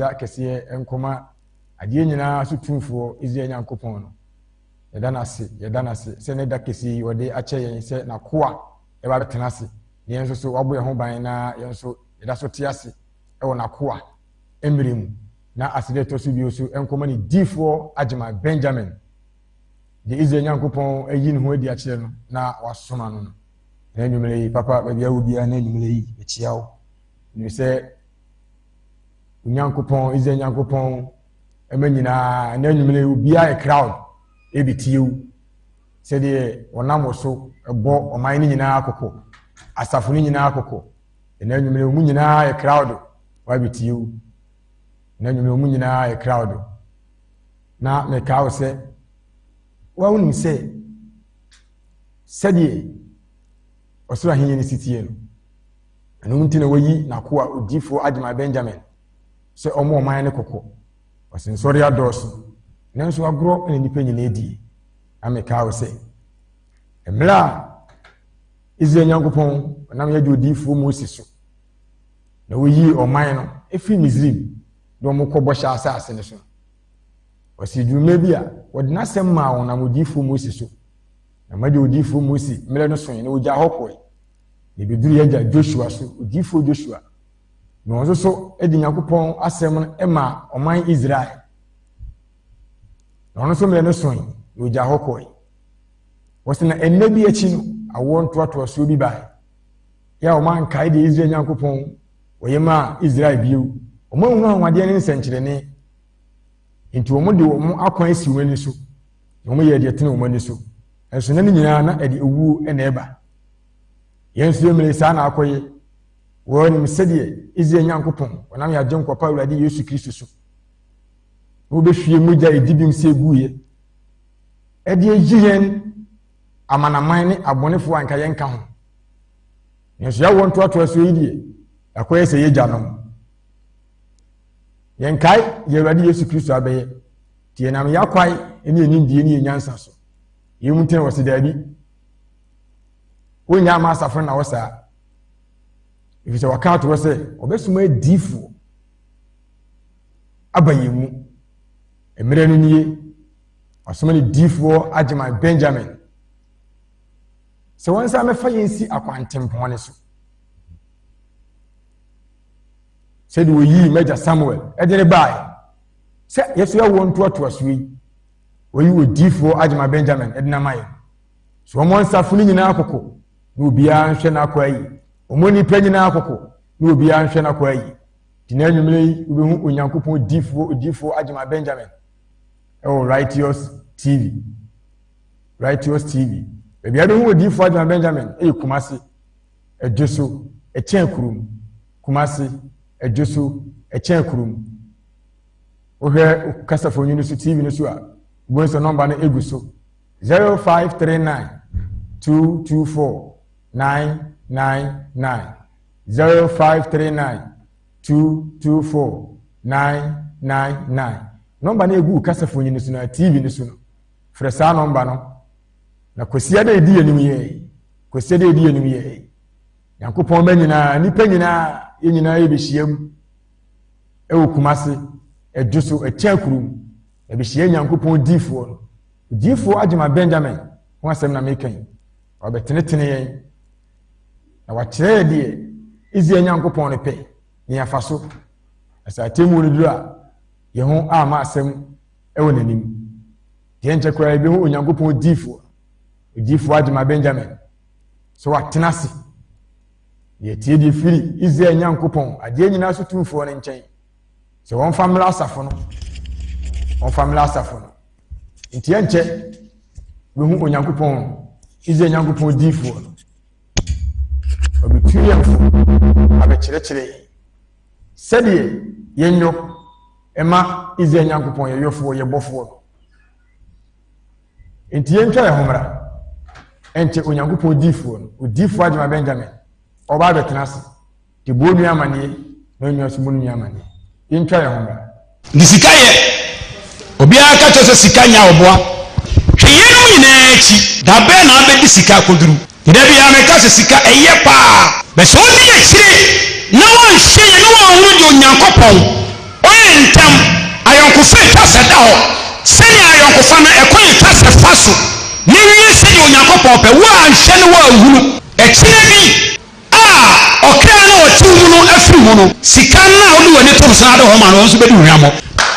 da kese enkoma ade nyina so tumfo Israel Nyankopon no yeda na se se ne da kese wode ache yen se na koa e ba betena se yen so wabo ye ho ban na yen so yeda so te ase e wo na koa emremu na aside to so bi so enkoma ni difo agema Benjamin de Israel Nyankopon ayi ne ho adi ache no na wasoma no na enwumere yi papa ba bia wo bia na enwumere yi echiawo ni se Nyankopon Israel Nyankopon emenyina na enwumere ubia e crowd ebitieu se de wonam so ebo oman ni nyina akoko asafo ni nyina akoko na enwumere mu nyina e crowd wa bitieu na enwumere mu nyina e crowd na me kawo se wa unim se de osura hinye ni sitie no anu ntina wayi na koa odifo agema Benjamin se omo man ne kokko osensori adoso nanso agro ne nipa nyina edi ameka wo se emla Israel Nyankopon nam ya odifo Moses so na wayi oman no efi Misrim do mo kɔ bɔhyɛ asase ne so osidwuma bi a wɔde nasɛm ma wɔn na odifo Moses so na made odifo Moses mele no so ne ogya hɔkɔe ne biduru yagya Joshua so odifo Joshua na wɔn so edi Nyankopon asɛm no ema ɔman Israel na wɔn so mele no so ne ogya hɔkɔe wɔse na enne bi akyi no awɔ ntoatoa so bi bae ya ɔman kae de Israel Nyankopon wɔyema Israel bio ɔman hu ahwade ne nsɛnkyerɛne nti wɔn de wɔn akwan si wɔn ani so wɔn yɛ de tene wɔn ani so enso na nyinaa na ede ewu na eba yɛn so emele saa na akɔye wɔn nim sɛdeɛ Israel Nyankopon wɔnam yɛ agye nkɔpa Awurade Yesu Kristo so wo be hwie mogya edibim se guye ede yɛn amanaman ne abɔnefo anka yɛn ka ho nso ya wɔn toatoa so yi die akɔye sɛ yɛ gyanom yɛn kai yɛ Awurade Yesu Kristo abɛyɛ tie nam yakwai ene enim die ne nyansa so yɛmu ten wɔ se daabi wonya ma asafo na wɔsa ifise waka to wɔse obesuma adifo abayemu emere no nie asoma ne difo agema Benjamin se wonsa mefa yensi akwantempon ne so se de oyi meja Samuel edene bae se yesu ya won to so yi oyi odifo agema Benjamin edena maye so mo nsafo ni nyina akoko na obia nhwe na akwayi omoni pa nyina akoko na obia nhwe na akwayi tina nwumle yi obehu Onyankopon odifo agema Benjamin Righteous TV bebia de hu odifo agema Benjamin Kumasi ejeso echen kurum Kumasi ejeso echen kurum ohwe kasafo nyinu so TV no so a bonso number na egu so 0539 224 999 0539 224 999 number na egu kasafo nyinu so na TV no so no fresa number no na kosia da edi enim ye Yankopon ba nyina nipa nyina yenyina yebehyiam ewo Kumasi ejuso echakurum ebehye Nyankopon difo no difo agema Benjamin ho asem na mekan obetenetene yen na wakyerɛ de Israel Nyankopon ne pe ne afaso asa temu no dura ye ho ama asem ewo nanim de enche kwa ebe ho Nyankopon difo agema Benjamin so watenase ye tie de firi Israel Nyankopon ade nyina so tumfo ne nkyɛn so won family asafo no nti enche we hu Onyankopon Israel Nyankopon difo no obituyemfo abekyerɛkyerɛ sɛdeɛ yenyo ema Israel Nyankopon yeyofo yebɔfo no nti yentwa ye homra enche Onyankopon difo no odifo agema Benjamin oba betenase de bonu amane na nyu asumunu amane yentwa ye homra ndi sika ye obi aka kyose sika nya oboa hwe yenu nyina echi da be na abedi sika koduru ida bi ameka se sika eye pa be so ni ekyire na wan hwe ye no wan hu de Onyankopon oye na ɛkwan twa sɛ fa so ne wie sɛ de onyankopɔn pɛ wo anhwɛ ne wo ahunu ɛkyerɛ bi ɔkra na ɔte mu no afiri mu no sika na ɔde wɔ ne tom saa de hɔ ma no nso bɛdi hwamɔ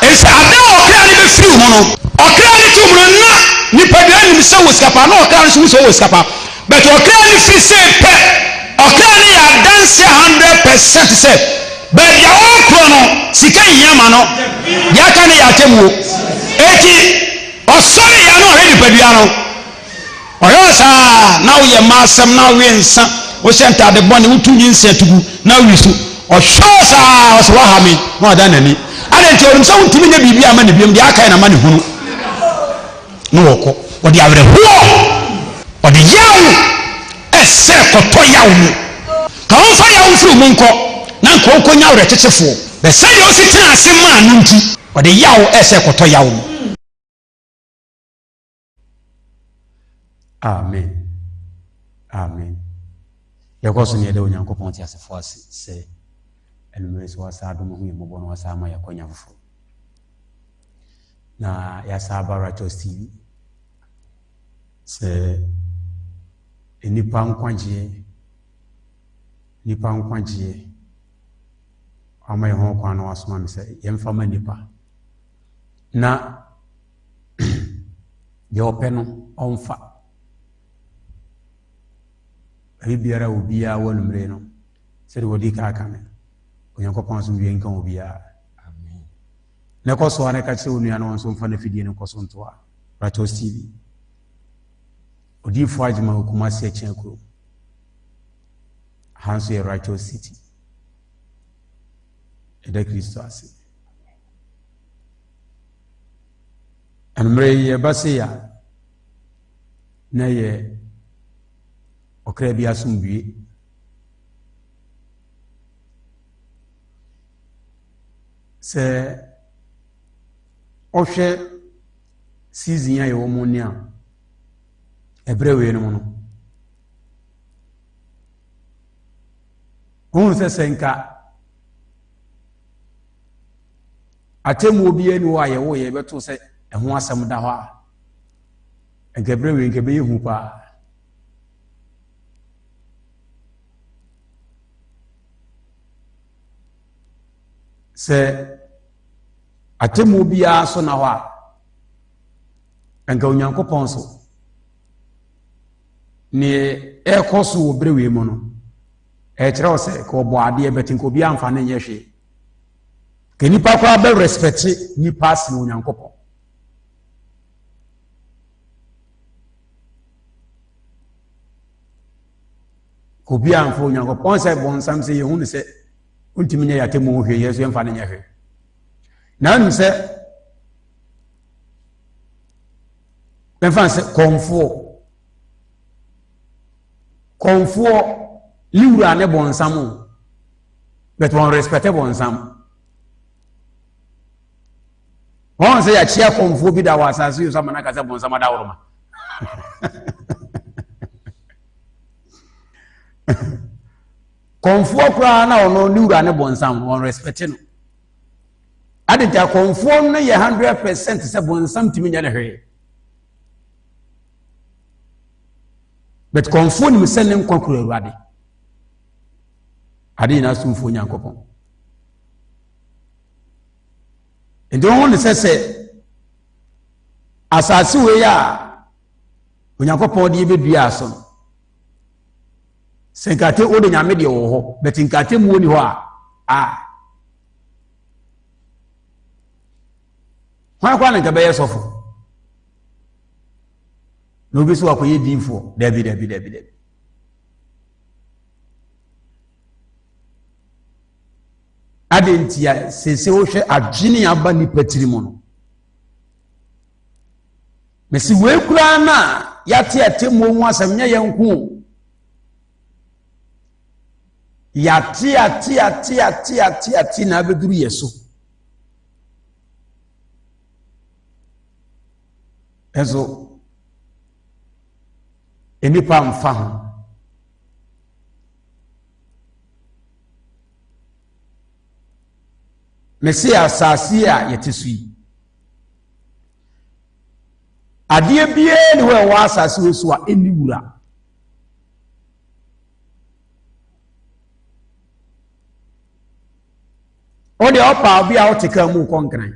ɛsɛ ada ɔkra ne bɛfiri mu no ɔkra ne tom no na nipa bi anim sɛ wɔ sikapa na ɔkra ne so sɛ wɔ sikapa but ɔkra ne firi sɛ pɛ ɔkra ne yɛ adanse 100% sɛ baabi a ɔkɔ no sika nyama no yɛaka ne yɛakyɛ mu eti ɔsɔre yɛ no ɔhwɛ nipadua no ɔyɛ saa na woyɛ maasɛm na woyɛ nsa wohyɛ ntade bɔne wotu nyi nsa tugu na woyi so ɔhwɛ saa ɔsɛ waha me na ɔda n'ani ade nti ɔnim sɛ wontumi nyɛ biribi ama ne biom deɛ aka na ma ne hunu na wɔkɔ ɔde awerɛhoɔ ɔde yaw ɛsɛ kɔtɔ yaw mu ka wɔmfa yaw mfiri mu nkɔ na nka wɔkɔnya awerɛkyekyefoɔ bɛ sɛdeɛ ɔsi tena ase maa no nti ɔde yaw ɛsɛ kɔtɔ yaw mu. Amen. Amen. Yɛkɔ so ne yɛde onyankopɔn te asefo ase sɛ ɛnumere sɛ wasa adom ho yɛ mmɔbɔ no wasa ama yɛkɔnya foforɔ na yɛasa aba Righteous TV sɛ nipa nkwagyeɛ ama yɛ ho kwan na wasoma me sɛ yɛmfa ma nipa na deɛ ɔpɛ no ɔmfa biara obiara wɔ numere no sɛde wɔdi ka aka no onyankopɔn so wie nka obiara amen na kɔ so ana ka kyerɛ onua no nso mfa na fidie no kɔ so nto a Righteous TV odifo agema hukuma se akyen kuro hanso yɛ Righteous City ɛda Kristo ase anumere yɛ base ya na yɛ ɔkra bi asomdwie sɛ ɔhwɛ season a yɛwɔ mu ne a ɛberɛ wei no mu no wohu sɛ nka atemu obiara ni hɔ a yɛwɔ yɛbɛto sɛ ɛho asɛm da hɔ a nka ɛberɛ wei nka ɛbɛyɛ hu paa sɛ atemu biara so na hɔ a nka onyankopɔn so ne ɛkɔ so wɔ berɛ wei mu no ɛkyerɛ wo sɛ ka ɔbɔ adeɛ bɛte nka obiara mfa ne nyɛ hwee ka nipa koraa bɛ respecte nipa asene onyankopɔn ka obiara mfa onyankopɔn sɛ bɔnsam sɛ yɛhu ne sɛ wontimi nyɛ yɛatemu ho hwee yɛ so yɛmfa ne nyɛ hwee na anim sɛ bɛmfa sɛ kɔnfoɔ liwura ne bɔnsam o but wɔn respecte bɔnsam wɔn sɛ yɛakyea kɔnfoɔ bi da wɔ asase yi so ama no ka sɛ bɔnsam ada woroma kɔnfoɔ koraa na ɔno liwura ne bɔnsam wɔn respecte no ade nti akɔnfoɔ no yɛ 100% sɛ bɔnsam tumi nyɛ ne hwee but kɔnfoɔ nim sɛ ne nkwa kura Awurade ade nyinaa somfoɔ Nyankopɔn nti wɔn ne sɛ asase wei a Onyankopɔn de yɛbɛdua aso no sɛ nkate wode Nyame deɛ wɔ hɔ but nkate mu ni hɔ a hwan kwa ne nka bɛyɛ sɔfo na obi so wakɔyɛ dinfoɔ dabi ade nti a sese wohwɛ adwene aba nipa tiri mu no mesi wei koraa na yɛate atemu ho asɛm nyɛ yɛn nko yɛate na abɛduru yɛ so ɛso enipa mfa ho mesi asase a yɛte so yi adeɛ bie ne wo ɛwɔ asase we so a ɛnni wura o de ɔpa obi a wote ka mu kɔnkran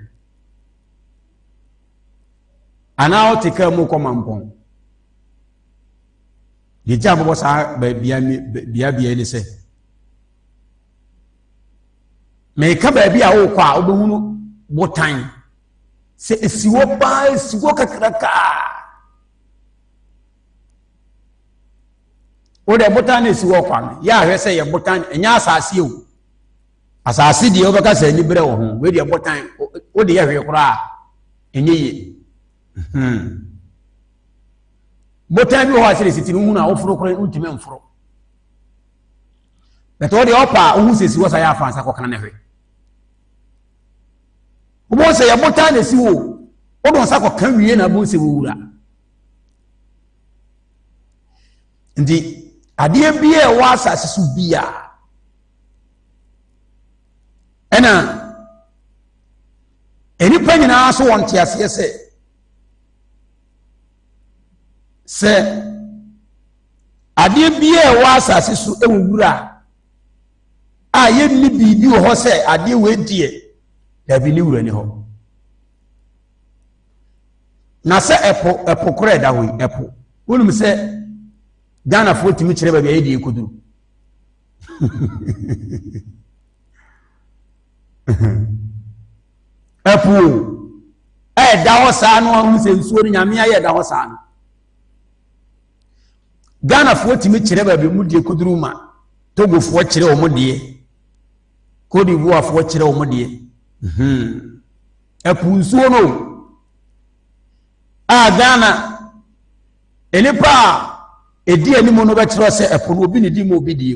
ana wote ka mu kɔmampɔn de gya bɔbɔ saa bia ni sɛ meka baabi a wokɔ a wobɛhunu botan sɛ esiwo paa esiwo kakraka o de botan na esiwo kwa no ya ahwɛ sɛ yɛ botan ɛnya asase o asase deɛ wobɛka sɛ ani berɛ wɔ ho we deɛ botan o de yɛ hwɛ koraa ɛnyɛ yie botan bi wɔ hɔ a sɛ siti no hunu a woforo koraa wontumi mforo bɛtɛ o de ɔpa wohu sɛ esiwo sa yɛ afa nsa kɔkana ne hwɛ wo sɛ yɛ botan na esi wo wo do nsa kɔka wie na bo sɛ wo wura nti adeɛ bi a ɛwɔ asase so bia ɛna enipa nyinaa so wɔn te aseɛ sɛ adeɛ bi a ɛwɔ asase so ɛwɔ wura a yɛnni biribi wɔ hɔ sɛ adeɛ wɔ adie dabi ne wura ni hɔ na sɛ ɛpo korɔ ɛda hɔ yi ɛpo wonum sɛ Ghanafoɔ tumi kyerɛ baabi a yɛde ɛkɔduru ɛpo ɛda hɔ saa no ɔhunu sɛ nsuo no nyame ayɛ ɛda hɔ saa no Ghanafoɔ tumi kyerɛ baabi mu deɛ kɔduru ma Togofoɔ kyerɛ wɔn deɛ Cote d'Ivoirefoɔ kyerɛ wɔn deɛ ɛpo nsuo no a Ghana enipa a edi anim no bɛkyerɛ sɛ ɛpo no obi ne di mu obi die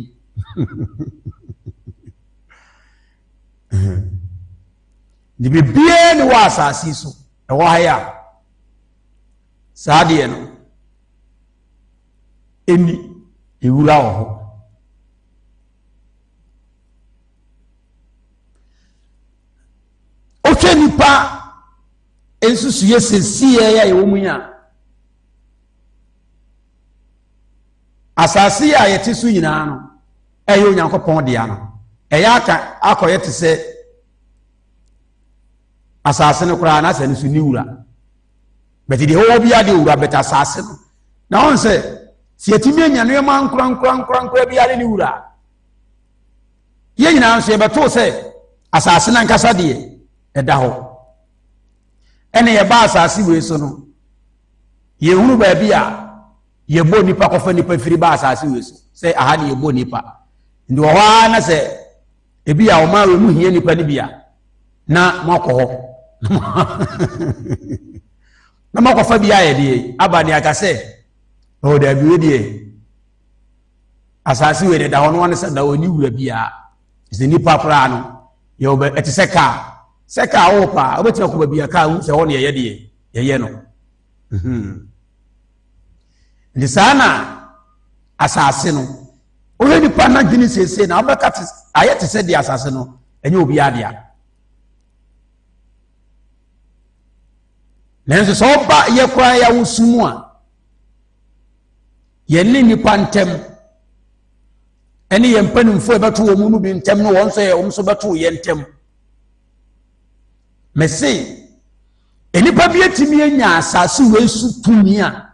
de bibie ne wɔ asase so ɛwɔ ha ya saa deɛ no eni ewura wɔ hɔ otwa nipa ensusu yɛ sesiɛ yɛ ɛwɔ mu ya asase a yɛte so nyinaa no ɛyɛ Onyankopɔn dea no ɛyɛ aka akɔyɛ te sɛ asase no koraa na sɛ no so ni wura bɛte deɛ wɔwɔ bi ade wura bɛte asase no na wɔn sɛ sɛ yɛtumi anya nneɛma nkora bi ade ne wura yɛn nyinaa nso yɛbɛtoo sɛ asase no ankasa deɛ ɛda hɔ ɛne yɛba asase wei so no yɛhunu baabi a yɛbɔ nipa kɔfa nipa firi ba asase wei so sɛ aha ne yɛbɔ nipa nti wɔ hɔ a na sɛ ebi a ɔma wei mu hia nipa ne bi a na moakɔ hɔ na moakɔfa bi ayɛ deɛ aba ne aka sɛ ɔwɔ daabi wei deɛ asase wei ne da hɔ no wane sɛ da ɔni wura biaa sɛ nipa koraa no yɛwɔ ɛte sɛ kaa wo paa wobɛtumi akɔ baabi a kaa hu sɛ hɔ ne yɛyɛ deɛ yɛyɛ no nti saa na asase no wohwɛ nipa na dwene seesei na wobɛka ayɛ te sɛ deɛ asase no ɛnyɛ obi adea nanso sɛ woba yɛ koraa yɛwo su mu a yɛne nipa ntɛm ɛne yɛn mpanimfoɔ ɛbɛto wɔ mu no bi ntɛm no wɔn nso bɛto yɛn ntɛm mɛse enipa bi atumi anya asase wei su tumi a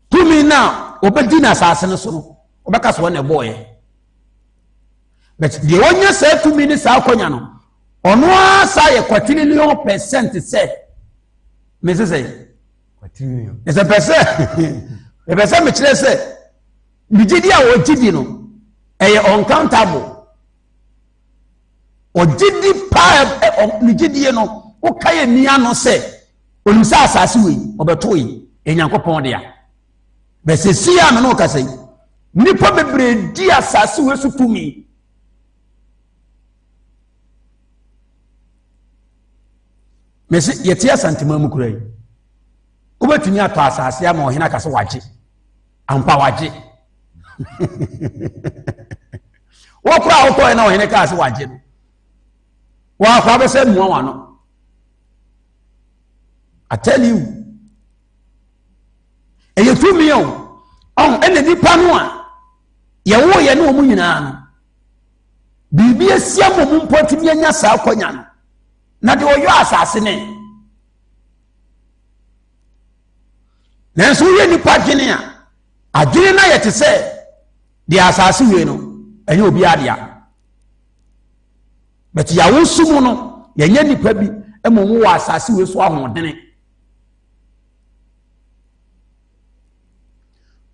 tumi na obedi na asase no so no obɛka so na ɛbɔɔyɛ but deɛ wɔnyɛ saa tumi ne saa akɔnya no ɔno a saa yɛ $1,000,000,000 sɛ mese sɛ ɛsɛ pɛ sɛ mekyerɛ sɛ megyedi a wɔgyedi no ɛyɛ uncountable ɔgyedi paa megyedie no woka yɛ nnia no sɛ onim sɛ asase wei ɔbɛtoo yi Nyankopɔn dea bɛsɛ si a me no ɔka sɛ nipa bebree di asase wei so tumi mese yɛte asantema mu kura yi wobɛtumi atɔ asase ama ɔhene aka sɛ wagye ampa wagye wɔkora a wotɔɛ na ɔhene kaa sɛ wagye no wɔakora bɛsɛ mmua wa no I tell you eye tumi o ene nipa no a ye wo ye ne omu nyina no bibi asia mo mpotimi anya saa kwanya no na de oyo asase ne nanso ye nipa dwene a adwene na ye te se de asase we no enye obi adea but ya wo sumu no ye nya nipa bi emo wo asase we so ahodene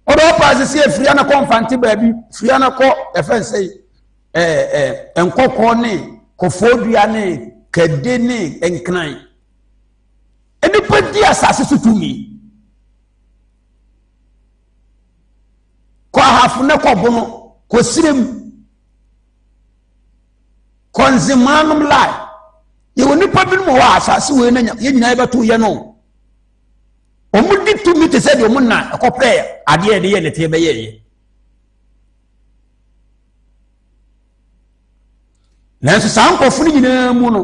odo pass se afria na konfante ba bi fria na ko efense enkoko ne kofodua ne kede ne enkran enipa di asase so tumi ko hafu ne ko bono ko sirem konzimanum lai ye woni pa bi mo wa asase we na ye nyina beto ye no omudi tumi te se de omuna ekopre ade de ye ne te be ye nanso sankofu ni nyina mu no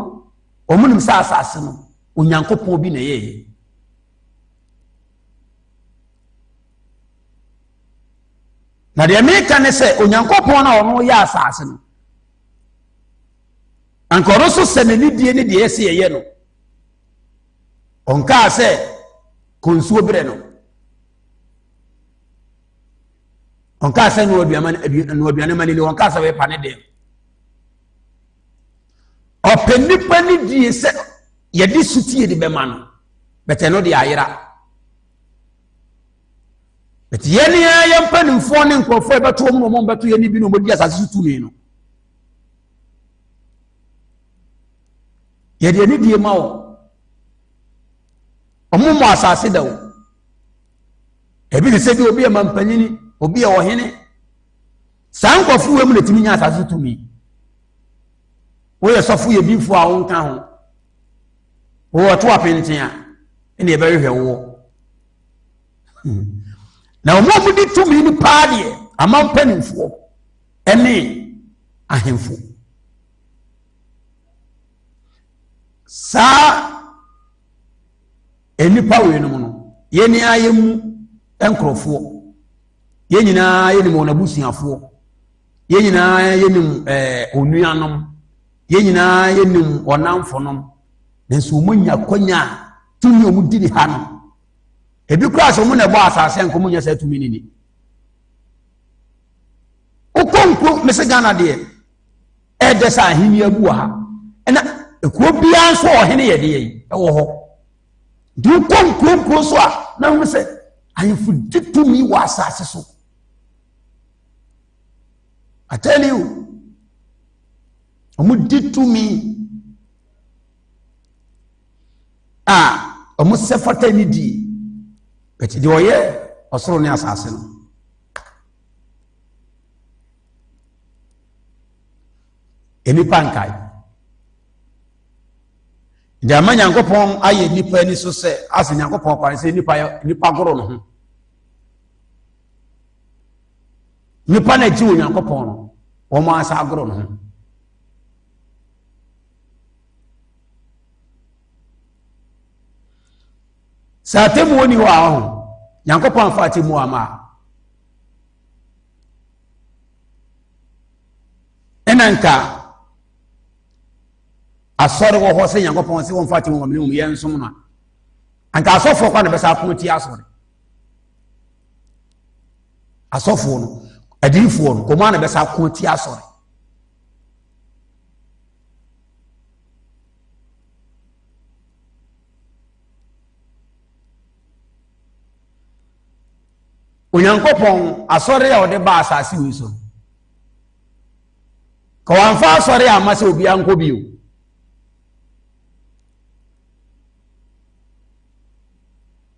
omunim sa asase no onyankopon bi na ye na de America ne se onyankopon na ono ya asase no ankoro so se ne die ne de ese ye no onka se konsuo bere no onka se no oduane mani no onka se we pa ne de openipa ni die se ye di sutie de be ma no bete no de ayira bete ye ne ya mpanimfo ne nkofo beto mo beto ye ni bi no mo di asase sutumi no ye de ni die ma wo omumo asase da wo ebi de se bi obi e mampanyini obi e ohene sankofo we mu letimi nya asase sutumi wo ye sofo ye bifo a wonka ho wo to apenten a ene e be hwe wo na omo di tumi ni paade amampanimfo ene ahemfo sa enipa we no no ye ni ayemu enkrofo ye nyina ye ni mo na busuafo ye nyina ye ni onuanom ye nyina ye ni onamfonom nenso mo nya konya tumi omu di ha no ebi kura so mo na bo asase nko mo nya sa tumi ni okonko mesegana de e de sa ahini abu ha ena ekuo bia so ohene ye de yi e wo ho di konko so a na wo se ayefu ditumi wa asase so I tell you omu ditumi omu sefata ni di beti di oye osoro ni asase no enipa nkai ndi amanya nkopon aye nipa ni so se ase nyankopon kware se nipa goro no ho nipa na ji onyankopon no wo ma asa agoro no ho sa temu woni wa ho nyankopon fa temu ama enanka asore wo ho se nyankopon se won fa temu won me yensom no anka asofo kwa na be sa pon ti asore asofo no adifo no ko ma na be sa kon ti asore onyankopon asore ya ode ba asase wi so ko wanfa asore ya mase obi anko bio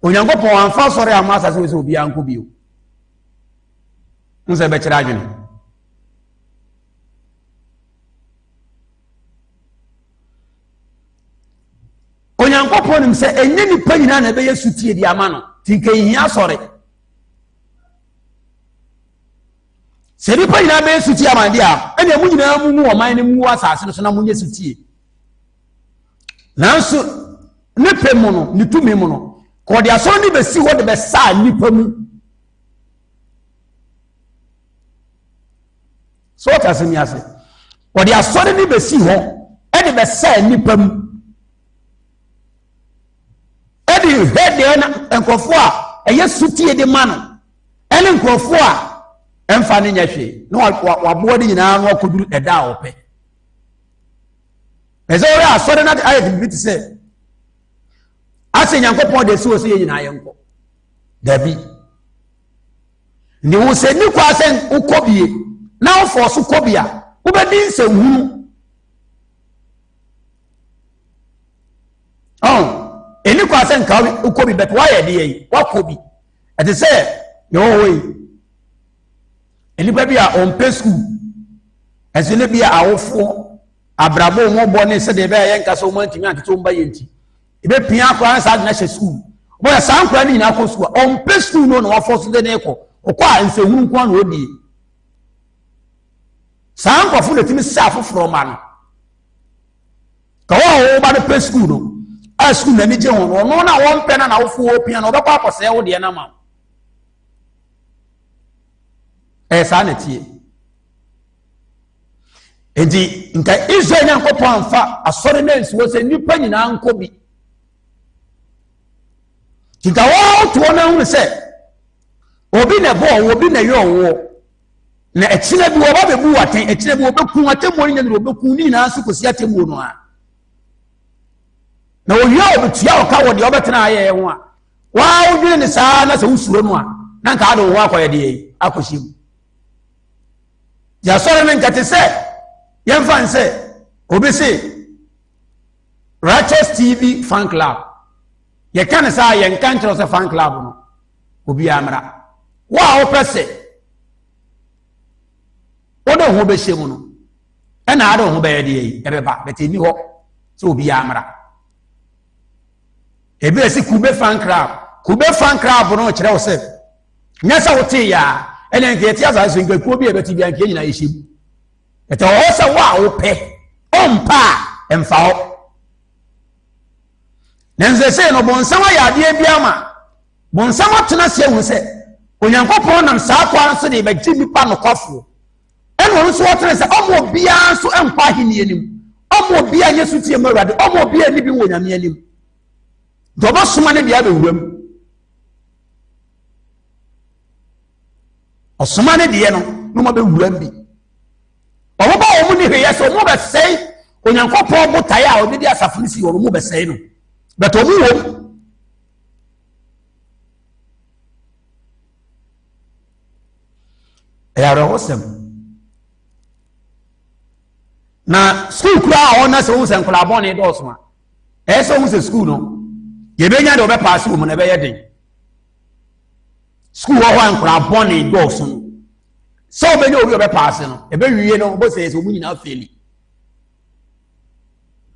onyankopon wanfa asore ya mase asase wi so obi anko bio nse be kira adwene onyankopon nim se enye ni panyina na be yesutie di amano tinke hia asore seri pa ina be suti amande a ene mu nyina mu oman ne mu asase so na mu nye suti nanso ne pe mu no ne tumi mu no ko de asɔre ni besi ho de be sa nipa mu so ta se mi ase ko de asɔre ni besi ho e de be sa nipa mu e de he na nkofo a eye sutie de ma no ene nkofo a emfa ne nya hwe na wabo de nyina no akoduru eda a ope ezore asɔre na ayɛ bi te sɛ ase nyankopɔn de si wo se yɛ nyina yɛnkɔ dabi ni wo se ni kwa sɛ ukobie na wo fo so kobia wo be din sɛ hunu eni kwa sɛ nka ukobi bet wa yɛ de yi wa kobi ate sɛ yo woi eni ba bia on pay school ezele bia awofo abrabo mo bɔ ne sɛ de ba yɛ nka so mo antimi anteto mba yɛ nti ebe pia kwa sa na hye school bo ya san kwa ni nyina kɔ school on pay school no wa force de ne kɔ okɔ a nsehunu nko na odi san kɔ fu de timi sa foforo ma no ka wo ba de pay school no a school na ni je ho no na won pɛ na wo fu wo pia na obɛkɔ akɔsɛ wo de na ma sa na tie enti nka Israel nyankopɔn amfa asɔre na nsuo sɛ nipa nyina nkɔ bi kika wo to na hu sɛ obi na bɔ obi na yɛ ɔwɔ na ɛkyina bi wo ba bebu waten ɛkyina bi wo beku atemu nya no beku ni na so kosi atemu no a na wo yɛ obetua wo ka wo de obetena ayɛ ho a wa wo dwene ne saa na sɛ usuro no a na nka ado wo akɔyɛ de yi akɔhyim ya sɔre ne nkate sɛ yɛmfa nsɛ obi se Righteous TV fan club yɛ kan sa yɛ nkan kyerɛ sɛ fan club no obi amra wa wo pɛsɛ wo de ho be hyem no ɛna ado ho be yɛ de yi ɛbɛba beteni hɔ sɛ obi amra ebi esi kube fan club no kyerɛ wo sɛ nya sɛ wo te ya ɛna nke tia za so nke kuo bi ebeti bia nke nyina yɛhyem ɛtɛ wo sɛ wo pɛ ompa emfa ho nanze sɛ no bonsam ya ade bia ma bonsam atena sɛ hu sɛ onyankopɔn nam saa kwa so de bagye nipa no kɔfo ɛna ɔno so wɔtena sɛ ɔmo bia so empa ahini anim ɔmo bia nyɛ so tie mawrade ɔmo bia ni bi wɔ nyame anim doba soma ne bia be wuram osoma ne de no no ma be wuram bi ɔmo ba ɔmo ni hweyɛ sɛ ɔmo bɛ sɛe onyankopɔn botae a ɔde di asafo ne si ɔmo bɛ sɛe no but ɔmo wɔ ɛyare ɔsɛm na school kura a ɔna sɛ ɔmo sɛ nkola bɔne dɔɔso a ɛyɛ sɛ ɔmo sɛ school no yebenya de obɛpaase wo mu na bɛyɛ den school hɔ ankora bɔne dɔɔso no sɛ obɛnya obi obɛpaase no ɛbɛwie no obɛsɛ sɛ ɔmu nyinaa feli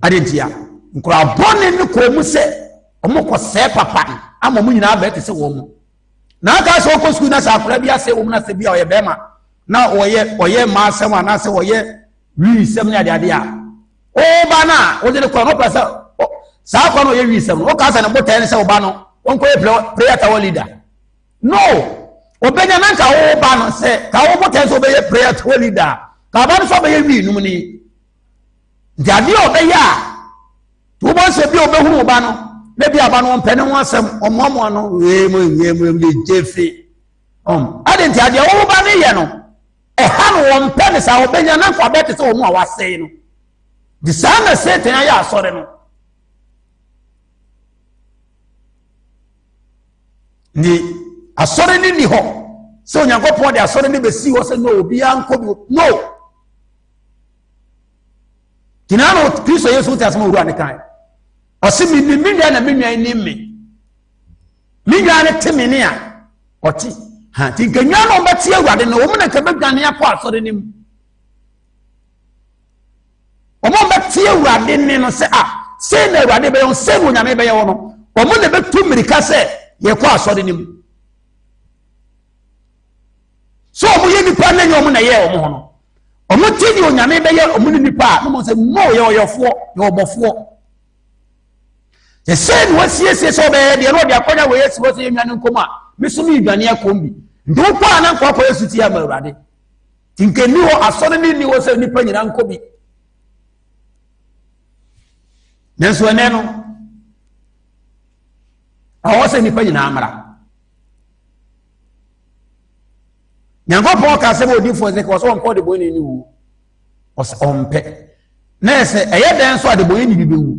adentia nkora bɔne ne kɔ mu sɛ ɔmo kɔ sɛ papa ama ɔmu nyinaa bɛte sɛ wɔn mu na aka sɛ ɔkɔ school na sɛ akora bi asɛ wɔn mu na sɛ bi a ɔyɛ bɛrima na ɔyɛ mmaa asɛm a na sɛ ɔyɛ wi sɛm ne adeade a ɔba na ɔde ne kɔ no pɛ sɛ saa kwa no ye wi sem no ka sa ne botae ne se oba no wonko ye prayer tower leader no obenya na nka wo ba no se ka wo botae so be ye prayer tower leader ka ba no so be ye wi num ni jadi obeya to bo se bi obehunu oba no na bi aba no mpene ho asem omomo no we le jefe adenti ade wo ba ne ye no e ha no wo mpene sa obenya na nka bete se wo mu a wasei no di sa na satan ya asore no ni asɔre ni hɔ sɛ onyankopɔn de asɔre ni besi hɔ sɛ no obi anko bi no kina no Kristo Yesu te asɛm owura ne kan ɔse mi nua na me nua ni me nua ne te me ne a ɔte ha ti nkanwa no ɔbɛte awurade no wɔn na ka bɛdwane akɔ asɔre ni mu wɔn bɛte awurade ne no sɛ sɛ na awurade bɛyɛ sɛ no nyame bɛyɛ wɔ no wɔn na bɛtu mmirika sɛ ye kwa asɔre nim so omo ye nipa na nyom na ye omo ho no omo tini onyame be ye omo ni nipa no mo se mo ye oyofo ye obofo Ese no asiesie so be de no de akonya we yesi wo se enwane nkoma me so mi dwane akombi ndo kwa na nkwa yesu ti ya mawrade tinkeni ho asore ni wo se nipa nyina nkobi nenso ene no awo se nipa nyina amara nyango po ka se bo di fo se ko so on ko de bo ni wu o se ompe na se eye den so de bo ni bibewu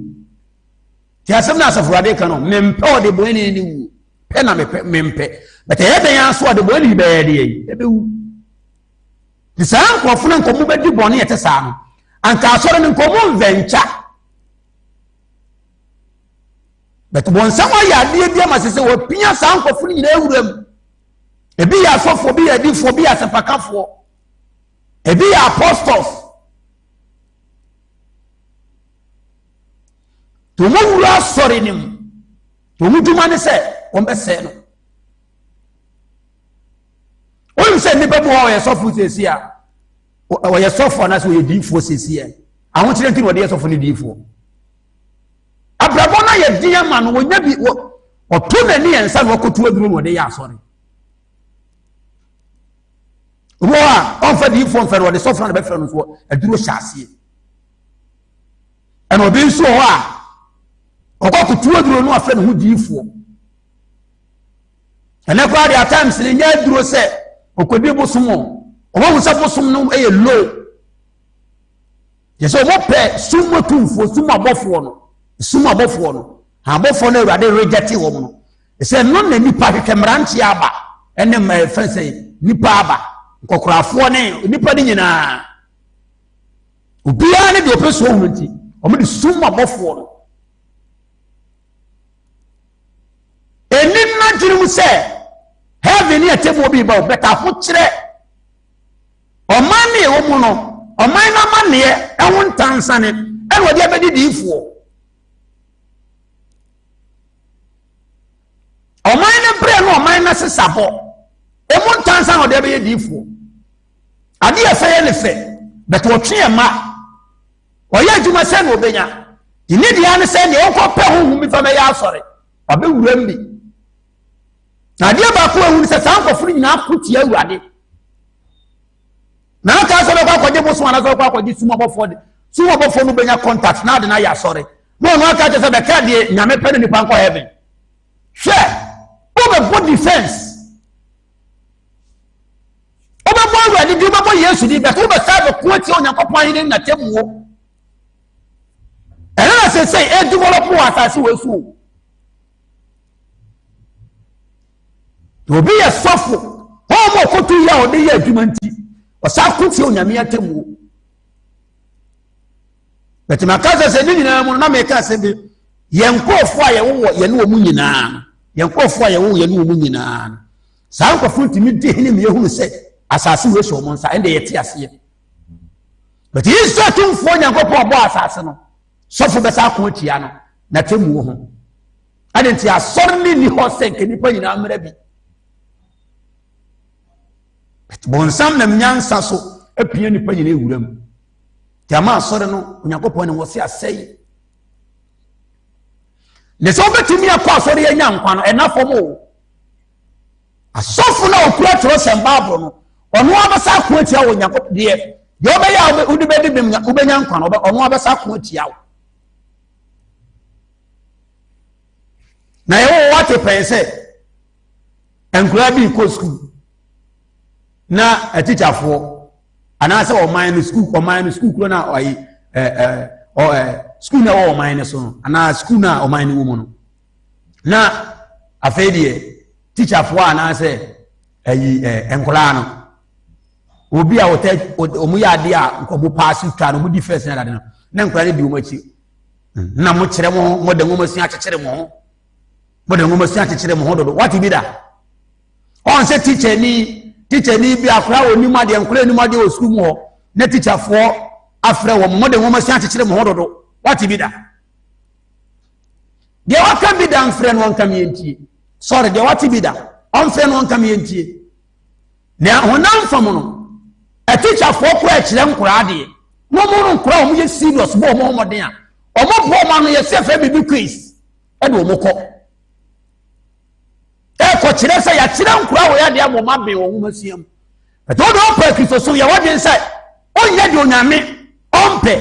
ti asem na asafurade ka no mempe o de bo ni wu pe na mempe but eye den ya so de bo ni be de yi ebewu ti sa ko funa nkomu be di bo ni ete sa no anka asore ni nkomu venture but bon sama ya de bia masese wo pia sa nkofu ni na ewuram ebi ya sofo bi ya difo bi ya sepakafo ebi ya apostles to mo wura sori nim to mo duma ne se on be se no o se ni be bo ya sofo sesi a o ya sofo na se o ye difo sesi a ahon kire nti no de sofo ni difo abrabona ye dia ma no wonya bi o to na ni ensa no kotu aduro no de ya asori Roa on fa di fon fere wo de sofra na be fere no so aduro hyase eno obi nso ho a okokutu aduro no afa no hu difo ene kwa de at times ni nya aduro se okodi bosomo o wo se bosom no e low yeso mo pe sumo tumfo sumo abofo no ha abofo no awade reject wo no se no na nipa hwehwemranche aba ene ma fense nipa aba kokorafo ne nipa ni nyina obia ne de opeso ho nti o me de sumo abofo no eni na jiru se heaven ya temo bi ba beta ho kire o mane wo mu no o man na mane e ho ntansane e wo de abedi difo o man na bre no o man na sesabo e mu ntansan o de be difo ade ya fe ne fe but wo twe ma o ya adwuma se no obenya ini dia ne se ne o ko pe ho hu mi fa me ya asore abe wuram bi na dia ba ko ehu se sankofo nyina akoti awurade na aka so ba kwaje bo so ana so kwaje sumo bofo no benya contact na de na ya asore no no aka je se be ka de nyame pe ne nipa nko heaven hwe o be good defense awurade di babo yesu di be ko be sabe ko ti onyankopon yin na temuo ena na se e develop wa asase wesu obi ya sofo homo kotu ya ode ya adwuma nti osa kuti onyame atemuo betima kaza se ni nyina mu na me ka se bi yenkofo a ye wo ye ne wo mu nyina yenkofo a ye wo ye ne wo mu nyina sa nkofo ntimi de ni me yehu se asase we so mo nsa ende yete ase but yesu atumfo nyankopon bo asase no sofo be sa ko atia no na temuo ho ade nti asori ni ho se nke nipa nyina amra bi bonsam na mnyansa so apia nipa nyina ewuram ti ama asore no onyankopon ne wo se asai ne so betimi akọ asore ya nyankwa no enafo mo asofo na okura tro sembabro no ono abasa ko atia wo onyankopon de ye obeya udi bedi bim ubenya nkwa no ono abasa ko atia wo na ye what pense enkura bi ko school na a teacher for ana say o man school kuro na oyi school na o man so ana school na o man wo mu no na afedie teacher for ana say ayi enkura no obi a omu ya de a nkobu pass twa no mu defense na de no na enkura de bi o machi na mo kire mo de ngomo si akekere mo de ngomo si akekere mo dodo what be that on say teacher ni bi akura woni ma de enkura ni ma de o school mo na teacher for afre wo mo de ngomo si akekere mo dodo what be that de what can be done friend one come yentie sorry de what be that on friend one come yentie na honam famo no a teacher for ko a kire nkura de mo nkura o mo ye serious bo mo den a o mo bo ma no ye se fa bi quiz ɛde wɔn kɔ ɛkɔ kyerɛ sɛ yɛakyerɛ nkura wɔ yɛde abɔ ma bɛn wɔn ho siam ɛtɔ de ɔpɛ Kristo so yɛ wɔde nsɛ ɔnyɛ de onyame ɔmpɛ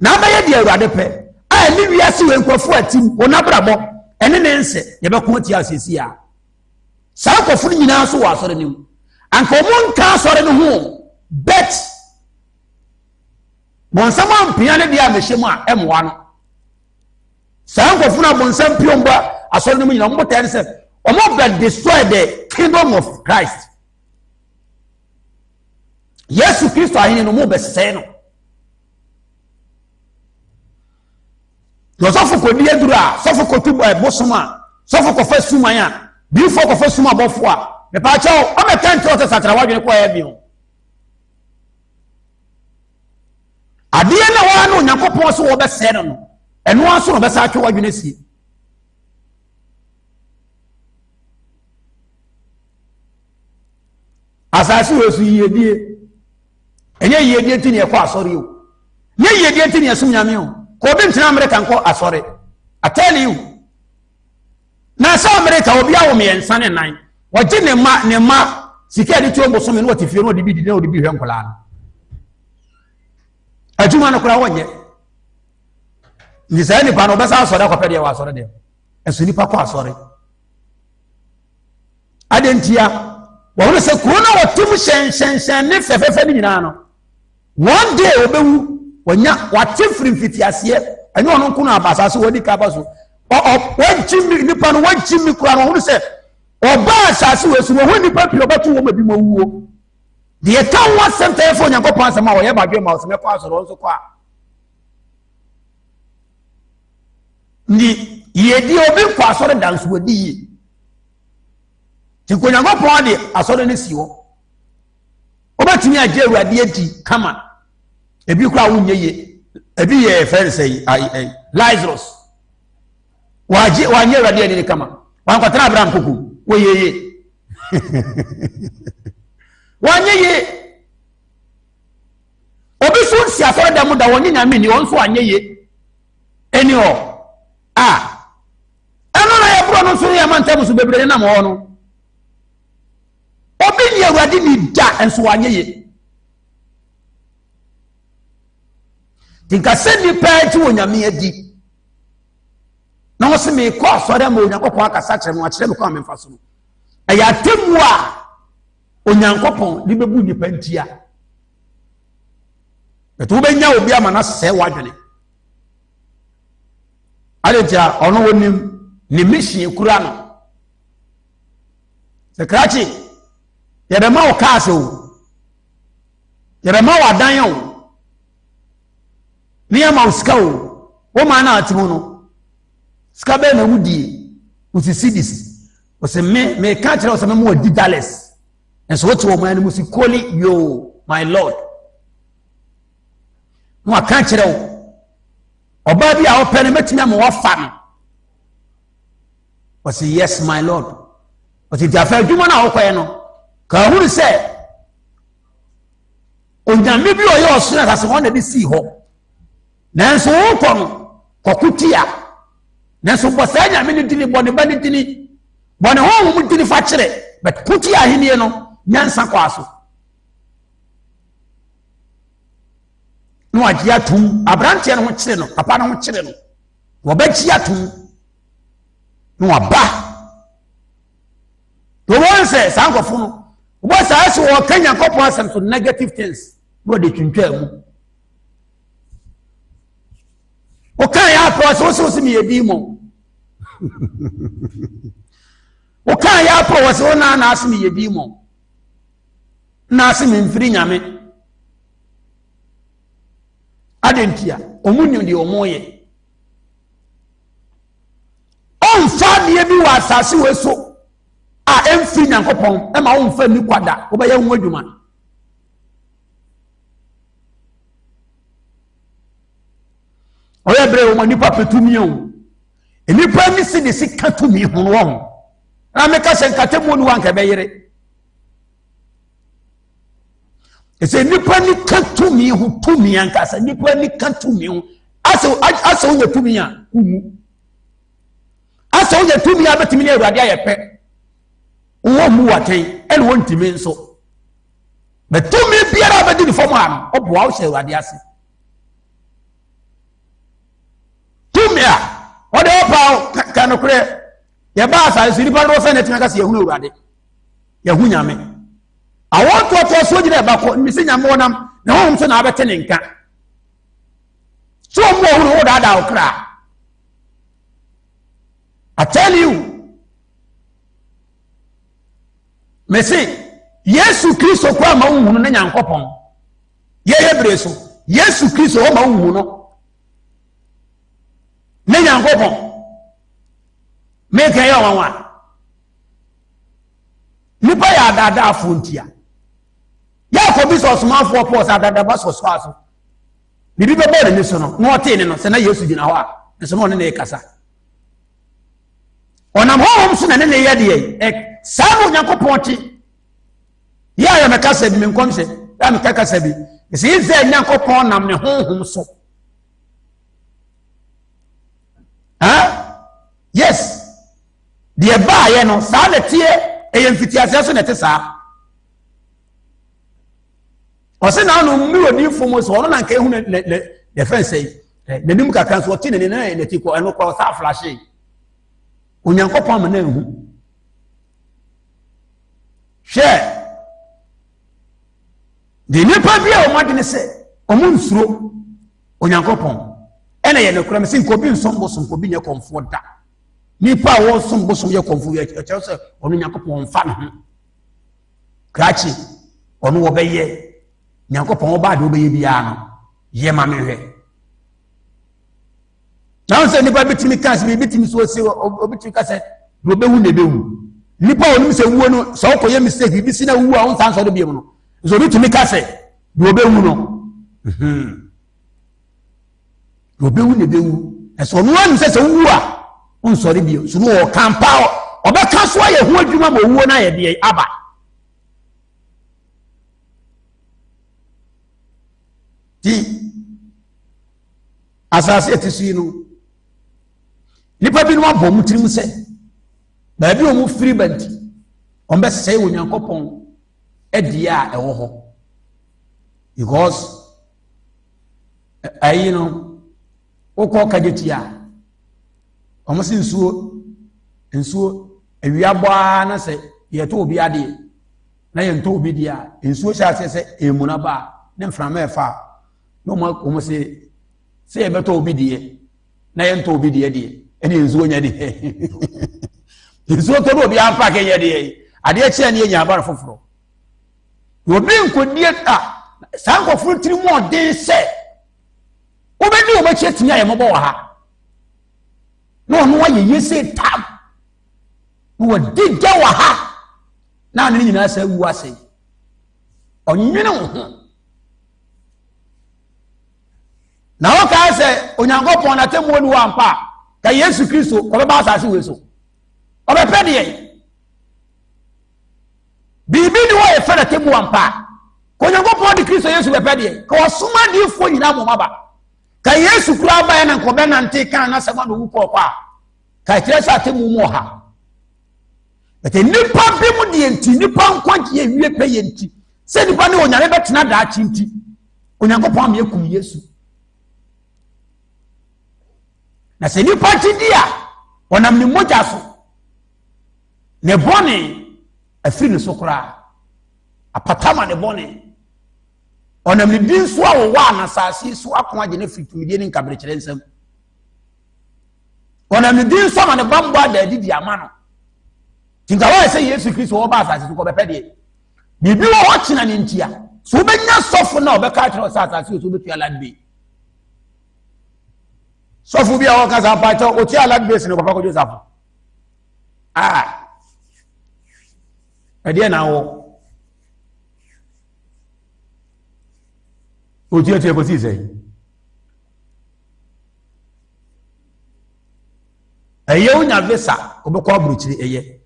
na abɛyɛ de Awurade pɛ a ɛne wiase wɔ nkurɔfo atim wɔn abrabɔ ɛne ne nsɛ yɛbɛko tia asesi a saa nkɔfo no nyinaa so wɔ asɔre no mu anka ɔmo nka asɔre no ho bet bɔnsɛm ampia ne deɛ a mehyɛ mu a ɛmoa no saa nkɔfo no a bɔnsɛm pio mbɔ asɔre no mu nyinaa ɔmo tɛɛ ne sɛ ɔmo bɛ destroy the kingdom of Christ Yesu Kristo ahene no mo bɛsɛe no yɔsɔfo kɔdi aduru a sɔfo kɔtu bosom a sɔfo kɔfa suman a bifo kɔfa suma bɔfo a mepaakyɛw ɔmɛka nte ɔsɛ sakra wadwene kɔɛ bio adeɛ na wɔa no Onyankopɔn so wɔbɛsɛe no no ɛno aso no bɛsa atwe wadwene sie asase wɔ so yiyedie ɛnyɛ yiyedie nti ne ɛkɔ asɔre o nyɛ yiyedie nti ne ɛsom Nyame o kɔ obi ntena Amerika nkɔ asɔre I tell you na sɛ Amerika obi awo mmiɛnsa ne nan wɔgye ne ma sika de tuo bosom no wɔte fie no de bi di na de bi hwɛ nkɔla no adwuma no kora wɔnyɛ ni sɛ nipa no bɛsa asɔre akɔpɛ deɛ wɔ asɔre deɛ ɛso nipa kɔ asɔre adentia wɔn sɛ kuro na wɔtum hyɛnhyɛnhyɛn ne fɛfɛɛfɛ ne nyinaa no one day obewu wɔnya wɔte firi mfitiaseɛ ɛnyɛ ɔno nko na abasa so wɔdi kaba so wɔnkyi nipa no wɔnkyi mi kura no wɔn sɛ ɔba asase wɔ so wɔn nipa pii ɔbɛto wɔn ebi mo wuo deɛ ka wɔn asɛm tɛɛ fo Onyankopɔn asɛm a wɔyɛ badwe ma ɔsɛmɛ kɔ asɔrɔ nso kɔ a ndi yɛdi obi kɔ asɔre danso wɔdi yie ti ko Onyankopɔn de asɔre ne si hɔ ɔbɛtumi agye Awurade adi kama ebi kura wonyɛ yie ebi yɛ fɛn sɛ Lazarus wanyɛ Awurade adi ne kama wankɔtena Abraham koko wɔyɛye wanyɛ ye obi so nsi asɔre da mu da wɔnyɛ Nyame ni wɔn so wanyɛ ye ɛni hɔ ɛno na yɛborɔ no nso yɛ mantam so bebree nam hɔ no obi ni Awurade ni da nso wanyɛ ye tinka sɛ nipa akyi wɔ Nyame adi na wɔsɛ mekɔ asɔre ma Onyankopɔn akasa kyerɛ me wakyerɛ me kɔ a memfa so no ɛyɛ atemmu a Onyankopɔn de bɛbu nipa ntia bɛto wobɛnya obi ama no sɛe wadwene adentia ɔno wɔnim ne mission kura no sɛ krakye yɛbɛma wo kaase o yɛbɛma wo adan o ne yɛma wo sika o woma na atemu no sika bɛɛ na wodie wosisi dis wɔsɛ me ka kyerɛ wo sɛ mɛma wadi dollars ɛnso wote wɔ mɔa no mu si koli yo my lord na waka kyerɛ wo ɔbaa bi a wɔpɛ no mɛtumi ama wɔfa no wɔsɛ yes my lord wɔsɛ nti afa adwuma no a wokɔɛ no ka ahunu sɛ Onyame bi ɔyɛ ɔsoro asase hɔ na de sii hɔ nanso wokɔ no kɔko tia nanso bɔ saa Nyame ne dini bɔ ne ba ne dini bɔ ne honhom dini fa kyerɛ but ko tia ahenni no nyansa kɔ aso no agye atum abranteɛ no ho kyerɛ no papa no ho kyerɛ no wɔbɛgye atum no aba wɔn sɛ saa nkɔfo no wɔn saa so wɔ ka Nyankopɔn asɛm so negative things no de twintwa mu wɔka yɛ apɔ so so me yɛdi mo wɔka yɛ apɔ wɔ so na asɛm yɛdi mo na asɛm mfiri Nyame adentia omunyo de omoye onfa de bi wa asase we so a emfiri Nyankopɔn e ma onfa ni kwada wo be ye ho adwuma oya bre wo nipa petumi o nipa ni si de sika tumi ho no ho na me ka se nkatemu ni wanka be yere ese nipa ni katumi ho tumi ankasa nipa ni katumi ho aso wo tumi a umu asa wo tumi abetimi ne awurade ayepe wo mu waten ene wo ntimi nso betumi biara abedi ni fomu am oboa wo hye awurade ase tumi a ode opa kanokre ye ba asa siri ba ro fe na timi aka se yehunu awurade yehu nyame awon to so gire ba ko mi se nyame wonam na ho so na abete ne nka so mo hunu wo da okra. I tell you, me say, Yesu Kristo kwa ma unhunu na Nyankopon. Ye Hebre so, Yesu Kristo o ma unhunu no. Na Nyankopon. Me kan ya wanwa. Nipa ya dada afontia. Ya ko bi so soma afo pos adada ba so so aso. Bibi be bole ni so no, no te ni no, se na Yesu gina ho a. Se no ne kasa. Onam hom so na ne yede samu Nyankopon ti ya me kasa bi me nkom se ya me kasa bi se ize Nyankopon nam ne honhom so yes de ba ye no sa na tie mfiti ase so na te sa o se na no mi odi fomo so ono na nka ehu ne fense ne nim ka kan so ti ne ne ti ko eno ko sa flash Onyankopon ma na ehu hwe de nipa bia o madene se o mu nsuro Onyankopon ena ye ne kura me sin ko bi nsombo som ko bi nye komfo da nipa wo sombo som ye komfo ye che se onu Nyankopon fa na ho krachi onu wo be ye Nyankopon wo ba de wo be ye bia no ye ma me hwe na se nipa bitimi kan se bitimi so se obitimi ka se do bewu ne bewu nipa onu se wuo no so ko ye mistake bi si na wu a on san so do biem no so bitimi ka se do bewu no do bewu ne bewu eso no anu se wu a on so do biem so no o kampa o be ka so ye hu adwuma ma wuo na ye de aba ti asase etisi no nipa bi no abom tirim se ba bi o mu free banti on be say Onyankopon edia ewo ho because you know okọ kajetia o mo se nsuo ewia boa na se ye to obi ade na ye nto obi dia nsuo sha se emuna ba ne mframa efa no mo se ye beto obi die na ye nto obi die die ene nsuo nya die nsuo to obi ampa ke ye die ade che ne nya bar foforo obi nkodie sanko furu tiri mo den se obedi obache tinya ye mobo wa ha no no wa ye yese tam wo digga wa ha na ne nyina sa wu ase onwene ho na o ka se Onyankopon na temu onu wa mpa ka Yesu Kristo ko be ba asase we so o be pede bibi ni wo e fa na temu wa mpa ko Onyankopon di Kristo Yesu be pede ko osoma di fo nyina mo maba ka Yesu kura ba na ko be na nte kan na sema no wu ko kwa ka kire sa temu mo ha ete nipa bi mu di enti nipa nkwanki ye wie pe ye enti se nipa ne onyare betena da achi enti Onyankopon me ekum Yesu na se nipa ti dia onam ni moja so ne bone afiri ne sokora apatama ne bone onam ni din so awowa na sase so akwa je ne fitumidie ne nkabere kire nsam onam ni din so ma ne bambo ada didi amano tinga wa se Yesu Kristo wo ba asase so ko be pede bibi wo ho kina ne ntia so benya sofo na obeka kire asase so betu ala bi sofo bia wo kasa pato o ti ala bi se ne papa ko Joseph ede na wo o ti e ko si se eye unya visa obekọ abruchiri eye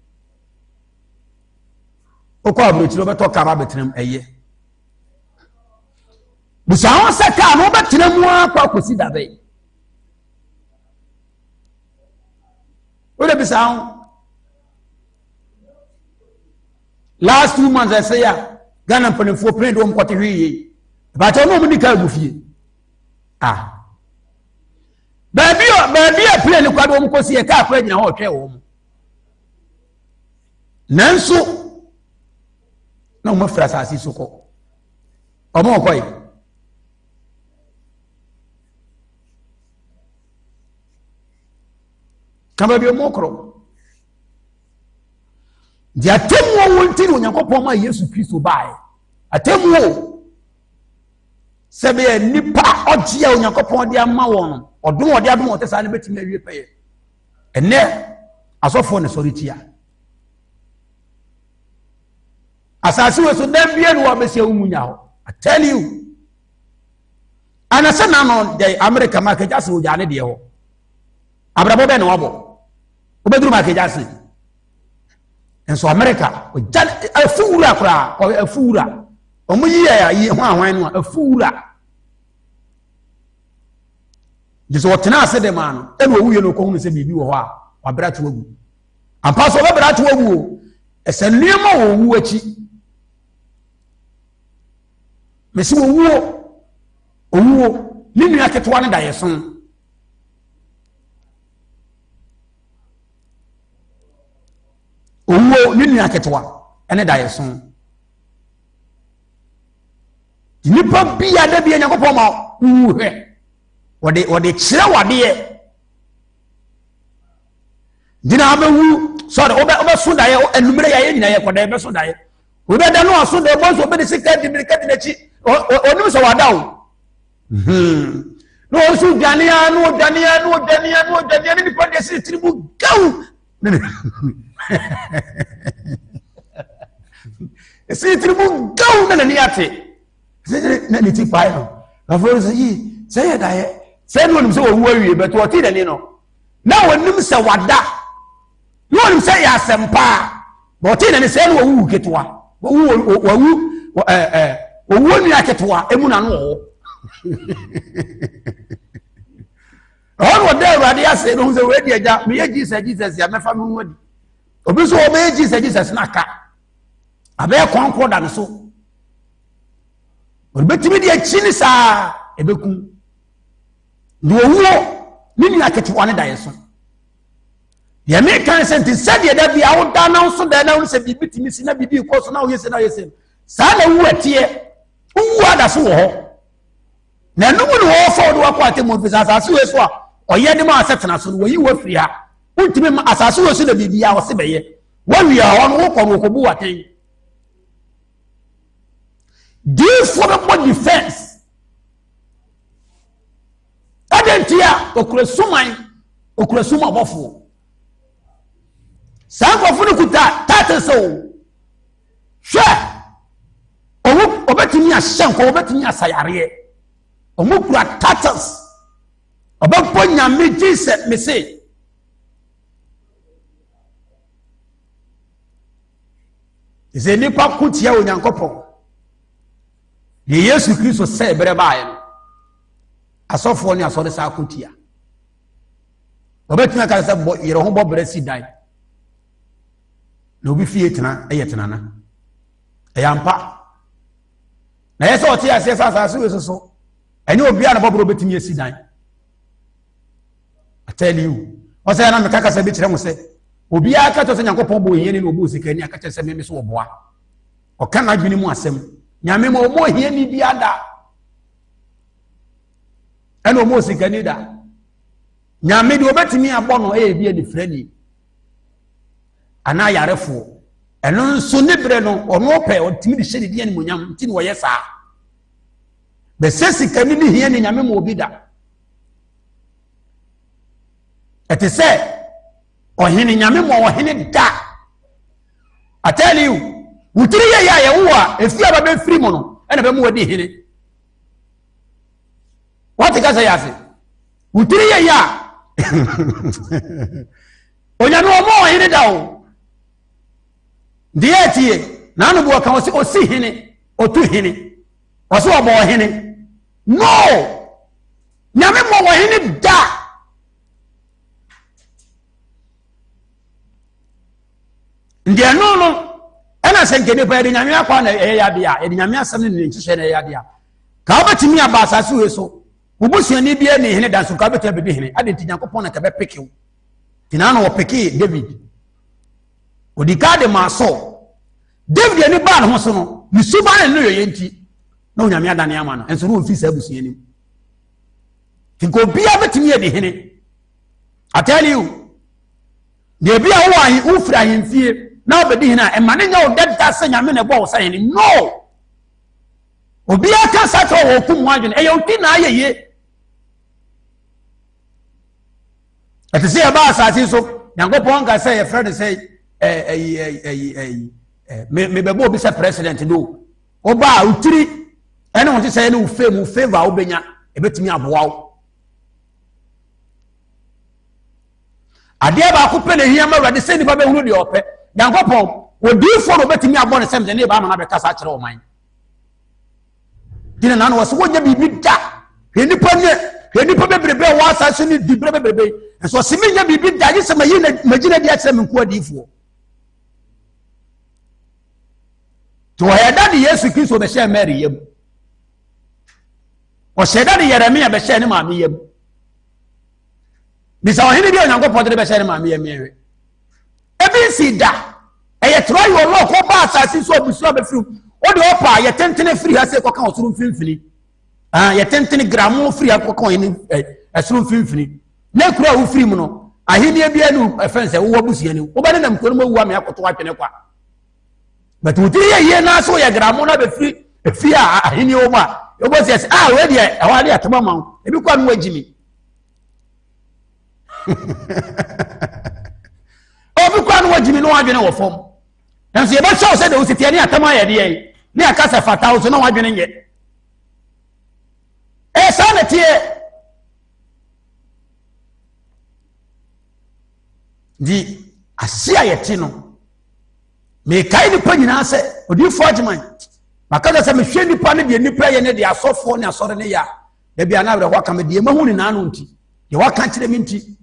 okọ abruchiri obeto kama betrem eye busa won se ka no betrem akwa kosi dabe o wole bisa last 2 months I say ya Ghana mpanimfo plan do mkote hwie but ono mu nika agufie baby plan kwa do mkosi e ka kwa gina ho hwe wo mu nanso na mo fra asase so ko omo koy kama bi mo kro di atemu wonti no Nyankopon ma Yesu Kristo bae atemu sebe nipa ogia Nyankopon de ama won odom ode adom otesa ne betimi awie peye ene asofo ne soritia asase we so dem bia no abesia umunya ho I tell you anasa na no the America market just wo jane de ho abrabo be na wabo obeduru market just enso America o jan afuura kra o afuura omuyi ya yi ho ahwan no afuura jeso tena ase de ma no eno wuye no ko hu se bibi wo ho a wabratu wagu ampa so wabratu wagu ese nneema wo wu achi mesi wo owuo ninu aketwa ne da yeson owuo ninu aketwa ene da yeson nipa bia da bia Nyankopon ma wuhwe wode kire wade dina abewu so de obe so da ye enumere ya ye nyina ye koda be so da ye obe da no so de bo so obe de sika di mirika di na chi onim so wada o no so dania ni pa de si tribu gau esi tribu gau na ni ate na ni ti pa no la for say da ye say no nim so wo awie but what ti dani no na wonim se wada no nim se ya sempa but ti dani say no wo ketwa wo ni aketwa emu na no wo da Awurade ase no se we dia ja me ye Jesus ya mefa me nwadi obi so o me Jesus na ka abe konkro da no so o betimi dia chini sa ebeku do wo ni aketwa ne da yeso ya me kan senti said da bia wo da na so da na wo se bibi timi si na bibi ko so na wo yese sa na wu atie wu ada so wo ho na numu no wo fo do akwate mo fi asase we so a oye de ma asetena so wo yi wo firi ha untimi ma asase we so na bibi ya wo se beye wo wi a won wo ko ko bu waten this for the defense adentia okura suma bofo sa ko fu no kuta tata so hwe obetimi ahye ko obetimi asayare omukura tatas obaponya me Jesus me say ise nipa kutia Onyankopon ye Yesu Kristo say bere baaye no asofo ni asore sa kutia obetima ka say yere ho bobere si dan no bi fie tena eyetena na eyampa na yesa otia asase we so enye obia na boboro betimi esi dan I tell you o say na meka kasa bi kire mo say obia ka to say Nyankopon bo hiani no obo sika ni aka kire say me so oboa o ka na dwini mu asem nyame mo omo hiani bi ada eno omo sika ni da nyame di obetimi abo no e bi ani frani ana yarefo eno nso ne bre no ono pe o timi di hye di ani monyam ti no yesa be sesi kanini hia ni nyame mo obida ete se ohini nyame mo ohini da I tell you utiri ya wo a efi aba be free mo no ena be mo wadi hini what ka say ase utiri ya onyame mo ohini da o dieti na no bo kan o si hini o tu hini o so obo hini no nyame mo wo hini da ndiye no ena senkede pa de nyame akwa na eyade a de nyame asem ne nhihye na eyade a ka obetimi aba asase we so obusuani bia ne hene danso ka betia bedi hene ade ntinyakopon na ka be pekew tina na wo peke David odika de maso David ani ba ne ho so no ni suba ne no yenti na onyame adane ama no enso no mfi sa abusuani tinko bia betimi de hene I tell you de bia wo ahi ufra hemfie na obedi hina e mane nya o dedda se nyame ne bo wo sa hene no obi aka sa to wo kum wadwene e yo ti na ayeye ati se ba asase so Nyankopon ka say e friend say me bebo obi se president do oba utiri ene won ti say ne u favor obenya e betimi aboa wo ade ba ko pele hia ma wade se ni ba be hunu de ope Nyankopon odifo no betimi abo ne sem de ne ba ma na be kasa kire o man dina na no wo so wonya bibi da henipa bebrebe wa asase ni di bebrebe so siminya bibi da yi se mayi na magina dia kire menko adifo to ya da di Yesu Kristo be share Mary yam o sheda di Yeremia be share ni maami yam bisa o hini bi Nyankopon de be share ni maami yam ewe ebi si da eye try your law ko ba asase so obusu be firi o de opa ye tentene firi ha se ko kan osuru mfimfini ye tentene gramo firi ha ko kan ni esuru mfimfini na kura wo firi mu no ahini bia nu efense wo busia ni wo ba ne nam ko no wu am yakoto atwene kwa but wo tiri ye na so ye gramo na be firi efi a ahini wo ma wo bo se we de awale atama ma ebi kwa no wagimi obi kwa no wagimi no wadwene wo fom nanso ye ba chaw se de wo sitie ni atama ye de ye ni akasa fata wo so na wadwene nye sanete di asia yete no me kai ni pa nyina se odi forgeman makaza se me hwe ni pa ne de ni pra ye ne de asofo ne asore ne ya da bia na abere kwaka me de mahu ni na no nti ye waka kire me nti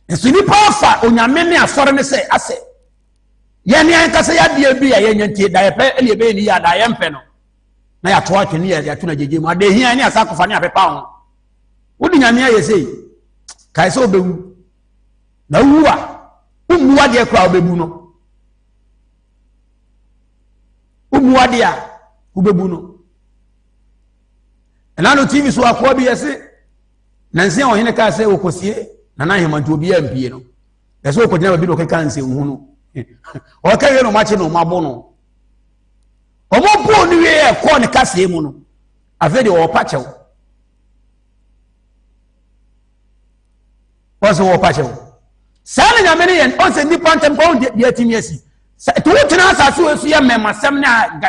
esu ni pa fa onyame ne asore ne se ase ye ne an kasa ya de bi ya ye nyanti da ye pe ele be ni ya da ye mpe no na ya toa twene ya tuna jeje mu ade hia ni asakofa ni apepa ho wodi nyame aye sei kai so bewu na wuwa umuwa de kwa obebu no umuwa de a obebu no enano TV so akwa bi yese nanse o hene ka se okosie na na hemanto obi ampie no yese okodina bi no keka nse hu no o ka we no mache no mabo no omo bo ni we e ko ne kase mu no ave de o pachew waso wo pachew sale nya mene yen on se ni pantem ko de atimiasi to wotena asase we so ye mema sem na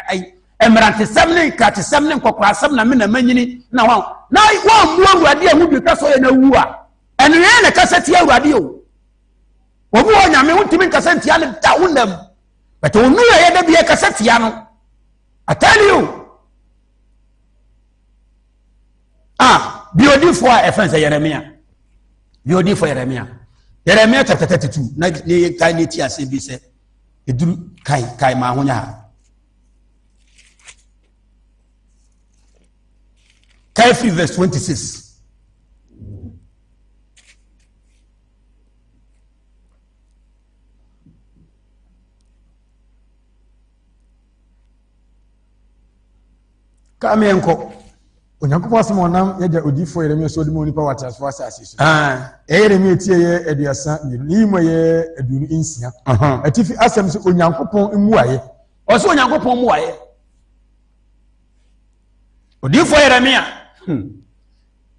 emrante sem ne kate sem ne kokora sem na me na manyini na wa na wa mu awurade a hudu ka so ye na wu a eno ye ne kase ti awurade o obu o nya me wutimi kase ti ane da wonam but onu ye da bia kase ti ano I tell you BOD for offense Yeremia BOD for Yeremia chapter 32 na ne kai ne ti ase bi se eduru kai ma honya ha kai 3 verse 26 Kamenko Onyankopon asem onam yaja odifo Yeremia so de mo nipa watasfo asase so Yeremia tie ye aduasa ni mo ye aduru insia atifi asem so Onyankopon muaye o so Onyankopon muaye odifo Yeremia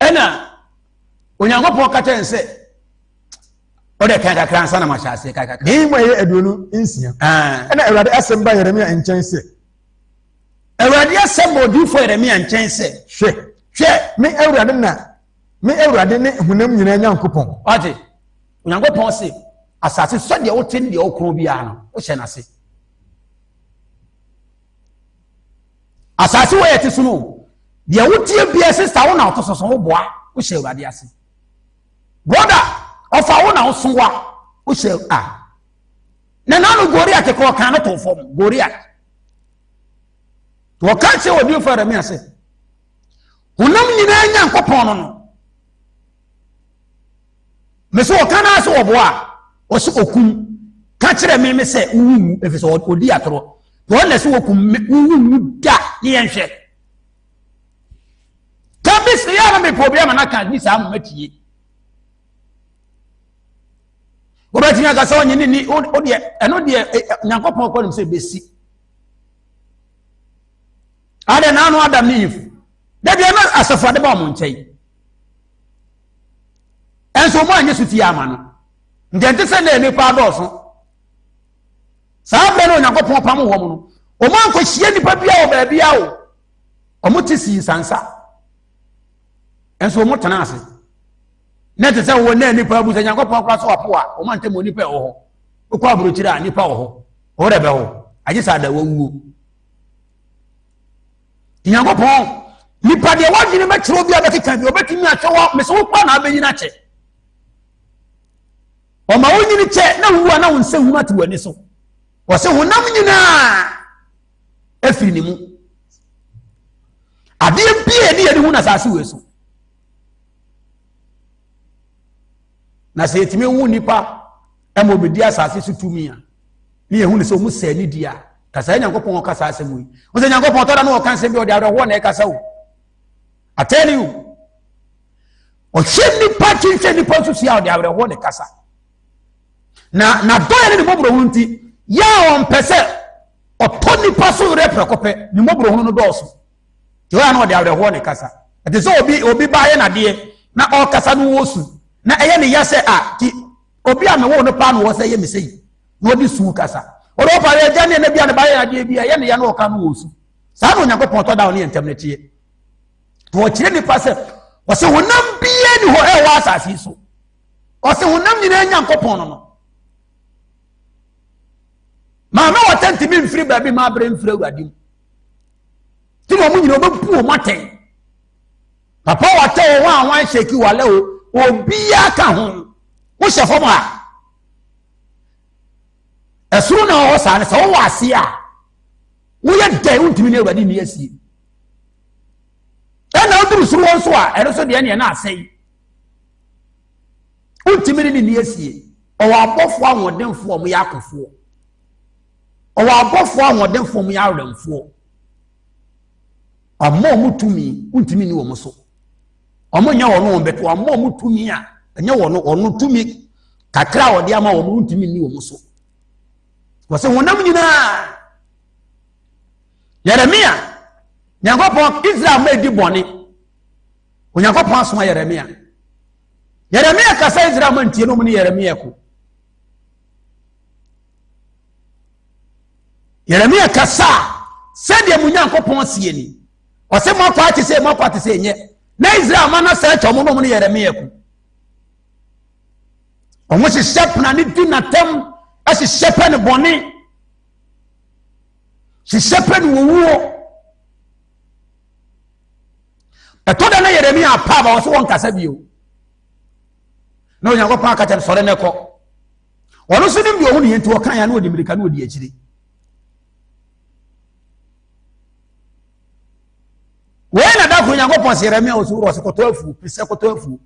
ena Onyankopon ka tense o de kan kakran sana ma hyase kakran ni mo ye aduru insia ena Awurade asem ba Yeremia enchense Awurade asem odifo Yeremia nchense hwe me Awurade ne hunam nyina Nyankopon ate Onyankopon se asase so de wo tin de okron bia no wo hye na se asase wo yete so no de wo tie bia sister wo na wo to so wo boa wo hye Awurade ase brother ofa wo na wo so wa wo hye na nanu Goliath ko kan to fom Goliath to kan se odi fa Yeremia se honam nyina Nyankopɔn no me so kan aso oboa o se okum ka kire me se wuwu efise odi atoro to na se okum wuwu da ne yenhwe ka bi se ya me problem na kan bi sa matie Obeti nya kasa onye ni o de eno de Nyankopɔn ko nim se besi ade na anu Adam ni Eve de de na asafo de ba mo nkyai enso mo anye suti ama no ndente se na nipa dɔso saa bɛ no Nyankopɔn pam wo mo no o man ko hie nipa bia wo ba bia wo o mo ti si sansa enso mo tana ase net se wo na nipa bu se Nyankopɔn kwa so apoa o man tem nipa wo ho o kwa burochira nipa wo ho o rebe ho aje sa da wanguo Nyankopɔn nipa de wadwene ma kiro bia bekeka bi obetimi atwewo me se wo kwa na abenyina che o ma wonyini che na wuwa na wonse huma te wani so o se honam nyina afiri ni mu ade bia ne yedi hu na sase we so na se etime wu nipa emo bedi asase so tumi a ne yehu ne se o mu sa ni dia kasa Nyankopɔn kasa asemu yi o se Nyankopɔn toda na o kan se bi o de awo na e kasa wo I tell you o hwe nipa kinche nipa so sia o de awo na kasa na doye ne mobro hunti ya on pese o to nipa so re prekope ne mobro hunu no dɔɔso ti wa na o de awo na kasa ate so obi ba ye na de na o kasa no wosu na eye ne yase a ti obi a me wo no pa no wo se ye me sei no odi su kasa o ro pa ye jane na bia ne ba ye na de bia ye ne ya na o ka no wosu sa no Nyankopɔn to da wo ne ntem ne tie to kire ni pa se o se honam bia ni ho e wa asase so o se honam nyina Nyankopɔn no ma me watanti mi mfiri ba bi ma bre mfiri awurade ti mo nyina obepu o maten papa wate wo anwan sheki wale o obi aka ho wo hyefo ma esuru na o sa ne so wo ase a wo ye dai untimi ne awurade ni asie na oduru suru won so a ero so de ne na asai untimi ni asie o wa abofo anwodenfo o mo yakofo o wa abofo anwodenfo mo yaremfo ammo mutumi untimi ni wo mo so omo nya wono beto ammo mutumi a nya wono ono tumi kakra wode ama wo untimi ni wo mo so wo se wonam nyina Yeremia Nyankopɔn Israel ma di bɔne Onyankopɔn asoma Yeremia kasa Israel ma ntie no mu ne Yeremia ko Yeremia kasa sɛdeɛ mu Nyankopɔn sie ni ɔsɛ mo kwate sɛ nye na Israel ma na sɛ kyɔmo no mu ne Yeremia ko ɔmo hyehyɛ pena ne di natam ahyehyɛ pɛ ne bɔne hyehyɛ pɛ ne wɔwuo etoda na Yeremia pa ba wo so won kasa bio na Onyankopɔn aka kyɛ sɔre ne kɔ ɔno so nim bi ohun yenti wo kan ya na odi mirika na odi akiri we na da ko Onyankopɔn se Yeremia wo so wo so kɔtɔ afu pise kɔtɔ afu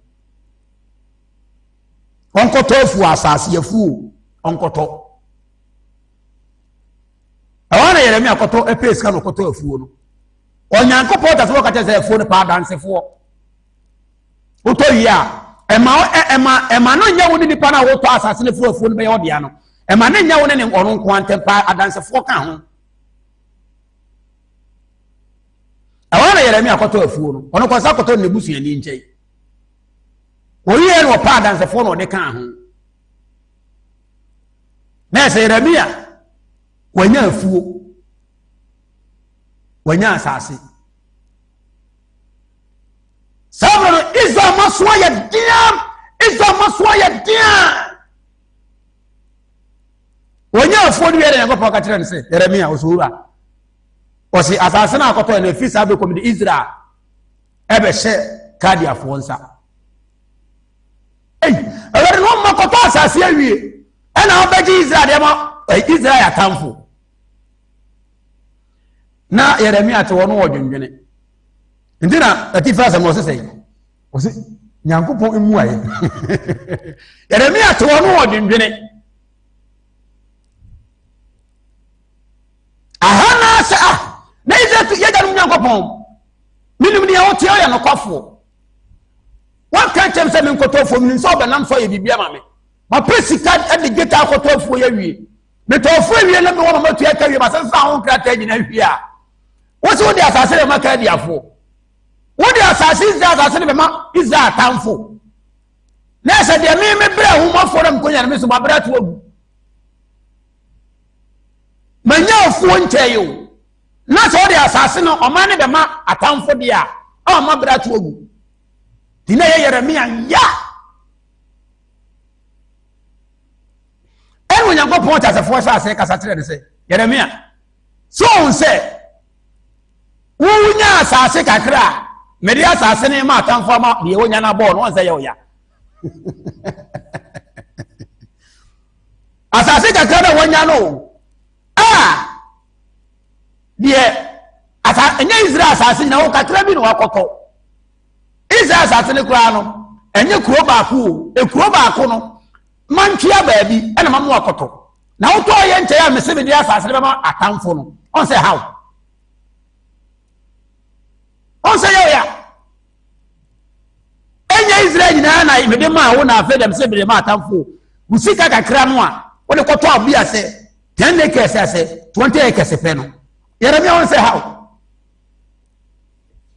on kɔtɔ afu asase afu on kɔtɔ awana Yeremia kɔtɔ epeska no kɔtɔ afu no Onyankopɔn ta so ka tese fo ne pa dansefo oto yi a ema no nya wo ni nipa na wo to asase ne fo ne be yodi ano ema ne nya wo ne ɔno nko antempa adansefo ka ho awana Yeremia kɔtɔ afuo no ɔno kɔsa kɔtɔ ne busu ani nkyɛi oyi no pa adansefo no de ka ho na se Yeremia wanya afuo wanya asase sabro Israel maswa ya dia wanya afuo ni yere Nyankopɔn ka kyerɛ ne se Yeremia osura osi asase na akɔtɔ na fi sabe komidi Israel ebe hye kadiafo nsa ewere no makɔtɔ asase awie ɛna obɛgye Israel de ma Israel atamfo na Yeremia te wono odwendwene ntina atifa asem wo sesei wo se Nyankopɔn emu aye Yeremia te wono odwendwene ahana sa na Israel yega no Nyankopɔn minum ne wote ya no kwafo wan kan tem se men kotofo min so benam so ye bibia ma me ma presika e de geta kotofo ya wie me tofo wie na me wo ma tuya ka wie ba san sa ho krata nyina wie a wo se wo de asase ma ka diafo wo de asase ne be ma Israel tamfo na se de me bre hu ma fo ram konya me so ba bra to agu manya ofuo ncheyo na so de asase no o ma ne be ma atamfo dia o ma bra to agu dina ye Yeremia ya enu Nyankopɔn tasefo asase kasa kire ne se Yeremia so on se wunya asase kakra mede asase ne ma atamfo ma de wonya na bɔ no on se ye oya asase kakra da wonya no die asa enya Israel asase na wo kakra bi no wakoto Israel asase ne kura no enye kuro baako ekuro baako no mantwia baabi ena mamu wakoto na wo to ye nche ya mese bi asase ne ma atamfo no on say how on say ya enye Israel nyina na mede ma wo na afa dem se bi ma atamfo musika kakra no a wo de koto abia se 10 acres ase 20 acres pe no Yeremia on say how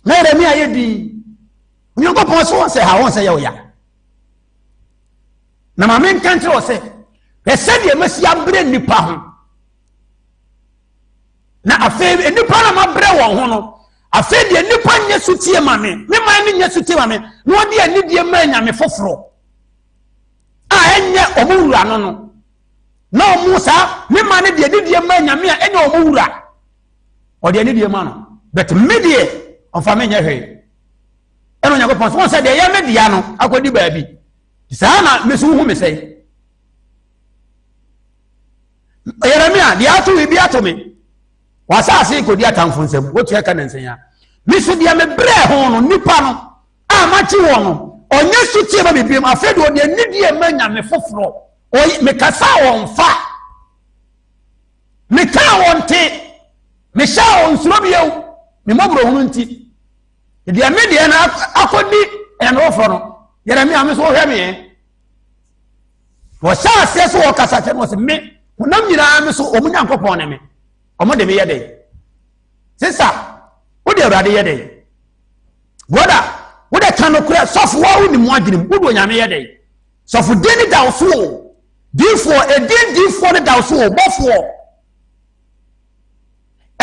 na Yeremia ye di Nyankopɔn so on say how on say ya na ma men kan tro say ese de masia bre nipa ho na afa nipa na ma bre won ho no afa de nipa nya sutie ma me man ne nya sutie ma me no de ani de ma nya me foforo enye omwura no na omusa me man ne de ani de ma nya me enye omwura o de ani de ma no but me de on fa me nya hwe eno Nyankopɔn so say de ya me dia no akodi baabi saa na me so hu me sei Yeremia dia atu bi atu me wasase kodi atamfo nsem wotu aka na nsenya me so dia me bre ho no nipa no ma chi wo no onye su tie ba bibiem afedo de nidie ma nya me foforo o me kasa won fa me ka won te me sha won suro biew me mabro ho nti dia me dia na akodi en wo foro no Yeremia me so hwe me wo sha se so wo kasa te no se me unam nyina me so omu Nyankopɔn ne me omo de me ye dey sisa wo de awrade ye dey brother wo de kan no kura sofo wo ni mu adwene wo do nyame ye dey sofo de ni da so difo edin difo ne da so bofo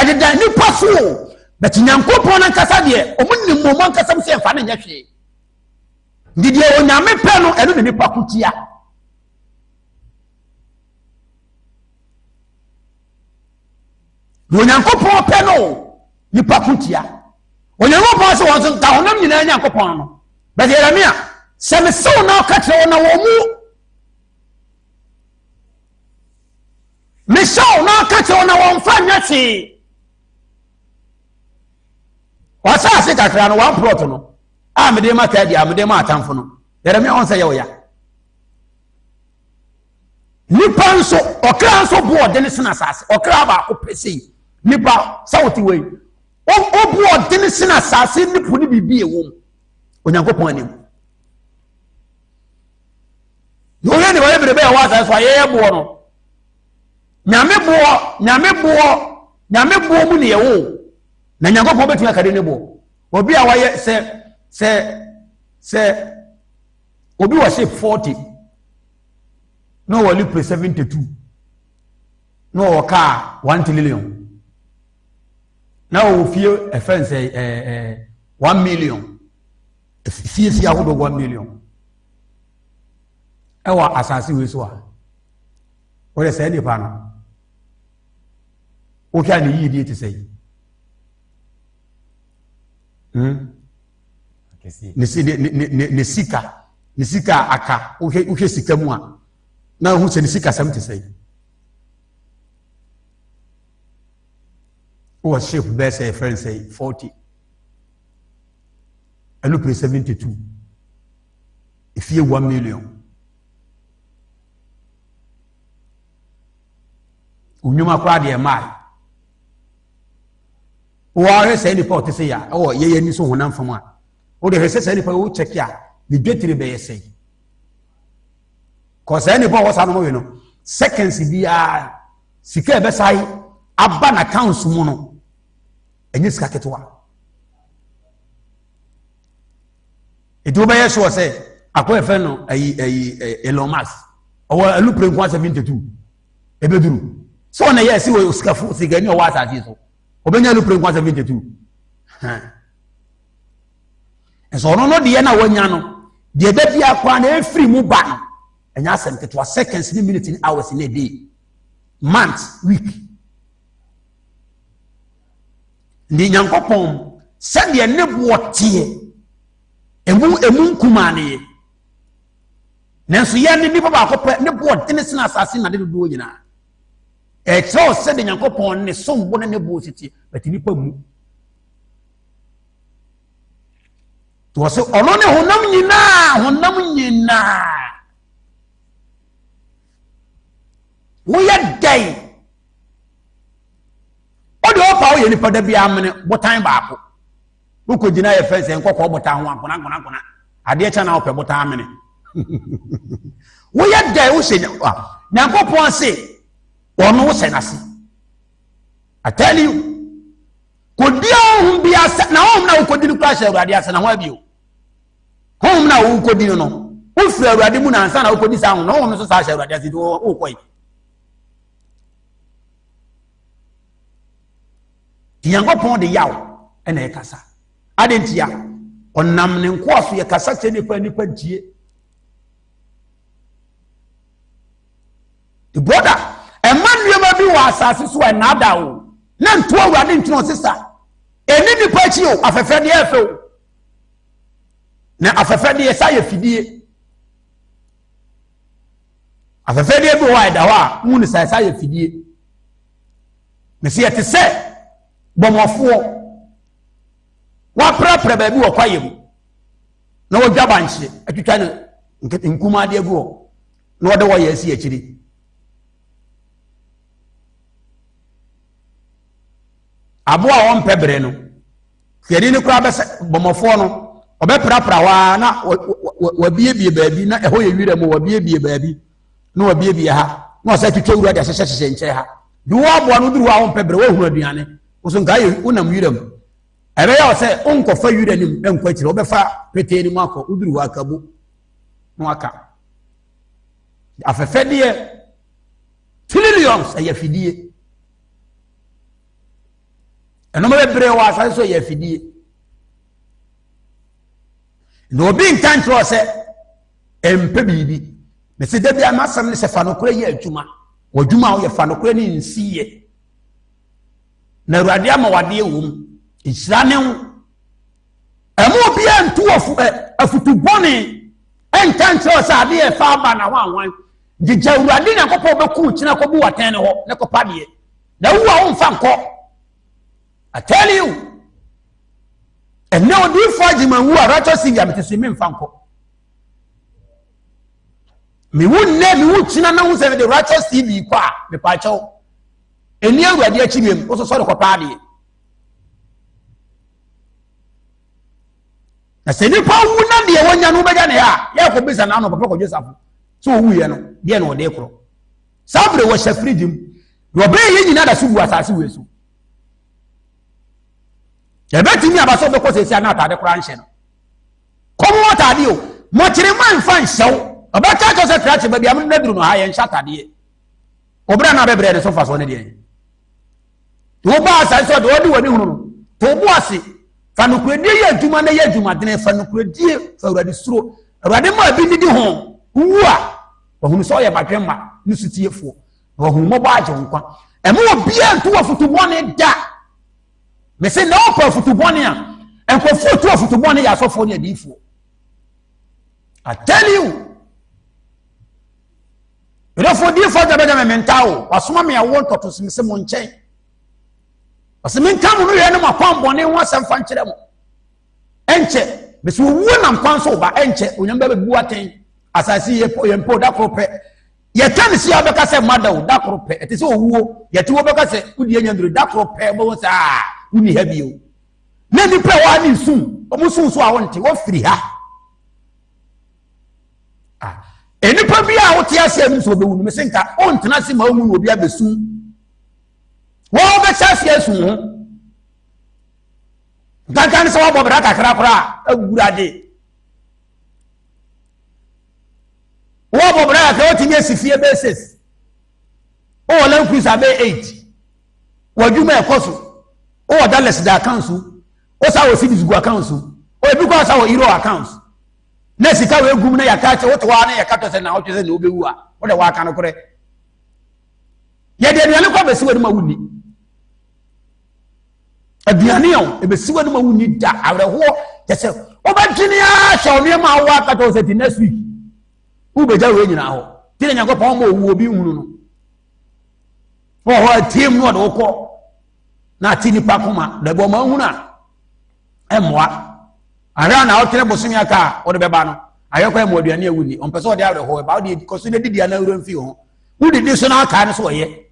ede da ni paso bet Nyankopɔn na kasa de omu ni mu mo kasa se fa ne nya hwe ndidi o nyame pe no eno ne nipa kutia Nyankopɔn pe no nipa kutia Onyankopɔn se won so ka honam nyina Nyankopɔn no bet Yeremia se me so na ka tre na wo mu me so na ka tre na won fa nyati wasa se kakra no one plot no amede ma ka dia amede ma atamfo no Yeremia on se ye oya nipa nso okra nso bo de ne sena sase okra ba ko pesi nipa sawoti wei o bo de ne sena sase nipo ni bibi ewom Onyankopɔn anim yo ye ne ba be wa sase so ye bo no nyame bo mu ne ye wo na Nyankopɔn betu akade ne bo obi a wa ye se obi wa shape 40 no wali pre 72 no wo car 1 trillion na wo fie a fence 1 million fie ahodo 1 million ewa asase we so a wo le say nipa no o ka ni yidi ti say ne sika aka o he sika mu a na hu se ne sika sam ti say wɔ ship bɛɛ sɛ friend say 40 ɛno pere 72 efie 1 million unyuma kwa de mai wo re sɛ nipa ɔte sɛ ya ɛwɔ yɛyɛ ni so honam fam a wo de hwɛ sɛ nipa wo check ya ne dwetire bɛyɛ sɛ kɔ sɛ nipa wɔ sa no we no seconds bia sika ɛbɛsai aba na accounts mu no ɛnyɛ sika ketewa edu bɛyɛ so sɛ akɔ ɛfɛ no Elon Musk ɔwɔ alupre nko 72 ebeduru so na yɛ si wɔ sika ni ɔwɔ asase so obenya alupre nko 72 ɛso ɔno no deɛ na wɔnya no deɛ da bia kwa na efiri mu ba no ɛnya asɛm ketewa seconds ni minutes ni hours ni day month week ndi nyankopɔn sɛdeɛ ne boɔ teɛ emu nkumane nanso yɛ ne nipa baako pɛ ne boɔ tene sena asase na de dodo nyina ɛkyerɛw sɛdeɛ nyankopɔn ne sombo ne boɔ siti bɛti nipa mu to wɔ sɛ ɔno ne honam nyinaa woyɛ dɛn ɔde ɔpa woyɛ nipa da bia amene botan baako wokɔ gyina yɛ fɛn sɛ nkɔkɔ botan ho ankona adeɛ kyɛ na wopɛ botan amene woyɛ dɛn wo hyɛ nyankopɔn se ɔno wo sɛ nase I tell you kɔdi ahom bia sɛ na hom na wokɔdi no kora hyɛ awurade ase na ho abio hom na wokɔdi no no wofiri awurade mu nansa na wokɔdi saa ho na hom no so saa hyɛ awurade ase nti wokɔi nyankopɔn de yaw ɛna ɛkasa adentia ɔnam ne nkoa so yɛ kasa kyɛ nipa ntie the brother ɛma nneɛma bi wɔ asase so ɛnada o na nto awurade ntino sesa ɛni nipa akyi o afɛfɛdeɛ ɛfɛ o na afɛfɛdeɛ sa yɛ fidie afɛfɛdeɛ bi wɔ ɛda hɔ a mu ne sa yɛ fidie na sɛ yɛte sɛ bɔmɔfoɔ waprapra baabi wɔ kwayɛ mu na wɔdwa bankye atwitwa no nkumadeɛ gu hɔ na wɔde wɔyɛ asi akyiri aboa a wɔmpɛ bere no hwɛni no koraa bɛsɛ bɔmɔfoɔ no ɔbɛprapra hɔ na wabiebie baabi na ɛhɔ yɛ wira mu wabiebie baabi na wabiebie ha na ɔsɛ twitwa wura de ahyehyɛ nkyɛn ha de wɔ aboa no duru hɔ a wɔmpɛ bere wɔhunu aduane so nka yɛ wonam wiram ɛbɛyɛ sɛ wonkɔfa wira nim ɛnkɔ akyirɛ wobɛfa petee no mu akɔ woduru hɔ akabu na waka afɛfɛdeɛ trillions ɛyɛ fidie ɛnɔma bɛbrɛ wɔ asase so ɛyɛ fidie na obi nka nkyerɛ sɛ ɛmpɛ biribi na sɛ da bia masɛm ne sɛ fa nokorɛ yɛ adwuma w'adwuma a woyɛ fa nokorɛ ne nsiyɛ na awurade ama wadeɛ wɔ mu nhyira ne ho ɛmo obiara nto afutubɔne ɛnka nkyerɛ sɛ adeɛ ɛfa aba na ho anwan gyegya awurade nyankopɔn bɛko kyena kɔbu watɛn ne hɔ ne kɔpa deɛ na wu a womfa nkɔ I tell you ɛnɛ odiifo agyema wu a righteous civil mete so memfa nkɔ mewu nnɛ mewu kyena na ho sɛ mede righteous civil kɔ a mepaakyɛw ɛni awurade akyi wiem wo so sɔre kɔpaa deɛ na sɛ nipa wu na deɛ wɔnya no wobɛgya ne a yɛkɔ bisa na ano papa kɔdwe safo sɛ ɔwuyɛ no deɛ na ɔde korɔ saa bere wɔhyɛ firigye mu na ɔbɛyɛ yɛ nyina da so wu asase wei so yɛbɛtumi aba sɛ wobɛkɔ sɛsia na atade koraa nhyɛ no kɔm wɔ atade o mɔkyere ma mfa nhyɛw ɔbɛka kyɛ sɛ krakye baabi amene na duru no ha yɛnhyɛ atadeɛ ɔbrɛ na bɛbrɛ ne so fa so ne deɛ wo ba asase so de wodi wani hunu no to bo ase fa nokuradie yɛ adwuma na yɛ adwumadene fa nokuradie fa awurade suro awurade ma bi ni di ho wu a ɔhunu sɛ ɔyɛ badwemma ne sutiefoɔ na ɔhunu mɔbɔ agye nkwa ɛmo obia nto wɔ futubɔne da me se na ɔpa futubɔne a ɛnkɔfoɔ to wɔ futubɔne yɛ asɔfoɔ ne adiifoɔ I tell you ɛdɔfoɔ diifoɔ gya bɛgya me menta o wasoma me awo ntɔto sɛ mo nkyɛn ɔsɛmen ka mo no yɛ no makwan bɔne ho asɛm fa nkyerɛ mo ɛnkyɛ bɛsɛ owuo nam kwan so ba ɛnkyɛ onyam bɛ bu aten asase yɛ mpo da koro pɛ yɛka ne si abɛka sɛ madaw da koro pɛ ɛte sɛ owuo yɛte wo bɛka sɛ wodi anyandro da koro pɛ bɛwo sɛ woni ha bio na nipa wa ne sum ɔmo sum so a wonte wo firi ha enipa bi a wote ase mu so obewu me senka ontena se ma omu obi abesu wo be chase asu ho gangan se wo bobra kakra kra agurade wo bobra ka otimi asifie basis o lan kuisa be 8 wadwuma ekoso o dallas da accounts o sa wo cedis go accounts o ebi ko sa wo euro accounts na sika we gum na yaka che woto wa na yaka to se na wote se na obewu a wo de wa aka no kore ye de aduane kwa besi wani ma wuni aduane yo e besi wani ma wuni da areho te se obadwini a hye oni ma wa aka to se ti next week u beja we nyina ho ti na Nyankopon ma owu obi hunu no ho tim no de wokọ na ti nipa koma da bo ma hunu a emwa ara na otere bosumi aka o de beba no ayekwa em aduane awuni on pese o de areho ba o de koso de didi ana wuro mfi ho wo didi so na aka ne so oye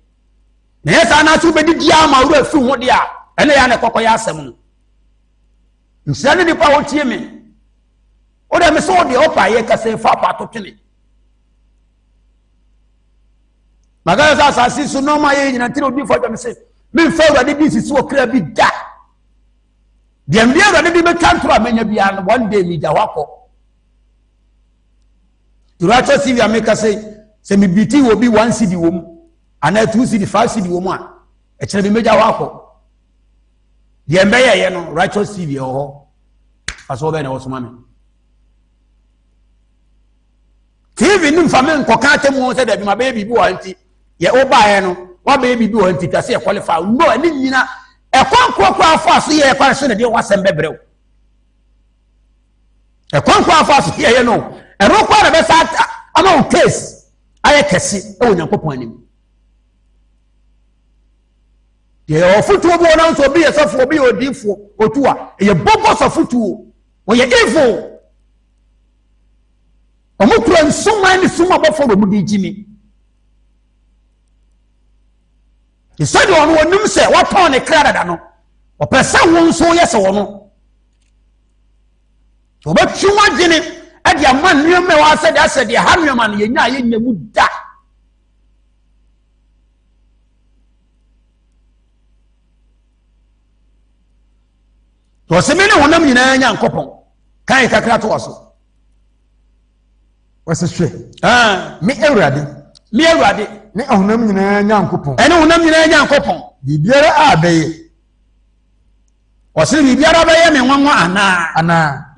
na yesa na so be didi ama wuro afi ho de a ene ya na kokọ ya asem no nsia ne nipa wo tie me o de me so de opa ye kase fa pa to twene magana sa si so no ma ye nyina tire odi fo me se me fa urade bi sisi o kra bi da de mbia urade bi be twantro amanya bia one day mi da wako turacho si via me kase se mi biti wo bi 1 cedi wo mu ana 2 cedi 5 cedi wo mu a e kire bi meja wako de mbia ye no righteous cv ho aso be na wo soma me tv nim fa me nkoka atemu se da bi ma baby bi wo anti ye oba ye no wa baby bi wo anti kase e qualify no ani nyina e kwankwo kwa afa so ye kwa so ne de wasem bebrew e kwankwo afa so ye no e ro kwa na be sa ama o case aye kese e wo Nyankopon anim ye ofutuo bo na so bi ye sofo obi odifo otua ye bobo sofutuo wo ye evil omukura nsuma ni suma bofo do mudi jimi isadi onu onum se waton ne kra dada no opesa won so yese wono obetwa gene ade aman nume wa asede ha nume no yenya yenyamu da to semene wonam nyina Nyankopon kan kakra to waso wasehwe me awurade ne honam nyina Nyankopon ene honam nyina Nyankopon bibiara abeye wase bibiara beye me nwanwa ana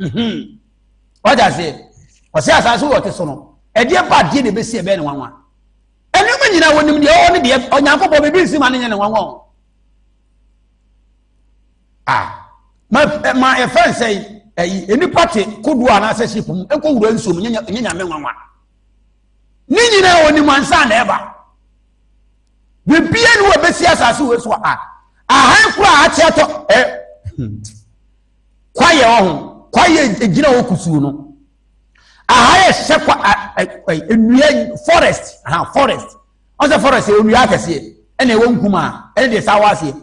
waja se wase asaso wote so no ede ba de ne besi ebe ne nwanwa ene me nyina wonim de o ne de Nyankopon be bi si ma ne ne nwanwa ma e fan say eni party kodu ana seship enko wura nsom nyanya me nwanwa ni nyina woni mansa na eba bibia ni we besi asase we so han kura a cheto kwaye ho kwaye egina wo kusuo no ye hye enua forest forest on the forest enua akese ene wo nkuma ene de sawase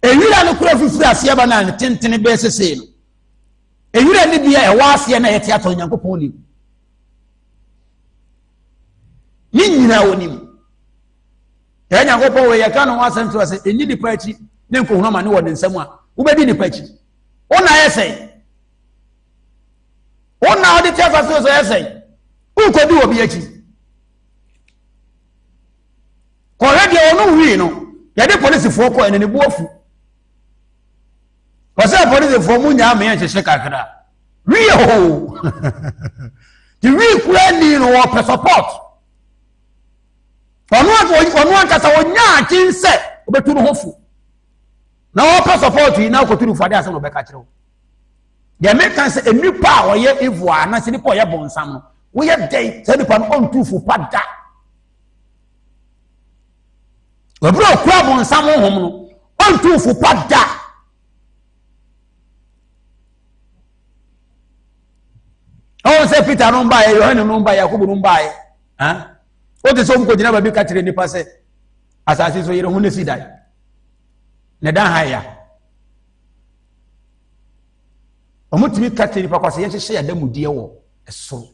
ewira no kura fifiri ase ba na tentene be sese no ewira ni bia e waase na yete ato Nyankopon ni nyina wonim ya Nyankopon we yeka no wasem to ase enyi dipa achi ne nko hunama ne wode nsam a ubedi dipa achi ona yese ona odi tiafa so yese unkodi obi achi ko radio onu wi no ya de police fo ko ene ne buofu wasa police fo mu nya me hye kakra wi ho the we kura ni no wo support onu ankasa wonya akinse obetu no hofu na wo support yi na okoturu fade ase no beka kire wo the americans enipa wo ye evil na se nipa wo ye bonsam no wo ye dey se nipa no on tufu pada wabro kura bonsam honhom no wantu fu pada o se Peter no mba ye Yohane no mba Yakobo no mba ye o te so mko jina ba bi ka kire nipa se asase so yere hu ne sidai ne dan ha ya omutimi ka kire nipa kwase ye hye ya damudie wo eso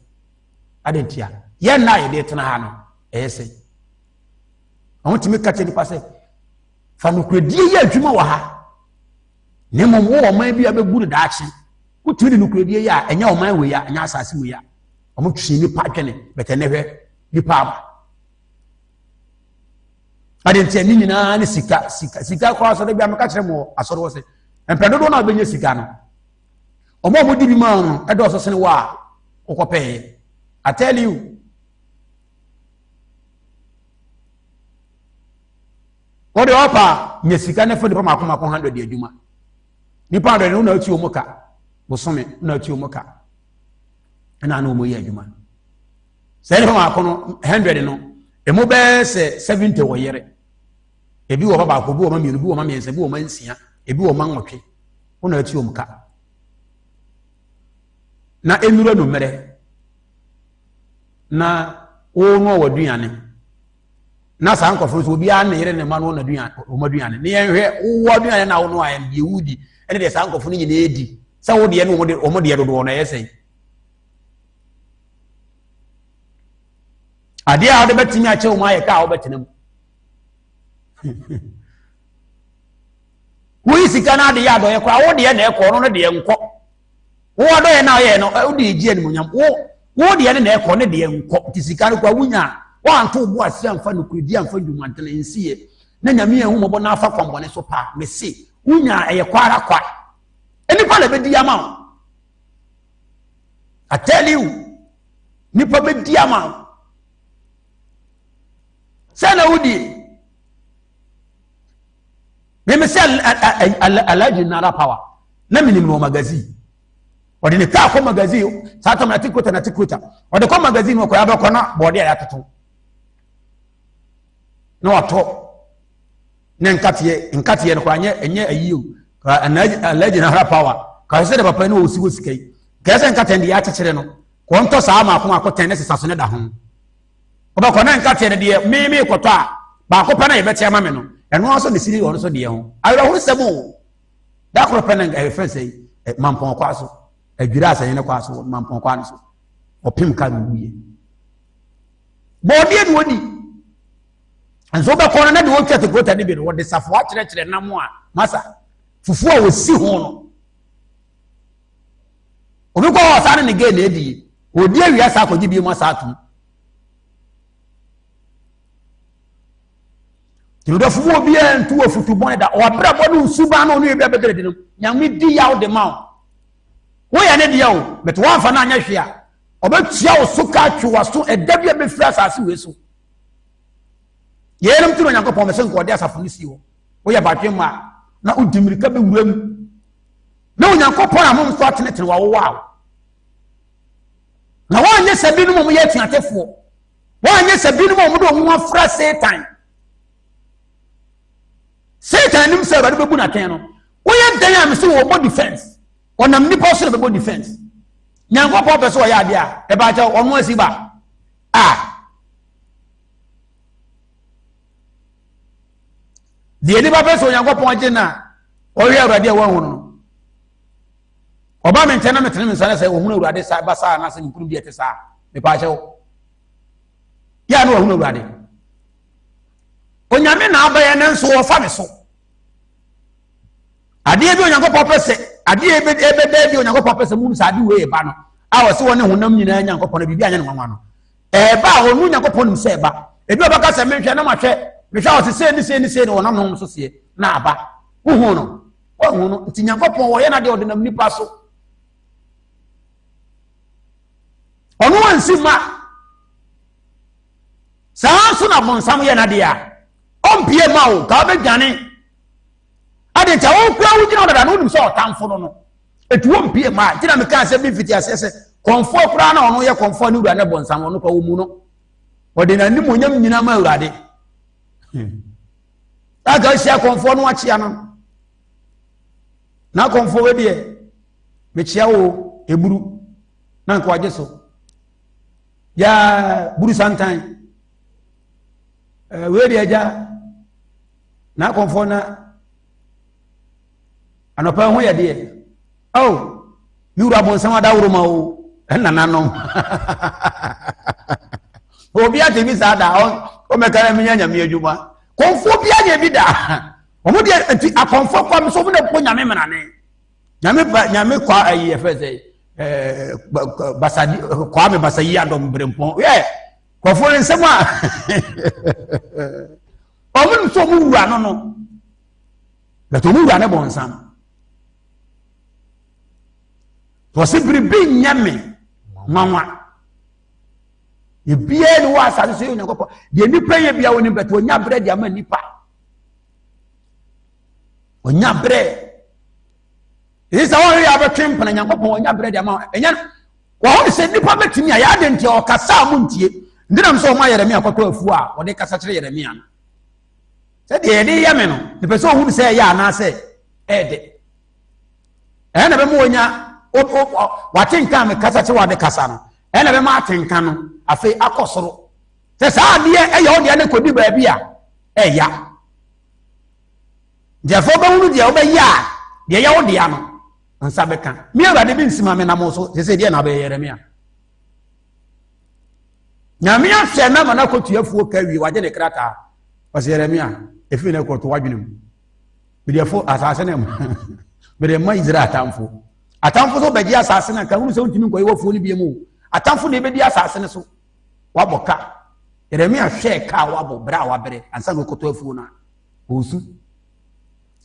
adentia ye na ye de tena ha no ese omutimi ka kire nipa se fa no kredie ye adwuma wa ha ne mom wo man bi abeguru da akye utiri no kredie ya enya o man we ya enya asase we ya omutwi nipa adwene betene hwe nipa aba adentia ni nyina ne sika kwa so de bia meka kire mo asoro wo se empedodo na obenye sika no omo di bi ma no edo so sene wa okope I tell you what the upper nye sika ne fo de pa makoma 100 de adwuma nipa 100 no na ati omuka bosome na ati omuka na na omo ye adwuma se ne pa makono 100 no emo be se 70 wo yere ebi wo baba ko bi wo ma mienu bi wo ma miense bi wo ma nsia ebi wo ma nwotwe wo na ati omuka na enuro no mere na wo no waduane na sa nkofo so obi an yere ne ma no na duane o maduane ne yenhwe wo duane na wo no aye de wudi ene de sa nkofo ni nyina edi sa wo de ne wo mo de dodo na yesei ade a de betimi a che wo ma ye ka wo betenam wo isika na de ya do ye kwa wo de na e ko no de ye nko wo do ye na ye no wo de egi ani munyam wo de na e ko ne de ye nko tisika no kwa wunya wanto bo ase amfa no kredi amfa dwumantene nsie na nyame ehu mobo na afa kwambone so pa mesi wunya eye kwara kwa enipa na bedi ama I tell you nipa bedi ama sana wudi me se alaji na power na minim no magazine odi ne ka ko magazine sa to na tikota odi ko magazine ko ya ba ko na body ya toto no wato ne nkatiye no kwanye enye ayiu ka alaji na power ka se de papa no osi sikai ka se nkate ndi ya kyekere no ko nto saa ma ko akoten ne sesaso ne da ho oba ko na nkatiye ne de me koto a ba ko pa na ye betia ma me no eno aso ne siri ono so de ho ayro ho sebo da ko pa na e fe sei mampon kwa so adwira asanye ne kwa so mampon kwa no so opim ka no wiye body de wodi anzo be kono na de wo twete gota ne bi no de safo a kire namo a masa fufu a wosi ho no obi ko wasa ne ge na edi odi awia sa ko gibi masa atum tirudo fufu obi en tu ofutu bon da o bra bo no suba no no e be bedre de no nyame di yawo de ma wo ya ne de yawo but wo afa na anya hwe a obetua wo so ka twa so edabia be fira asase we so yenem tiro Nyankopon mesen ko de asafo ni si wo ya batwe ma na udimirika be wuram na Nyankopon amom so atenetene wa wo na wa anye sabinu mo ye tuatefo wa anye sabinu mo do ho afra Satan nim se ba be bu na ten no wo ye dan am se wo body defense onam ni person be body defense Nyankopon be so wo ya de a e ba cha ono asi ba de ni ba be so Nyankopon age na o wi awrade wa hu no oba me ntena metene nsane se wo hu awrade sa ba sa na se nkuru bi ete sa me pa cha wo ya no wo hu awrade onyame na abaye ne nso wo fa me so ade bi Onyankopon pese ade ebe bi Onyankopon pese mu sa ade we ba no a wo se woni honam nyina Nyankopon na bibi anya ne nwanwa no ba onu Nyankopon nim se ba ebi obaka se me hwe na ma hwe me hwe o se se no wonam no so se na aba wo hu no nti Nyankopon wo ye na de odinam nipa so onu wansi ma saa so na bonsam ye na de a ompie ma o ka be dwane ade cha wo kwa wo gina odada no nim so otamfo no etu ompie ma gina me kan se bi fiti asese konfo kura na ono ye konfo ni wura ne bonsam ono kwa wo mu no ode na nim onyam nyina ma urade aga sia konfo no achia no na konfo we de me chia wo eburu na nko agye so ya buru santan we de aja na konfo na anopa ho ye de yura bon sama da wuro ma o na nanom obi ate bi sa da o mekara me nya me adwuma konfo bi anya bi da omo de anti akonfo kwa me so mo na po nyame menane nyame kwa ayi efese basadi kwa me basayi adom brempon konfo nsema omo so mo wura no beto mo wura ne bon sam to se bribe nyame nwanwa ye bia ni wa asase so Nyankopɔn de nipa ye bia woni beto onya bre de ama nipa onya bre isa wo ya betwem pana Nyankopɔn onya bre de ama enya wo ho se nipa betimi a ya de ntie o kasa mu ntie ndinam so ma Yeremia kɔtɔ afu a wo de kasa kyerɛ Yeremia no se de ye de ye me no de pɛ so hu se ya na se de na be mu onya watenka me kasa kyerɛ wa de kasa no na be ma atenka no afi akosoro se saa de ye o de ne kodi ba bia ya de fo ba hunu de o ba ya de ya o de ya no nsa beka me Awurade bi nsima me na mo so se de na be Yeremia nyame ahye na mana kotu afuo ka wi waje ne krata o se Yeremia efi ne kotu wadwene bi de fo asase ne be de ma Israel atamfo so beji asase na ka hunu se ntimi nkoyi wo fuo ni bie mu atamfo ne be di asase ne so waboka Yeremia hwe ka wabo bra wabere ansa no kotu afuo na osu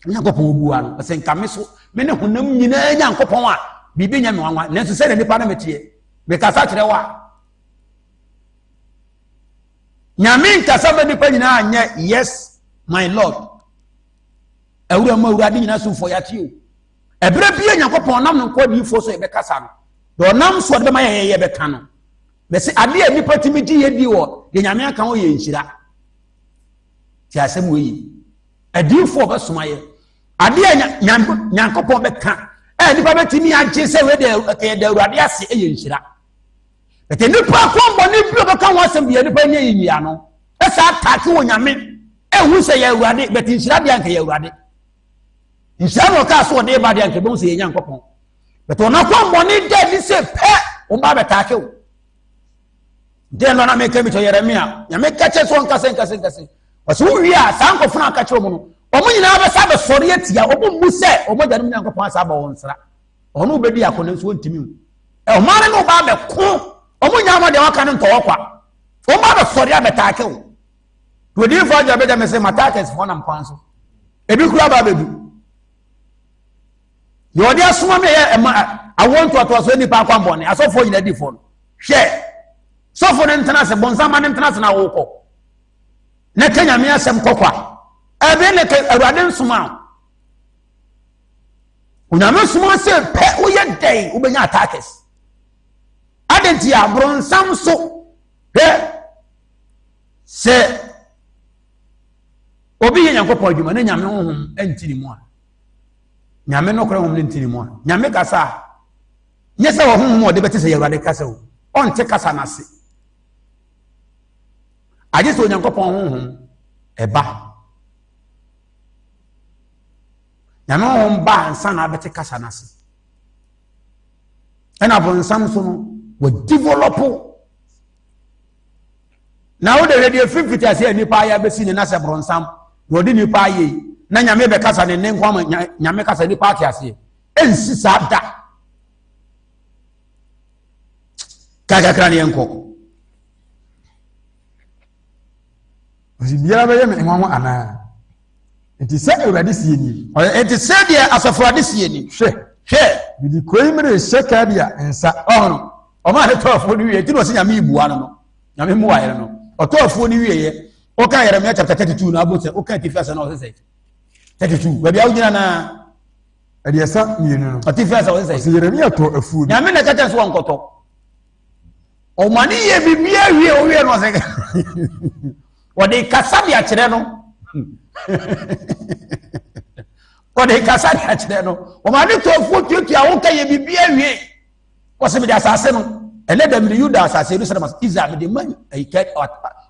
Nyankopɔn obuwa no se nka me so me ne honam nyina Nyankopɔn a bibi nya me wanwa nenso se ne nipa na metie me kasa kyerɛ wa nyame kasa be nipa nyina anya yes my lord awura ma awurade nyina so fo yate o ebere bia Nyankopɔn nam no ko di fo so e be kasa no do nam so de ma ye be ka no be se ade a nipa timi di ye di wo de nyame aka wo ye nhyira ti asem wo yi adifo be somaye ade a Nyankopɔn be ka nipa betimi agye se we de awurade ase e ye nhyira ete nipa ko mbɔ ne bi be ka wo asem bia nipa nye yia no esa atake wo nyame hu se ye awurade beti nhyira de anka ye awurade nhyira no ka so de ba de anka be se ye Nyankopɔn beto na ko mbɔ ne de ni se pe o ba betake wo de no na me ka mi to Yeremia nyame ka che so nkase waso wi a sanko funa ka che wo no omo nyina be sa be sori atia omo mu se omo da no Nyankopɔn asa ba won sra ono be di akone so ntimi o mare no ba be ko omo nyama de waka no ntɔwɔkwa o ba be sori abetake wo to di fo aja be da me se matakes fo na mpan so ebi kura ba bedu yo de asoma me awon to so nipa kwa mbɔne asofo nyina di fo no hwɛ sofo ne ntena se bonsama ne ntena se na wo kɔ ne kanya me asɛm kɔkwa ebe ne ke Awurade nsoma onyame nsoma se pe wo ye dai wo benya attackers adenti abron so se obi ye Nyankopɔn adwuma ne nyame honhom antini mu a nyame no kora honhom ne ntini mu a nyame kasa nye se wo honhom o de bete se Awurade kasa o onte kasa na se aje se Nyankopɔn honhom eba nyame honhom ba ansa na bete kasa na se ena bonsam so no wo develop na wo de radio fifty ase nipa ya besi ne na se bronsam wo de nipa ye na nyame be kasa ne ne nkwa nyame kasa nipa ate ase ensi sa da kakakra ne enko osi biara be ye me nwanwa ana enti se Awurade sie ni enti se de asafo Awurade sie ni hwɛ bidi koyi mere sheka dia ensa ono o ma de tofo ni wie ti no se nyame ibuwa no nyame mu wa yere no o tofo ni wie ye o kan Yeremia chapter 32 na abose o kan tifasa na o se 32 ba bia wo nyina na adiasa mienu no o tifasa o se Yeremia to afu ni nyame na kata so wankoto o mani ye bibia wie o wie no se o de kasa dia kyerɛ no ɔde kasa de akyerɛ no ɔma ne tɔfoɔ tuatua wo ka yɛ bibia wie kɔsɛ mede asase no ɛnɛ da mede Yuda asase no sɛ Israel mede ma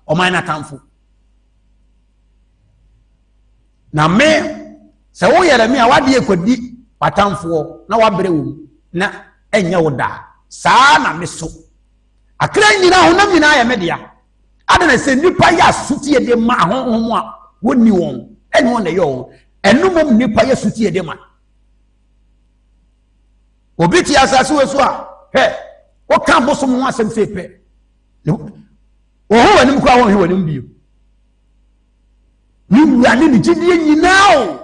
ɔman no atamfo na me sɛ woyɛrɛ me a wadeɛ kɔdi watamfoɔ na wabrɛ wo mu na ɛnyɛ wo daa saa na me so akra nyinaa honam nyinaa yɛ medea ade na sɛ nipa yɛ asotie de ma ahonhom a wonni wɔn ɛne wɔn na yɛ wɔn ɛnomom nipa yɛ asotie de ma obi te asase wɔ so a hɛ woka bosom ho asɛm sɛ pɛ wɔho w'anim koraa wɔnhwɛ w'anim bio ne wura ne ne gyidie nyinaa o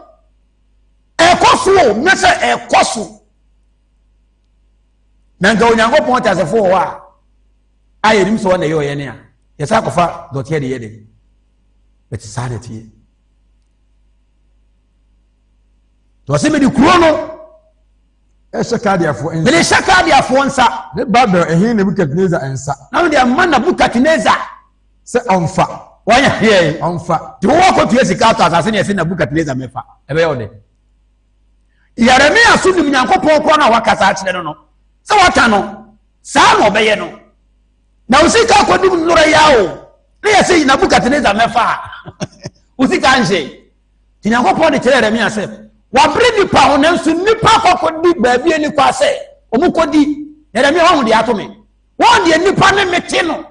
ɛkɔ so o nyɛ sɛ ɛkɔ so na nka Onyankopɔn te asefo wɔ hɔ a yɛnim sɛ wɔna ɛyɛ ɔyɛ ne a yɛsa akɔfa dɔteɛ de yɛ de bɛte saa na teɛ tɔse mede kuro no ɛhyɛ Kaldeafoɔ nsa mede hyɛ Kaldeafoɔ nsa ne Babel ɛhene Nebukadnezar nsa na mede ama Nebukadnezar sɛ ɔmfa wɔnyɛ hwee ɔmfa nti wowɔ kɔtua sika atɔ asase ne yɛsɛ Nebukadnezar mɛfa ɛbɛyɛ wo de Yeremia so nim Nyankopɔn korɔ no a wakasa akyerɛ no no sɛ wata no saa na ɔbɛyɛ no na wo sika akɔdim nnora yɛ o ne yɛsɛ Nebukadnezar mɛfa a wo sika nhye nti Nyankopɔn de kyerɛ Yeremia sɛ wabere nipa ho nanso nipa kɔkɔdi baabi ani kɔ sɛ ɔmo kɔdi Yeremia wɔn de ato me wɔn de nipa ne mete no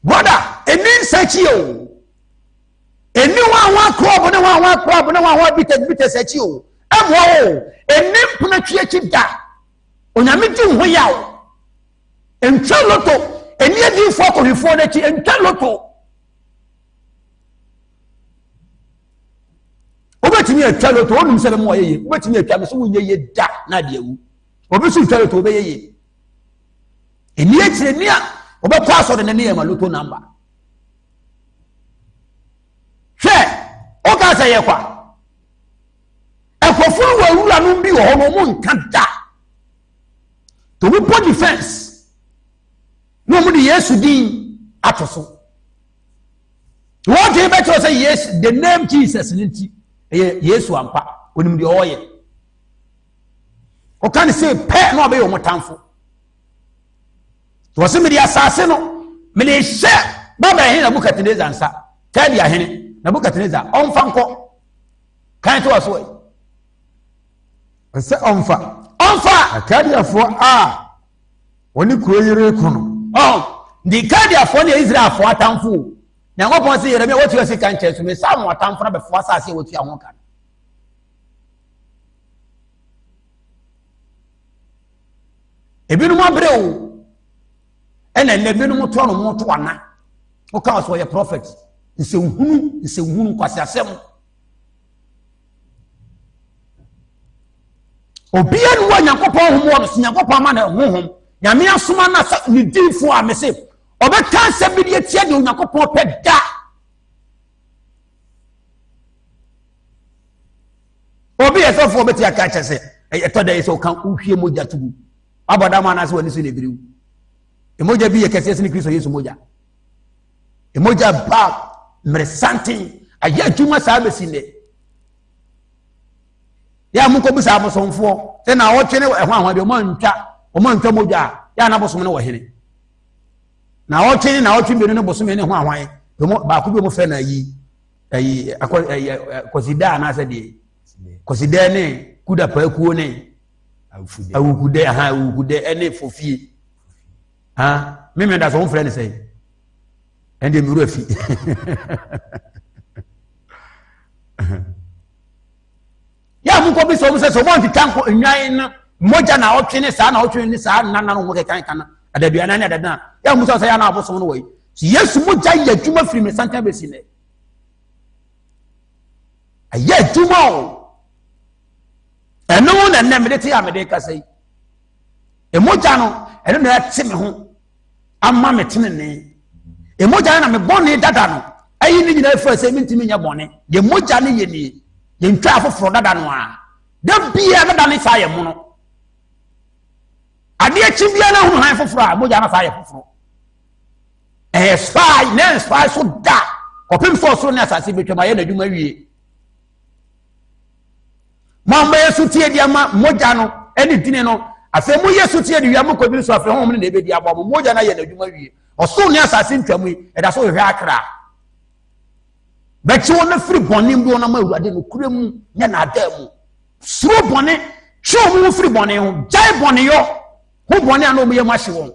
brother eni nsakyi o eni wa club ne wa club ne wa bitte sakyi o ɛmo o eni mpona twiakyi da onyame di ho ya o entwa loto eni adi fo kɔhwefo na ki entwa loto obetimi atwa loto onum sɛ mo yeye obetimi atwa me so wo yeye da na de awu obesu atwa loto obeyeye eni akyire ni a obekɔ aso de ne ne ma loto number hwɛ o ka sɛ yɛ kwa ekofuru wa wura no bi wɔ hɔ no mo nka da to mo po defense no mo de Yesu din ato so what you better say yes the name Jesus nti Yesu ampa onim de ɔyɛ o kan say pɛ na ɔbɛyɛ o motamfo to wɔse me de asase no me de hyɛ baba hene Nebukadnezar nsa Kaldia hene Nebukadnezar ɔmfa nkɔ kan to waso sɛ ɔmfa Kaldeafoɔ a wɔne kuro yere kono ndi Kaldeafoɔ ne Israelfoɔ atamfo Nyankopɔn sɛ Yeremia wotu asi kan kyerɛ so me sa mo atamfo na bɛfo asase wotu ahon kan ebinom abrɛ o ɛna ne ebinom to no mo to ana o ka so yɛ prophet nsɛnhunu kwase asɛm obia no wa Nyankopɔn homo no Nyankopɔn ma na honhom Nyame asoma na ne dinfo a me se obɛka asɛm bi de atia de Onyankopɔn pɛ da obi yɛsɛfoɔ bɛti aka kyɛ sɛ ɛtɔ da yɛ sɛ ɔka wohwie mogya to gu abɔda ma anase w'ani so na ebiriw emogya bi yɛ kɛseɛ sene Kristo Yesu mogya emogya ba mmeresanten ayɛ adwuma saa bɛsi nnɛ yɛ mo nkɔbu saa abosomfoɔ sɛ na wɔtwe ne ɛho ahoa bi ɔma ntwa mogya a yɛ ana bosom no wɔ hene na wɔtwe mbenu no bosom ne ho ahoa baako bi mo fɛ na ayi kɔsida anase de kɔsida ne kuda paakuo ne awukude ene fofie meme da so wo frɛ ne sɛ ende miru afi ya mu ko bi so mo sɛ so mo ntitanko nwan no moja na otwe ne saa na otwe ne saa nana no mo kekan kana adaduana ne adadana ya mu sɛ ya na abosom no wai si Yesu moja yɛ adwuma firi me santa besi ne ayɛ adwuma o ɛno na nna mede te amede kasa yi emoja no ɛno na ɛte me ho ama me tenene emoja na me bɔne dada no ayi ne nyina fa sɛ mentimi nya bɔne ye moja ne ye ni ye ntwa afoforo dada no a da bia dada ne saa ye mo no ade akyi bia na hu han foforo a moja na saa ye foforo spy na spy so da kopim so ne asase betwama ye na dwuma wie mama yesu tie dia ma moja no ene dine no afa mu yesu tie dia ma ko bi so afa ho ne na ebedi abo moja na ye na dwuma wie oso ne asase ntwamu e da so hwe akra bɛkye wo na firi bɔne mbi wo na ma awurade no kura mu nyɛ na ada mu suro bɔne twe wo firi bɔne ho gyae bɔne yɔ ho bɔne a na ɔmo yɛ mu ahye wɔn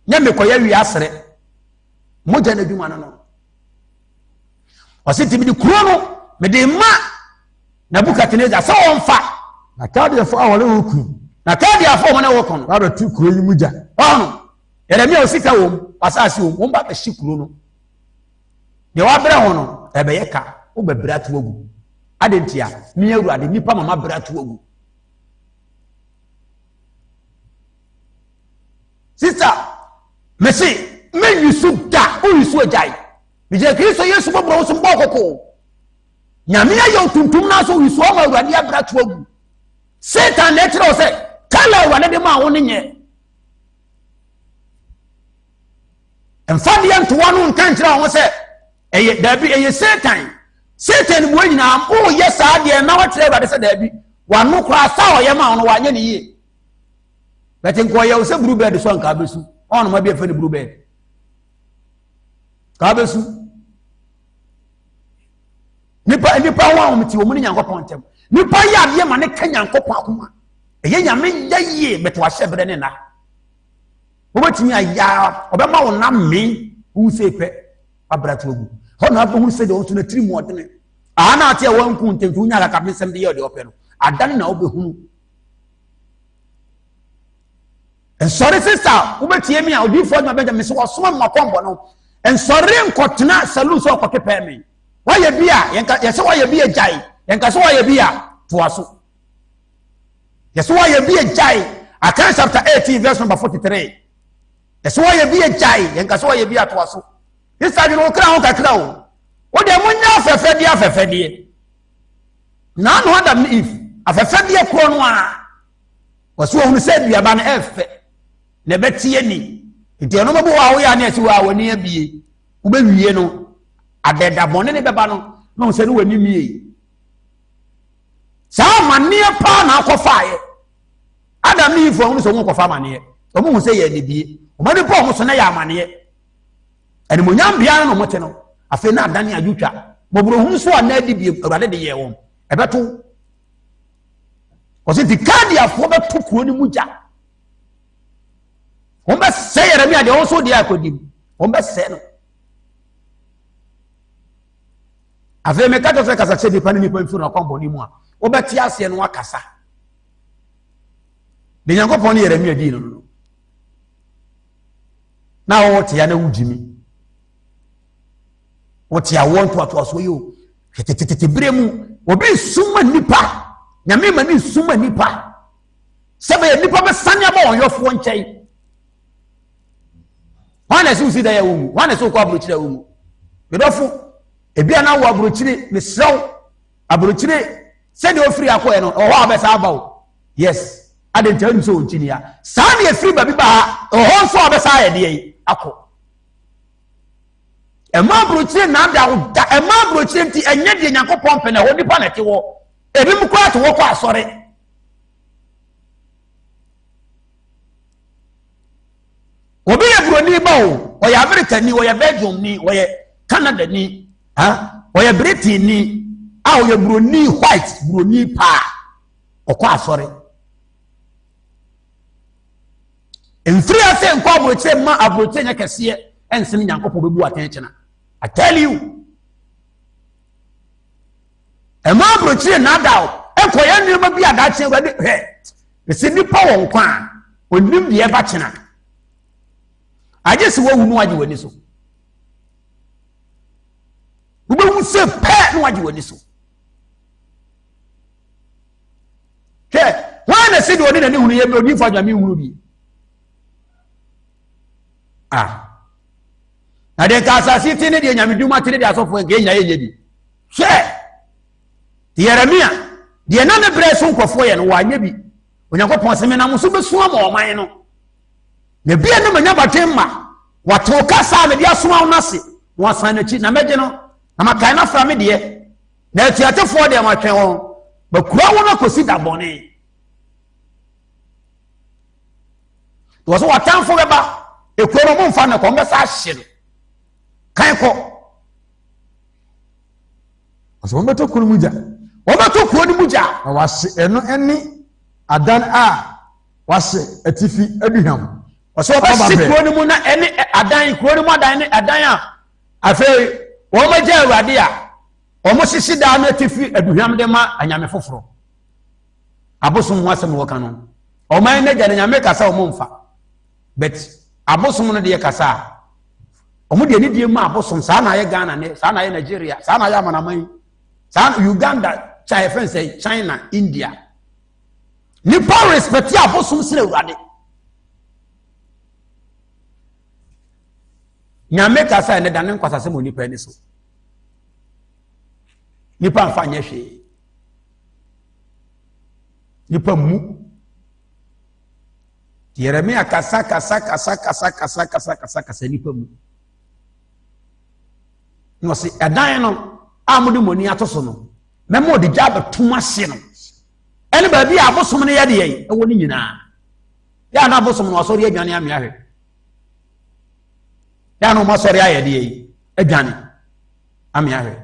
nyɛ mekɔyɛ wie asere mogya na adwuma no no ɔse timi de kuro no mede ma Nebukadnezar sɛ ɔmfa na Kaldeafo a wɔle wo ku na Kaldeafo a wɔne wo ko no abɛtu kuro yi mu gya ɔno Yeremia osika wom asase wom wɔn ba bɛhye kuro no deɛ wabrɛ ho no ɛbɛyɛ ka wo bɛbrɛ to agu adentia ne awurade nipa mama brɛ to agu sister mesi me yusu da o yusu ajai bi je Kristo Yesu bo bro so mbo kokko nyame ayo tuntum na so yusu o ma awurade abra to agu Satan na tire o se kala awurade de ma wo ne nye emfa de nto wonu nkan tire wo se eye dabi eye Satan mo nyina o ye saa de na wa tire awurade se dabi wanu kra sa o ye ma wo no wa nye ne yie bɛte nkɔ yɛ wo sɛ blue bird so anka bɛsu ɔno ma bi afɛ ne blue bird ka bɛsu nipa ho a wɔmte wɔ mu ne Nyankopɔn ntɛm nipa yɛ adeɛ ma ne ka Nyankopɔn akoma ɛyɛ nyame yɛ yie bɛte wahyɛ berɛ ne na wobɛtumi ayɛ ɔbɛma wo na me wo sɛ pɛ abra to agu hɔ na abɛhu sɛ deɛ wo so na tiri mu ɔdene aha na ate a wɔnku ntɛmfi wonya akakapesɛm de yɛ ɔde ɔpɛ no adane na wobɛhunu ensɔre sister wobetie mi a odifo ma Benjamin so wasoma makombo no ensɔre nkɔtena salu so ɔkɔkepɛ me wayɛ bia yɛsɛ wayɛ bia gyae yɛnka so wayɛ bia toa so yɛsɛ wayɛ bia gyae Acts chapter 18 verse number 43 yɛsɛ wayɛ bia gyae yɛnka so wayɛ bia toa so sister no kra ho kakra o wo de munya afɛfɛdeɛ na no Adam ne Eve afɛfɛdeɛ kro no a wɔso hunu sɛ duaba no ɛfɛ na bɛtie ni nti ɛno mɛbɔ wa wo ya na ɛsi wa wani abie wo bɛ wie no adɛda bɔne ne bɛba no na wo sɛ no wani mie saa maneɛ pa na akɔfaeɛ Adam ne Eve hunu sɛ wo kɔfa maneɛ ɔmo hu sɛ yɛ ne bie ɔmo ne pɔ ɔmo so na yɛ amaneɛ ɛne mo nyam bia no mo te no afei na adane adwutwa bɔboro hu so a na adi bie awurade de yɛ wɔn ɛbɛto ɔsɛ ti Kaldeafo bɛto kuro ne mu gya wɔn bɛsɛ Yeremia deɛ wɔn so deɛ akɔdim wɔn bɛsɛ no afei meka tɔ sɛ kasakyɛ nipa ne nipa mfiri no akɔmbɔ ne mu a wɔbɛte aseɛ no wakasa de Nyankopɔn ne Yeremia dii no na wɔwɔ tea na wogyimi wɔte awɔ ntoatoasoɔ yi o hwɛtetete berɛ mu obi suma nipa nyame ma ni suma nipa sɛbɛ nipa bɛsane aba wɔn yɔfoɔ nkyɛn wana si usi da ya wumu wana si ukɔ aburokyire wumu medɔfo ebia na wɔ aburokyire ne srɛw aburokyire sɛdeɛ ofiri akɔɛ no ɔhɔ abɛsa aba o yes ade nkyɛn nso wɔnkyi nia saa ne efiri baabi ba ha ɔhɔ nso abɛsa ayɛ deɛ yi akɔ ɛma aburokyire na ada wo da ɛma aburokyire nti ɛnyɛ deɛ Nyankopɔn pɛ na hɔ nipa na te wɔ ebi mu kɔ ato wɔ kɔ asɔre obi yɛ Buroni ba o ɔyɛ Amerikani ɔyɛ Belgium ni ɔyɛ Canada ni ɔyɛ Britain ni a ɔyɛ Buroni white Buroni paa ɔkɔ asɔre mfiri ase nkɔ aburokyire ma aburokyire nyɛ kɛseɛ ɛnsɛm Nyankopɔn bɛbu atɛnkyena I tell you ɛma aburokyire na ada o ɛkɔyɛ nneɛma bi adakye awurade hwɛ ɛsɛ nipa wɔ nkwa a onim deɛ ɛba kyena agye sɛ wawu no wagye w'ani so wobɛwu sɛ pɛ no wagye w'ani so hwɛ wɔn na sɛ deɛ ɔde n'ani hunu yɛ ɔdinfo adwame hunu bi na deɛ ka asase te ne deɛ nyame dwuma te ne deɛ asɔfoɔ nka ɛnyina yɛnyɛ bi hwɛ Yeremia deɛ na ne brɛ so nkɔfoɔ yɛ no wanyɛ bi Onyankopɔn sɛ menam so bɛsua ma ɔman no na bia ne manya batwe ma wato kasa me dia soma wonase wasan na chi na meje no na makai na fra me de na atiatefo de matwen won ba kura won akosi da bone to so watanfo beba ekuro mo mfa na ko mbesa hye no kan ko aso won beto kunu muja wobato kuo ni muja na wase eno eni adan a wase atifi aduham waso ba kuo ni mu na eni adan kuo ni mu adan ni adan a afei wo ma ja awade a wo mo sisi da na atifi aduham de ma anyame foforo abosom wasem wo kanu o man na ja nyame kasa wo mo mfa but abosom no de kasa o mo de ni die ma abosom sa na ye Ghana ne sa na ye Nigeria sa na ye Amanaman sa Uganda China, India. Ni pa respect ya abosom sire urade. Nyame kasa ne danen kwasase mo nipa ni so. Nipa mfa nye hwe. Nipa mu. Yeremia kasa nipa mu. No se adan no amudi moni atoso no. Memo de job tuma se no ene ba bia abosom ne yade yi e woni nyina ya na abosom no asori adwane ame ahwe ya no masori ayede yi adwane ame ahwe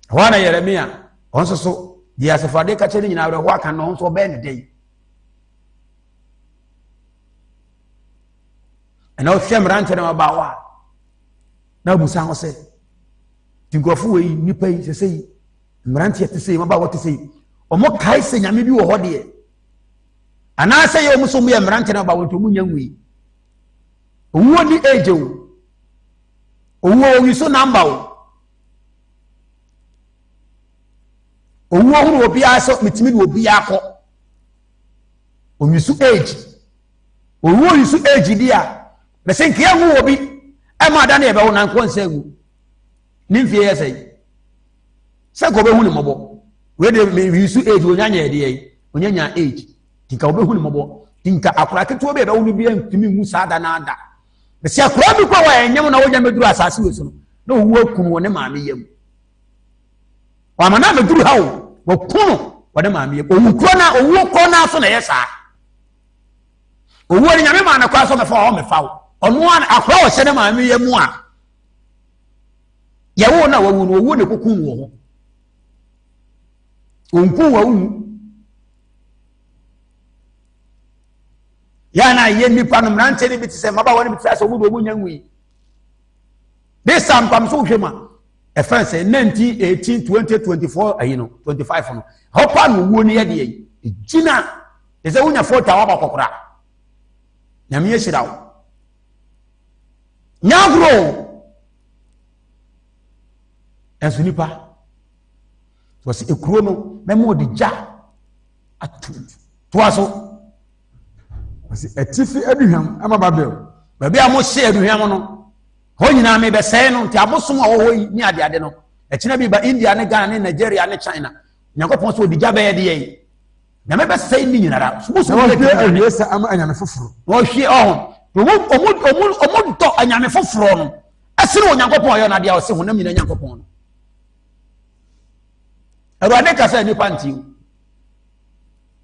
wana Yeremia onso so dia sefade ka chene nyina ho aka no onso be ne dei and now shame ranting about what now musa ho say tinkofu we nipa yi se say mrantie te say about what to say omo kai se nyame bi wo ho de ana say yo muso mu ye mrantie about what mu nyanwi owo ni age o owo wi so number o owo hu obi aso mitimi ni obi akọ owi so age owo wi so age dia me sen kia hu obi e ma da na ebe wona nko nsagu ni mfie yesai se ko be hu ni mobo we de me wi so age onyanya ye de onyanya age tinka obe hu ni mobo tinka akura keto be hu ni bi ntimi hu sada na ada me se akura bi ko wa enyem na wonya meduru asase we so no na owu akunu woni maame yam wa ma na meduru ha wo kunu woni maame yam owu kro na so na yesa owu ni nyame ma na kwa so me fa o me fa onu an akwa wo hye ne maame yamu a yawo na wawu no owu ne kokun wo ho onku wawu ya na ye nipa no mrante ne bitise maba woni bitise so owu nyanwi this time pam so hwema e france 1918 2024 ayi no 25 no hopa no wo ne ye de gina eze wunya 40 wa bakokora nyame ye hirawo nyagro enso nipa wasi ekuro no memo de ja atu toaso wasi etifi aduham ama babel babi a mo hye aduham no ho nyina me be sey no ti abosom a wo yi ni ade no ekina bi ba India ne Ghana ne Nigeria ne China nyakopon so de ja be ye de yi na me be sey ni nyina ra so so de awiesa ama anyame foforo wo hye omo do anyame foforo no asire onyankopon yo na dia o se honam nyina nyankopon no Erade kasa ni panti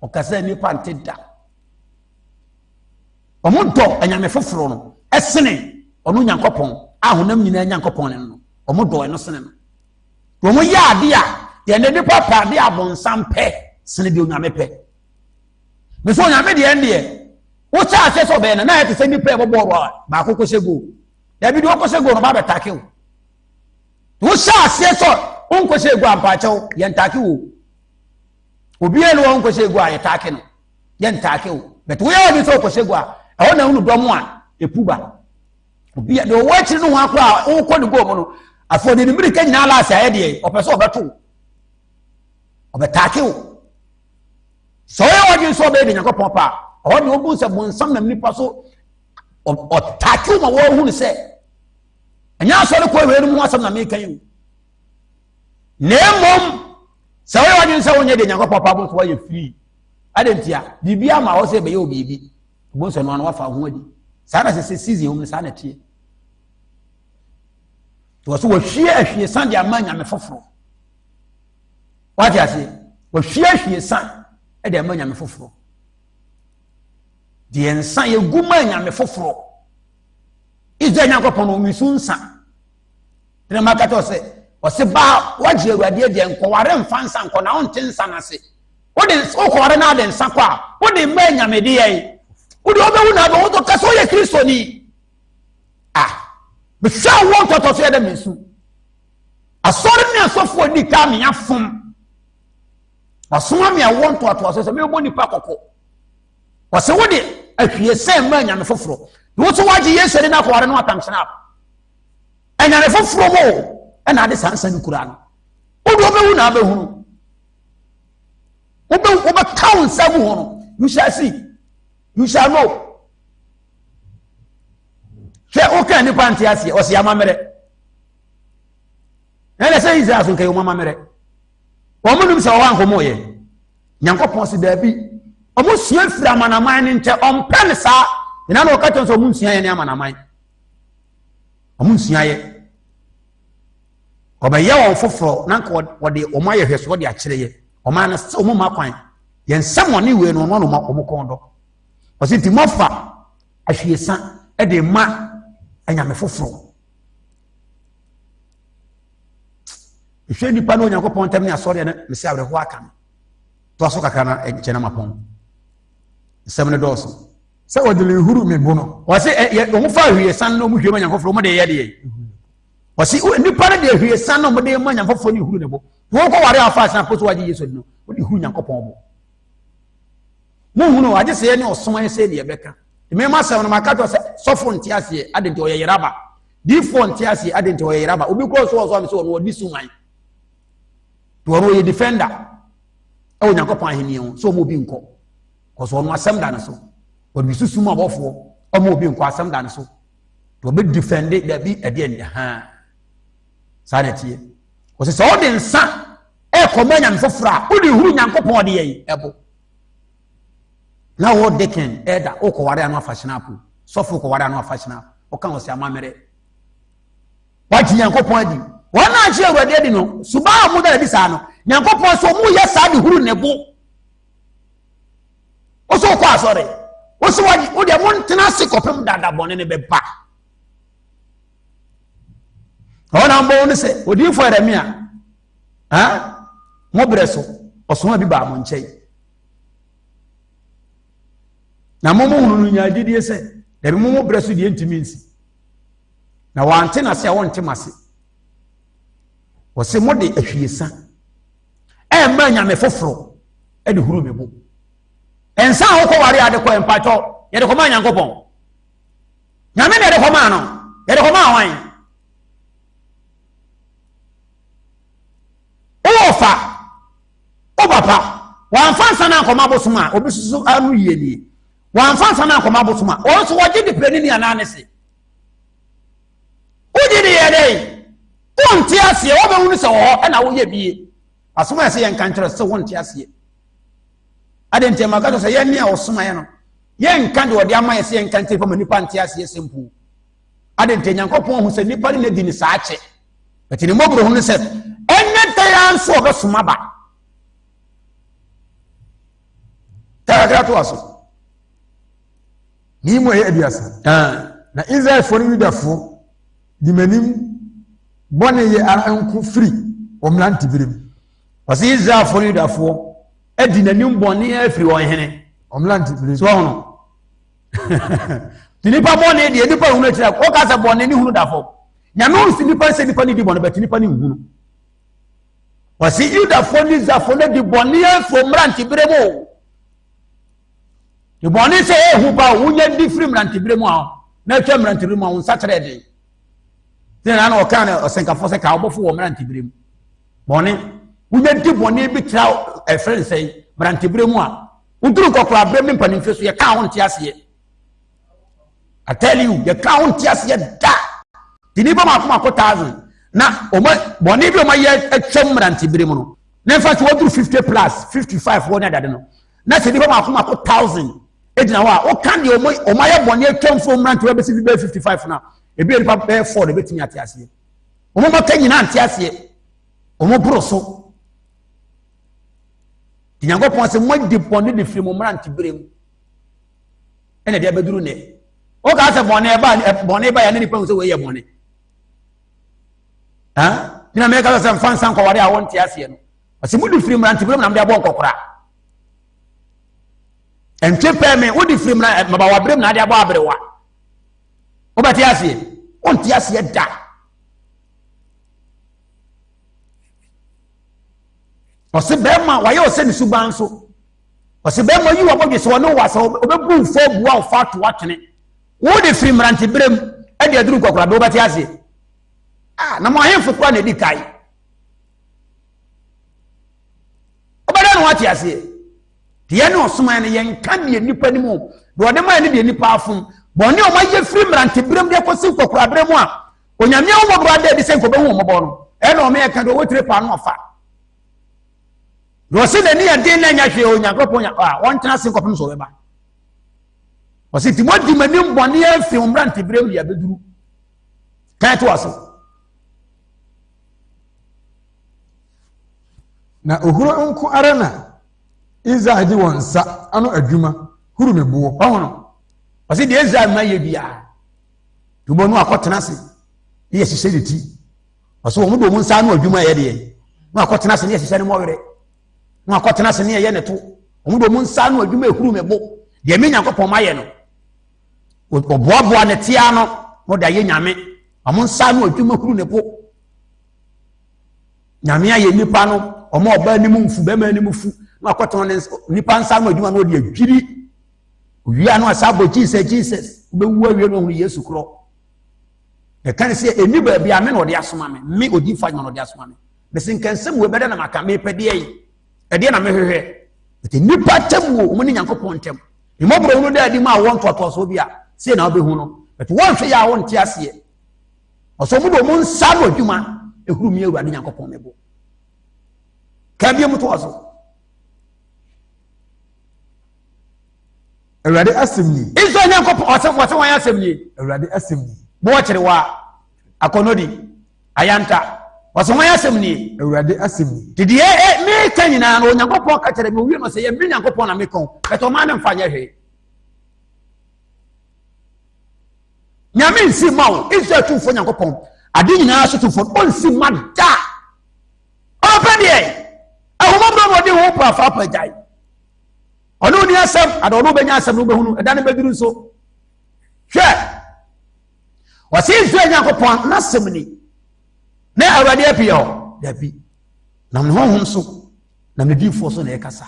o kasa ni panti da omo do anyame foforo no asine onu nyankopon ahonam nyina nyankopon no omo do eno sene no omo ya ade a ye ne de papa de abonsam pe sene de onyame pe me so onyame de ende wo cha ase so be na ye te ni pe boboro ba akoko sego da bi do ko sego no ba betake wo wo cha ase so onko sego ampacho ye ntake wo obi elu onko sego a ye take no ye ntake wo but wo ye so ko sego a e wona hunu dom a epuba obi de wo akiri no ho akora onko ne go mo no afo de nimiri ka nyina ala ase aye de opeso obeto obetake wo so ye wodi so be de nyakopon pa o de obu se bonsam na nipa so o take ma wo hunu se anya so le ko we mu asam na me kan yi nemom se wo wadi se wonye de nyakopon pa bo so ye free adentia bibi ama wo se be ye obibi bo so no an wafa ho adi saa na se season hom saa na tie to so wo hwie san de amanya me foforo what you say wo hwie san e de amanya me foforo de ensan ye guma nya me foforo izo nya kopon no mi sunsa de makato se o se ba waje awade de nkoware mfansa nko na onte nsa na se wo de okoware na de nsa kwa wo de manya me de ye wo de obewu na bo to kaso ye Kristo ni be sha won to so ye de mesu asori ni asofo ni ka me afom asoma me won to so me bo ni pa kokko wo se wo de ahwie sen manya me foforo wo so waje Yesu de na kware no atamsena enya me foforo mo na ade sansa ni kura no wo de obewu na abehunu obe town sabu hono you shall see you shall know she okay ni panti asie o se amamere ele se Israel so kai o mamamere o munum se o wan komo ye Nyankopon se da bi o mo sua fira amanaman ni nche o mpene sa ina na o ka tonso mun sua ye ni amanaman o mun sua ye o ba ye won foforo na nka o de o ma ye hweso de a kire ye o ma na o mo ma kwan ye nsamoni we no no ma o mo kondo o se ti mofa ahwiesa e de ma anyame foforo ihwe nipa no Nyankopon tam ni asori na me se awre ho aka no to aso kakra na enchena mapon semne doso se odele huru me bono o se o mo fa ahwiesa no mo hwe ma Nyankopon mo de ye de o se nipa na de ahwiesa no mo de ma Nyankopon ni huru ne bo wo ko ware afa san poso waje Yesu no o de huru Nyankopon bo mo hunu waje se ne osoma se de beka me ma se no makato se sofo ntiase adenti oyeraba di fo ntiase adenti oyeraba obi ko so me so no di suman to ro ye defender e o Nyankopon ahini ho so mo bi nko ko so no asem da ne so o bi susu ma bofo o mo bi nko asem da ne so to be defend da bi e de ne sanati o se o de nsa e ko manya mfofra o di huru Nyankopon de ye ebo na wo deken eda o ko ware anu afashinapu sofo ko ware anu afashinapu o kan o se amamere wati Nyankopon adi wana achi awade adi no suba mu da bi sa no Nyankopon so mu ye sa di huru ne bo o so ko asore o so waji o de mo ntena se kopem dada bone ne be ba ona mbo ne se odi fo Yeremia mo breso o so ma bi ba mo nchei na momo hunu nya gidie se da bi momo breso die ntiminsi na wante na se a wonte mase wo se mode ahwiesa e ma nya me foforo e de huru mebo ensa ho ko ware ade ko empacho ye de ko ma Nyankopon nya me de ko ma no ye de ko ma wan ofa o papa wa fansa na ko ma bosuma obi susu anu ye ni wa fansa na ko ma bosuma o so waje de plani ni anane se uji de ye dei wonti ase wo be hunu se wo e na wo ye bie asoma ase ye nkantre se wonti ase adente makato se ye ne a osoma ye no ye nkan de ode ama ye se ye nkantre pa manipa nti ase ye sempu adente Nyankopon hu se nipa ne di ni saache betini mobro hunu se enne tayan so be soma ba tagra to aso ni mo ye aduasa na Israel for Yudafo di manim bone ye aranku free o mlanti birim wasi Israel for Yudafo edi nanim bone afiri won hene o mlanti birim so hono tinipa bone di nipa hunu tira o ka sa bone ni hunu dafo nyame usi nipa se nipa ni di bone bet nipa ni hunu wasi Yudafo ni Zafo ne di bone afiri mlanti biremo the bone say ehu ba wunya di free mrantibire mu a na twa mrantibire mu a won satere de na na o kan osenkafo se ka obofo wo mrantibire mu bone wunya di bone bi tra e friend say mrantibire mu a uduru kokora bre me mpanin feso ye ka won ti ase I tell you ye ka won ti ase da tini ba ma kuma ko 1000 na o ma bone bi o ma ye atwa mrantibire mu no na fa so woduru 50 plus 55 won adade no na se di ba ma ko 1000 edina wa o kan de o ma ye bone atwamfo mrante we be 55 na e bi nipa be 4 de betimi ate ase o mo ka nyina ante ase o mo bro so Nyankopon se mo di bone de firi mo mrante berem ene de abeduru ne o ka se bone ba ya ne nipa so we ye bone ha dina me ka se fansan ko ware a won te ase no ase mo di firi mrante berem na me de abo kokora ente peme wo di firi mabawa berem na de abo abrewa o ba te ase on te ase da o se be ma wa ye o se ni suban so o se be ma yi wa bodwe so no wa so o be bu fo bua o fa to atene wo di firi mrante berem e de aduru kokora do ba te ase na mo ahemfo kwa na di kai o ba da no wa te ase de no osoma ne yen kan de nipa ni mu do de ma ne de nipa afum boni o ma ye firi mrante berem de kosi kokora berem a onyame o mo bra de se ko be hu mo bo no e no me kan do wotire pa no fa do se ne ya de na nya hwe onyankopon nya won tena se kopem so be ba o se ti mo di manim boni e fi mrante berem ya beduru kan to aso na ohuro nko arana Israel di wonsa ano adwuma huru mebuo hono o se de Israel ma ye bia to bonu akotena se ye hihye de ti o se wo do mu nsa ano adwuma ye de no akotena se ne hihye ne mo were no akotena se ne ye ne to wo do mu nsa ano adwuma huru mebo de me Nyankopon ma ye no o boaboa ne tia no mo da ye nyame amo nsa ano adwuma huru ne po nyame aye nipa no omo oba ni mu mfu be ma ni mu fu na akoton nipa nsa no adwuma no de adwiri owia no asabo Jesus be wu awie no hu Yesu kro e kan se eni ba bia me no de asoma me odi fa no de asoma me be sin kan sem we be na maka me pede yi e de na me hwehwe te nipa tamu o ni Nyankopon tem e mobro no da di ma won toto so bia se na obehu no but won hwe ya won ti ase o so mu do mu nsa no adwuma e huru mi Awurade Nyankopon mebo ka bia mu to aso Awurade asemni iso Nyankopon wose wan asemni Awurade asemni bo kire wa akonodi ayanta wose wan asemni Awurade asemni didi me kanyina no Nyankopon ka kire me wi no se ye me Nyankopon na me kon beto ma na mfanya hwe nyame nsi mawo iso tufo Nyankopon ade nyina so tufo on si mada o pe de ahomabro no de wo prafa pa jai ono ni asem adono benya asem no behunu eda ne beduru so hwe wasi nso Nyankopon na semni na Awurade apio da bi na me honhom so na me difo so na ekasa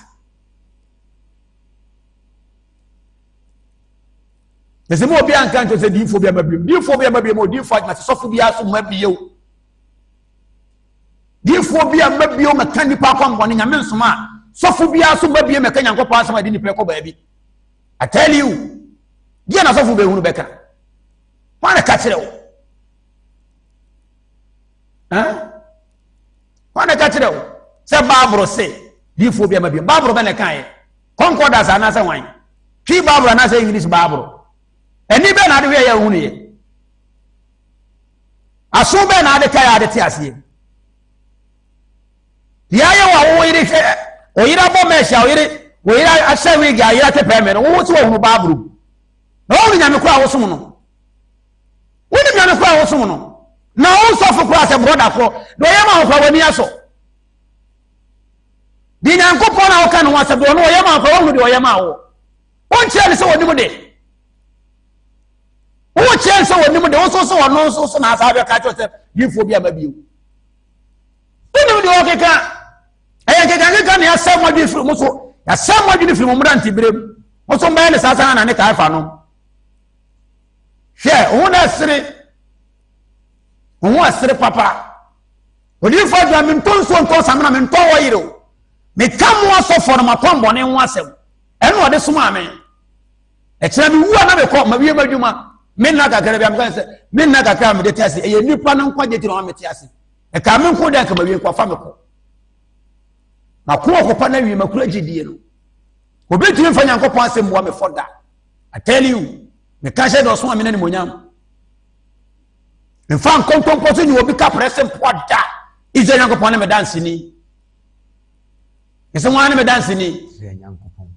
Nesemo obi anka nto se difo bia mabiem o difo na sofo bia so mabiem difo bia mabiem meka nipa kwa mbone nyame nsoma sofo bia so mabiem meka Nyankopon asema di nipa ko ba bi I tell you dia na sofo be hunu beka wana ka kire wo wana ka kire wo se babro se difo bia mabiem babro be na kan concordance ana se wan twi babro ana se English babro eni be na de we ya hunu ye aso be na de kai ade ti ase ya ye wa wo yire hwe o yira bo mesha o yira asha wi ga yira te peme no wo ti wo hunu babru na wo nyame kura wo som no wo ni nyame kura wo som no na wo so fo kura se brother ko do ye ma ho wani aso di Nyankopon na wo kan wo se do no ye ma ho wo de wo ye ma wo won kire se woni mu de wo kire se woni mu de wo so wono so na asa be ka cho se difo bia ma biu woni mu de wo keka keka ne asem wadi firi mo so asem wadi firi mo mrante berem mo so mba ne sasa na ne ka fa no hwe wo na asire papa odi fo do me ntonso samna me nton wo yire o me kam wo so for ma tombo ne ho asem eno ode soma me e kira me wu na me ko ma wie madwuma me na kakara bia me kan se me na kakara me de tiase e nipa no nkwaje ti no me tiase e ka me nko de ka ma wie kwa fa me ko na ko pa na wi makura gidie no obetumi mfa Nyankopɔn asɛm bua me for that. I tell you, me ka hye do so amene ne monyam. Me fa nkontompo so ni obi ka pressem po da. Ize Nyankopɔn ne me dance ni. Ese wan ne me dance ni. Nyankopɔn.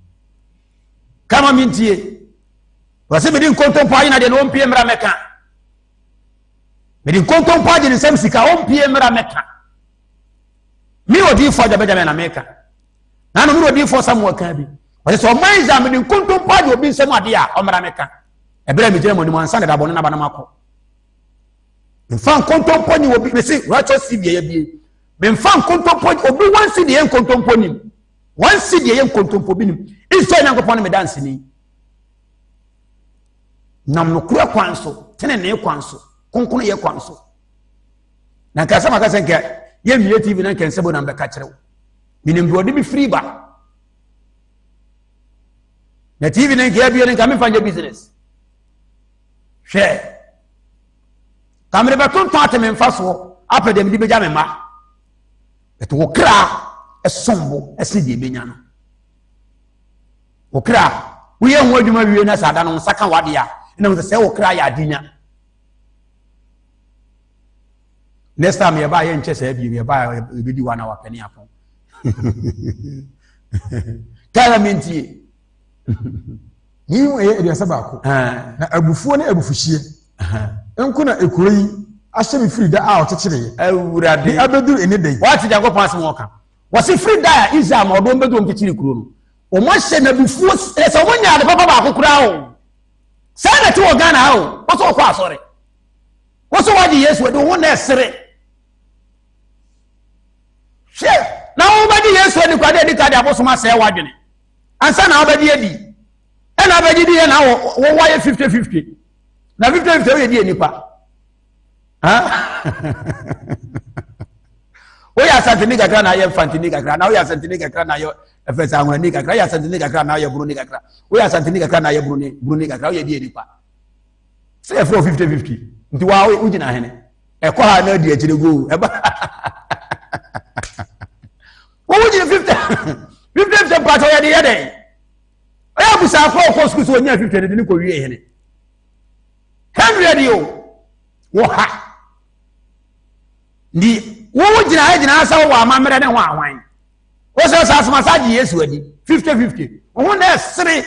Kama mintie. Wase me di nkontompo ayi na de no mpie mra meka. Me di nkontompo ayi ne nsɛm sika ompie mra meka. Me odi fo Benjamin America. Na no me odi fo Samuel ka bi. Wase so man za me di nkontompo ayi obi nsɛm ade a omra meka. Ebere me gire mo ni mo ansa da bɔ ne na ba na makɔ. Mfa nkontompo ni obi me se righteous si bia bia. Me mfa nkontompo obi wan si de nkontompo ni. Wan si de nkontompo bi ni. Iso Nyankopɔn me dance ni. Nam no kura kwan so, tene ne kwan so, konkono ye kwan so. Na kasa makasa nke ye miye TV na nke nsebo na mbeka kyerɛw. Minim bi odi bi free ba. Na TV na nke ya bi ne nka me fanye business. Hwɛ. Kamere beton tate me mfa so, apede me di beja me ma. Eto wo kra esombo esi di benya no. Wo kra, wo ye ho adwuma wie na sada no saka wade a. Na wo se wo kra ya adinya. Next time ye ba ye nche se bi ye ba be di wana wa pani apon. Kala mentie. Ni e de asaba ko. Na abufuo ne abufuhie. Enko na ekuro yi ahye me free da a otekyere ye. Awurade. Ni abedu eni dai. Wati Nyankopɔn asem wo ka. Wasi free da a Israel ma odo mbedu omkechiri kuro no. O mo hye na abufuo se o mo nya de papa ba akokura o. Say na ti wo Ghana ha o. Wo so kwa asore. Wo so wadi Yesu de wo na esere. She na wo badi Yesu de kwade de kade abosoma se wadwene. Ansa na wo badi edi. E na badi di na wo waye 50-50. Na 50-50 we di enipa. Ha? We ya santini kakra na ye fantini kakra na we ya santini kakra na yo efesa anwani kakra ya santini kakra na ye bruni kakra. We ya santini kakra na ye bruni kakra we di enipa. Say for 50-50. Nti wa we ugina hene. E kwa ha na di akire go. E ba. Wo ugina 50. 50 part o ye de ye. Oya busa afọ ko school so nya 50 de ni ko wie hene. 100 yo. Wo ha. Ndi wo gyina asa wo amamere ne ho awan. Wo se sa asoma sa di Yesu adi 50-50. Wo na esere.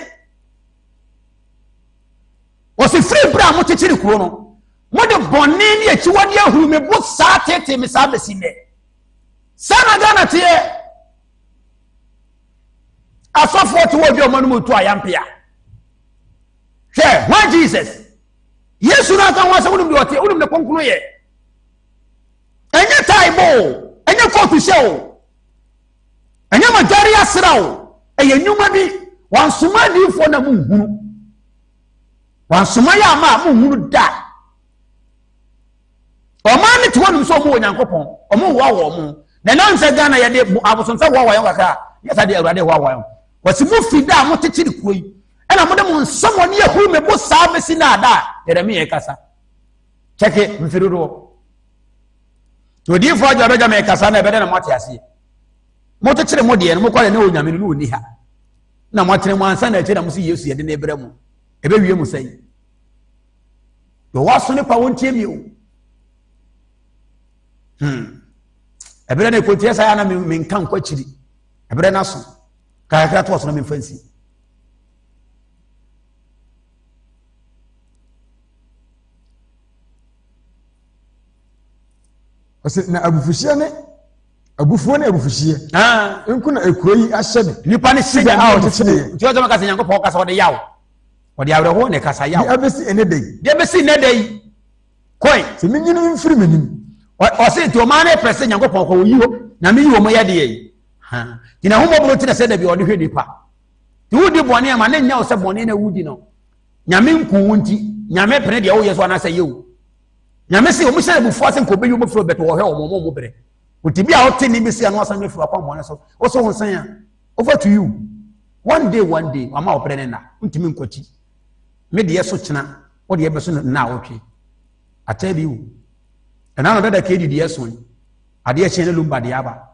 Wo se free bra mo kyekiri kuro no. Mo de bonni ne achiwode ahuru me bo sa tete me sa besi ne. Sana Ghana tie. Asofo to wo bi o manu mutu ayampia. Hwe, why Jesus? Yesu na kan wasa wonum de ote, wonum ne konkono ye. Enye taibo, enye kotu shew. Enye majari asrawo, eye nyuma bi, wansuma di fo na munhunu. Wansuma ya ma munhunu da. O ma ni to wonum so mo Onyankopon, o mo wa wo mo. Na nanse Ghana ye de abosonsa wo wa yon kakra, yesa de awurade wo wa yon. Wasi mo fida mo tekiri kuyi. Ena mo de mo nsamo ne ehuru me bo saa besi na ada. Yeremia kasa. Cheke mfirudo. To di fo ajabeja me kasa na ebede na mate ase. Mo tekiri mo de mo kwale ne onyame no oni ha. Na mo tere mo ansa na eche na mo si Yesu ye de na ebre mo. Ebe wie mo sai. Yo waso ne pa wontie mi o. Ebere na ekotie sa ya na me nkan kwachiri. Ebere na so. Kakra to so na me fansi. Ose na abufuhie ne abufuo ne abufuhie. Enku na ekuro yi ahye ne. Nipa ne se a otekyere. Ti o zama ka se Nyankopɔn kasa wode yawo. Wode awre ho ne kasa yawo. Di abesi ene dai. Di abesi ne dai. Koi. Se minyini mfiri manim. O se ti o ma na pese Nyankopɔn ko yi ho. Na me yi wo mo ye de yi. Ha. Ti na homo bro ti na se da bi ode hwe nipa. Ti wudi bɔne ma na nya wo se bɔne na wudi no. Nyame nku wunti. Nyame pene de wo yeso ana se yewu. Nyame se o mo hye bufu ase nko be yo mo fro beto wo hwe o mo bere. Otibi a wote ni besi anu asan mefro akwa mo so. O so wonsan ya. Over to you. One day ama wo pere ne na. Ntimi nkochi. Me de yeso kyena. O de yebeso na wotwe. I tell you. And now that kid the yes one. Ade ye kyene lumba de aba.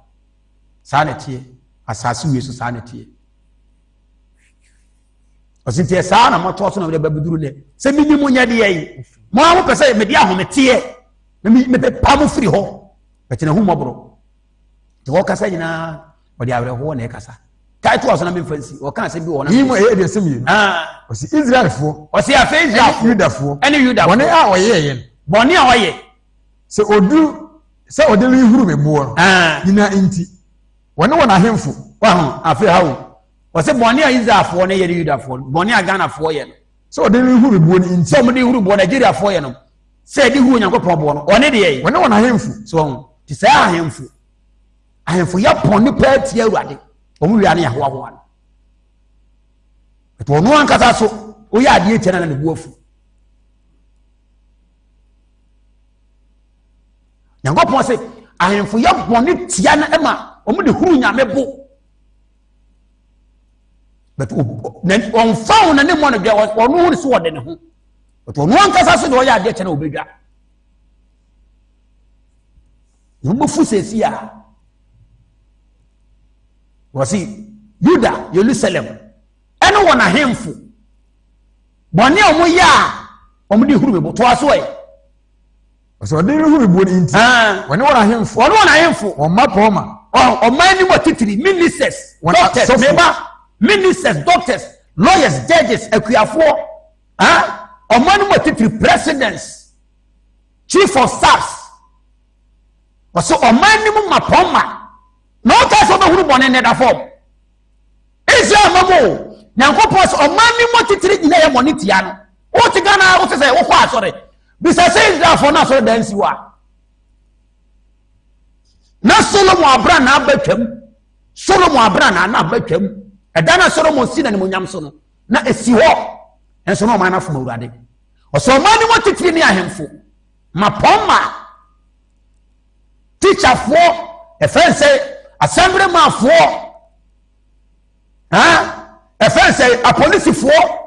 Sa na tie. Asase we so sa na tie. ɔsintie saa na moto so na de babuduru ne sɛ minnimu nya de yi mo a mo pɛ me de ahomete na me pa mo firi hɔ bɛtena hu mɔboro de wɔ kasa nyina ɔde awerɛhoɔ na ɛkasa kai to so na me fansi ɔka sɛ bi wɔ na yi mo de sɛ mi ɔsi Israelfoɔ ɔsi afɛ Israelfoɔ Yudafoɔ ɛne Yudafoɔ wɔne a ɔyɛ yɛn bɔne a ɔyɛ sɛ odu sɛ ɔde no huru me boɔ nyina nti wɔne wɔn ahemfo wahu afɛ hawo ɔsi bɔne a Israelfoɔ ne yɛ ne Yudafoɔ bɔne a Ghanafoɔ yɛ no sɛ ɔde no huru me boɔ no nti sɛ ɔmo de huru boɔ Nigeriafoɔ yɛ no sɛ de huru Nyankopɔn boɔ no ɔne de yɛ wɔne wɔn ahemfo so ti sɛ ahemfo yɛ pɔn nipa atie Awurade ɔmo wia ne yahoahoa no ɛtɔ ɔno ankasa so oyɛ adeɛ kyɛ na ne bu afu Nyankopɔn sɛ ahemfo yɛ bɔne tia na ɛma ɔmo de huru Nyame bo but ɔmfa wo na ne mmɔ no dwa ɔno ho ne so wɔde ne ho but ɔno ankasa so de ɔyɛ adeɛ kyɛ na ɔbɛdwa ɔmɔfu sɛsi a wɔsi Yuda Jerusalem ɛne wɔn ahemfo bɔne a ɔmo yɛ a ɔmo de huru me bo toa so ɛ ɔsɛ ɔde no huru me boɔ no nti wɔne wɔn ahemfo ɔma pɔma ɔman ni mo titiri ministers doctors meba ministers doctors lawyers judges akuafoɔ ɔman ni mo titiri presidents chief of staffs wɔsɛ ɔman ni mo ma pɔma na ɔka sɛ ɔbɛhuru bɔne ne da fam Israel mamo Nyankopɔn sɛ ɔman ni mo titiri nyina yɛ mɔne tia no wote Ghana wote sɛ wokɔ asɔre bisa sɛ Israelfoɔ no asɔre da nsi wa na Solomon abra na abatwam ɛda na Solomon si na ne monyam so no na esi hɔ ɛnso na ɔman na fom Awurade ɔsɛ ɔman ni mo titiri ne ahemfo ma pɔma teacherfoɔ ɛfɛn sɛ assemblymanfoɔ ɛfɛn sɛ apolisifoɔ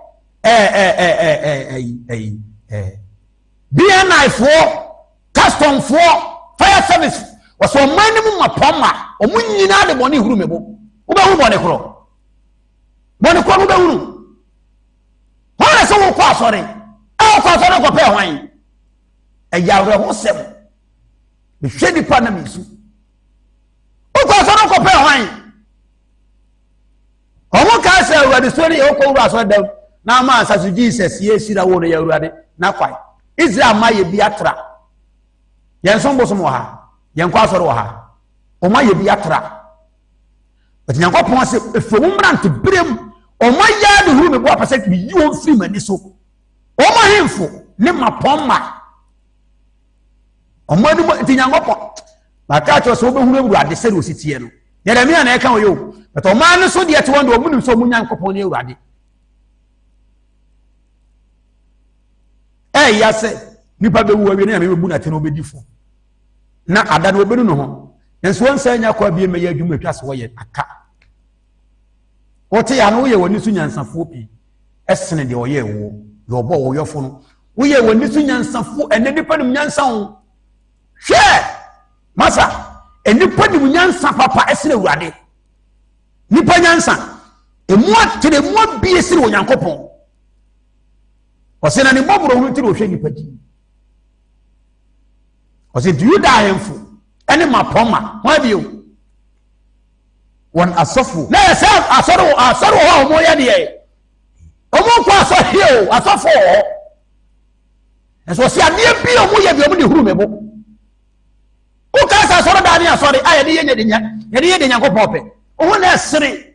BNI-foɔ customfoɔ fire service wɔsɛ ɔman ne mu ma pɔma ɔmo nyinaa de bɔne huru me bo wobɛhuru bɔne korɔ wobɛhuru wɔn sɛ wokɔ asɔre wokɔ asɔre nkɔpɛ hwan ɛyɛ awerɛho sɛm mehwɛ nipa na mesu wokɔ asɔre nkɔpɛ hwan ɔmo kaa sɛ Awurade so ne yɛwokɔ wura asɔre dam na ama ansa so Jesus yɛsira wo no yɛ Awurade na kwae Israel ma yɛ bi atra yɛn so mbosom wɔ ha yɛn kɔ asɔre wɔ ha ɔma yɛ bi atra but Nyankopɔn sɛ efumu mmerante berem ɔma yɛ de huru me bo apɛ sɛ meyi wɔn firi m'ani so ɔma hemfo ne mapɔn ma ɔma ni mo nti Nyankopɔn maka kyerɛ sɛ wobɛhuru Awurade sɛ de ɔsitie no Yeremia na ɛka wo yo but ɔma no so deɛ te wɔn de ɔmunim sɛ ɔmu Nyankopɔn ne Awurade ɛyɛ sɛ nipa bɛwu awie na mebu na te no obɛdi fo na ada no obɛnu no ho nso wɔn sɛ nya kɔ bie mɛyɛ adwuma atwa so wɔyɛ aka wote ya no woyɛ wani so nyansafoɔ pii ɛsene deɛ ɔyɛ wo deɛ ɔbɔ wo yɔfo no woyɛ wani so nyansafoɔ ɛnɛ nipa nim nyansa ho hwɛ masa nipa nim nyansa papa ɛsene Awurade nipa nyansa emu atere mu abie sire Onyankopɔn ɔsɛ na ne bɔboro ho tiri ohwɛ nipa di ɔsɛ nti Yuda ahemfo ɛne mapɔma ho abio wɔn asɔfo na yɛsɛ asɔre wɔ hɔ a ɔmo yɛ deɛ ɔmo nkɔ asɔre o asɔfo wɔ hɔ ɛsɛ ɔsɛ adeɛ bi a ɔmo yɛ bi ɔmo de huru me bo woka sɛ asɔre daa ne asɔre a yɛde yɛ de Nyankopɔn pɛ ɔho na ɛsere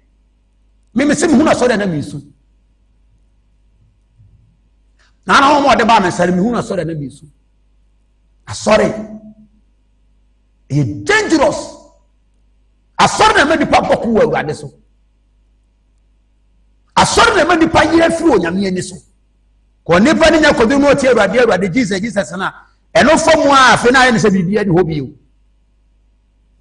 memese mehu no asɔre na mesu na ana ɔmo ɔde ba mesare mehu no asɔre na mesu asɔre ɛyɛ dangerous asɔre na ma nipa bɔko wɔ Awurade so asɔre na ma nipa yɛ firi Onyame ani so kɔ nipa ne nya kɔdu no ɔte Awurade Jesus na ɛno fam a afe na ayɛ ne sɛ biribi adi hɔ bio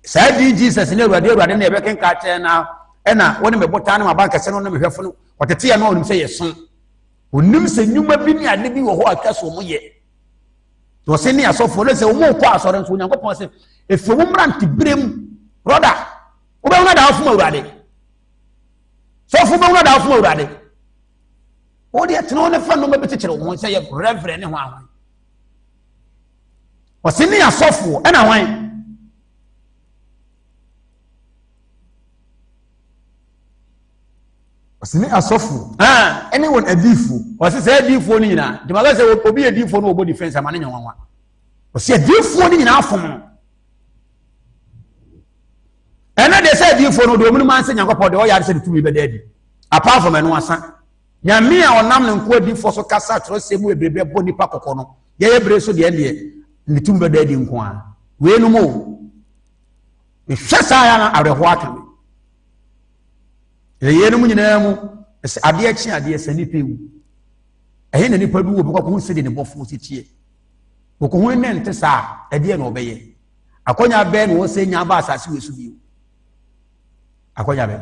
saa di Jesus ne Awurade na ɛbɛkenka kyɛn na ɛna wɔne me bota ne ma bankɛsɛ no na mehwɛfo no ɔtete ya no ɔnim sɛ yɛso onim sɛ nnwuma bi ne ade bi wɔ hɔ atwa so mo yɛ to sɛ ne asɔfo no sɛ wɔn kɔ asɔre nso Onyankopɔn sɛ efi wɔn mmerante berem brother wobɛhuna da afom Awurade sɔfo bɛhuna da afom Awurade o de tena on fa no ma betekere wo say reverend ne ho ahwan o se ne asofo e na hwan o se ne asofo anyone adifo o se say adifo ni nyina de ma say obi adifo no obo defense amane nyanwanwa o se adifo ni nyina afom no ena de say adifo no do mu man say Nyankopɔn de o yare say de tumi be dadi apart from eno asa nyame a onam ne nko adifo so kasa tro se mu ebrebe bo nipa kokko no ye ebre so de ende ne tumi be dadi nko a we no mo e hwesa ya na areho akame ye no mu nyina mu ade a chi ade esa nipa ewu ehe na nipa bi wo bi ko se de ne bofo se tie wo ko hu ne nte sa ade na obeye akonya be no wo se nya ba asase we su bi akonya be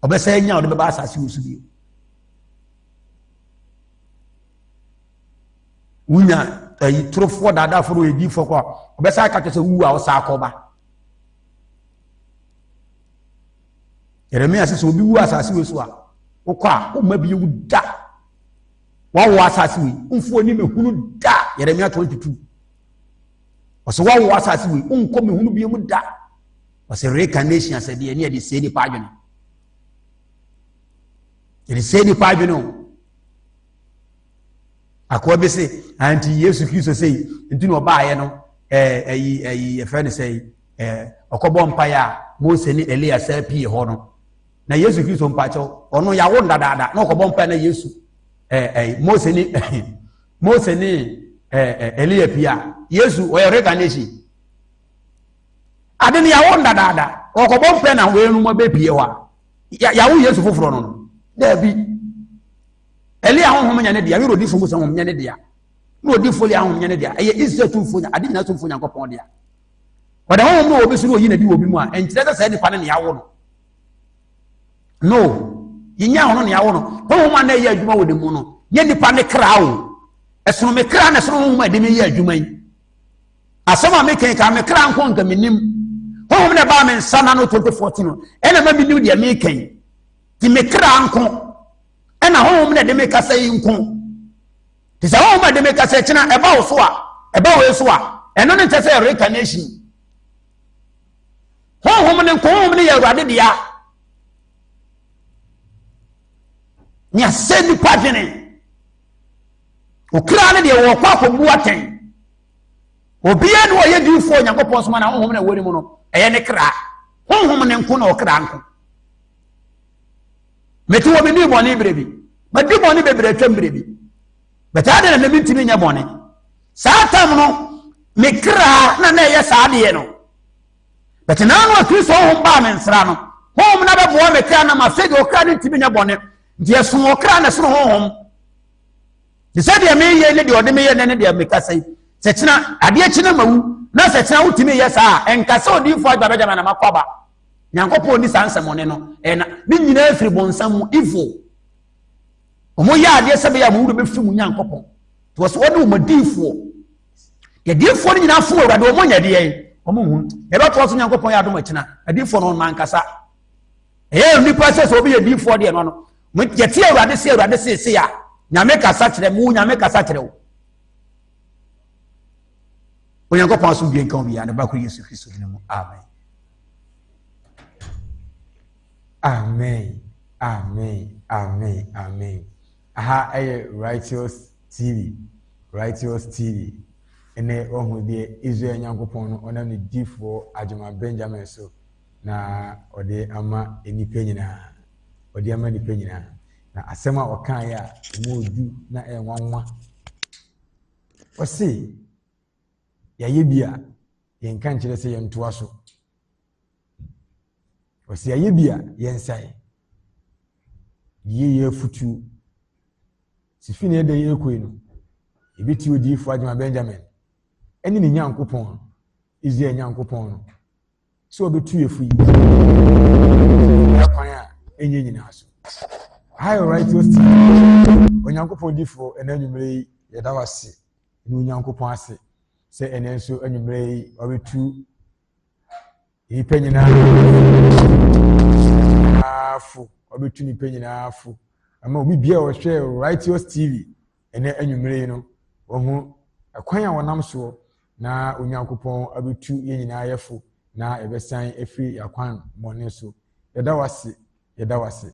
obese nya wo de ba asase we su bi wunya trofo dada foro edi fo ko obese aka tse wu a wo sa akoba Yeremia says obi wu asase we so a wokwa o ma bi wu da wa wo asase we mfu ni mehunu da Yeremia 22 oso wa wo asase we unko mehunu bi mu da oso reincarnation asede ne de se ni pa adwene de se ni pa adwene akwa be se anti Yesu Kristo sei ntino ba ye no e fe ne sei okobo mpa ya Mose ni Elia sa pie ho no na Yesu Kristo mpacho ono ya wo ndadada na okobo mpa na Yesu Mose ni Elia pia Yesu o reincarnation ade ni ya wo ndadada okobo mpa na we nu mo be pie wa ya wo Yesu foforo no da bi Elia honhom nya ne dia yoro di fo Mose honhom nya ne dia no di fo li honhom nya ne dia eye Israel fo nya ade nyina so fo Nyankopɔn dia wada honhom no obi so no yi na di obi mu a enkyere sa ni pa ne ya wo no yinya hono ne ya wo no honhom na ye adwuma wo de mu no ye nipa ne kra wo esono me kra na sono honhom ade me ye adwuma yi asama me ken ka me kra nko nka menim honhom ne ba me nsana no 2014 no ena ma menim de me ken ti me kra nko ena honhom ne de me kasa yi nko ti sa honhom de me kasa kina eba wo so a eno ne tese reincarnation honhom ne nko honhom ne ye Awurade dia nya se ni padwene okra ne de wo kwa kobu aten obia ne wo ye difo Nyankopɔn so ma na honhom na woni mu no eye ne kra honhom ne nko na okra nko meti wo bi ni boni brebi ma di boni bebre twam brebi beta de na mi ntimi nya boni satan no me kra na ye saade no beta na no Kristo honhom ba me nsra no honhom na be bo me kra na ma fege okra ne ntimi nya boni die so okra na so honhom de se de me ye ne de ode me ye ne de me kasai se kina ade kina mawu na se kina wutimi ye sa enkasa odifo agbabeja na makwaba Nyankopɔn ni sansemone no na ni nyina afiri bonsam evil omo ya ade sebe ya mu be fi mu Nyankopɔn to so wode mo difo ye difo ni nyina fo Awurade omo nya de ye omo hu e be to so Nyankopɔn ya adom akina adifo no man kasa nipa se so obi ye difo de no no mo ye tie Awurade se ya nyame kasa kire mu nyame kasa kire wo Onyankopɔn so bi nkan bi ya ne ba ko Yesu Kristo ni mu amen. Amen. Amen. Amen. Amen. Aha, Righteous TV. Righteous TV. Ene ohu de Israel Nyankopɔn no onam ne difo Adwuma Benjamin so na ode ama enipa nyina. Ode ama nipa nyina. Na asema okan ya mo odu na enwanwa. Osi ya yebia yenka nkyere se yentoa so. Osi ayebia yensai ye futu sifini ede ye koi no ebiti odifo Adwuma Benjamin eni ne Nyankopɔn Israel Nyankopɔn no so obetu efu yi akwan a enye nyina so hi Righteous Onyankopɔn difo enanwumre ye da wase ni Onyankopɔn ase se enenso anwumre obetu ipe nyina afu obetu ni pe nyina afu ama obi bia ɔhwɛ Righteous TV ene anwumere no ohu akwan a wɔnam so na Onyankopɔn abetu yɛn nyinaa yɛfo na ɛbɛsan afiri yakwan mɔne so yɛda wase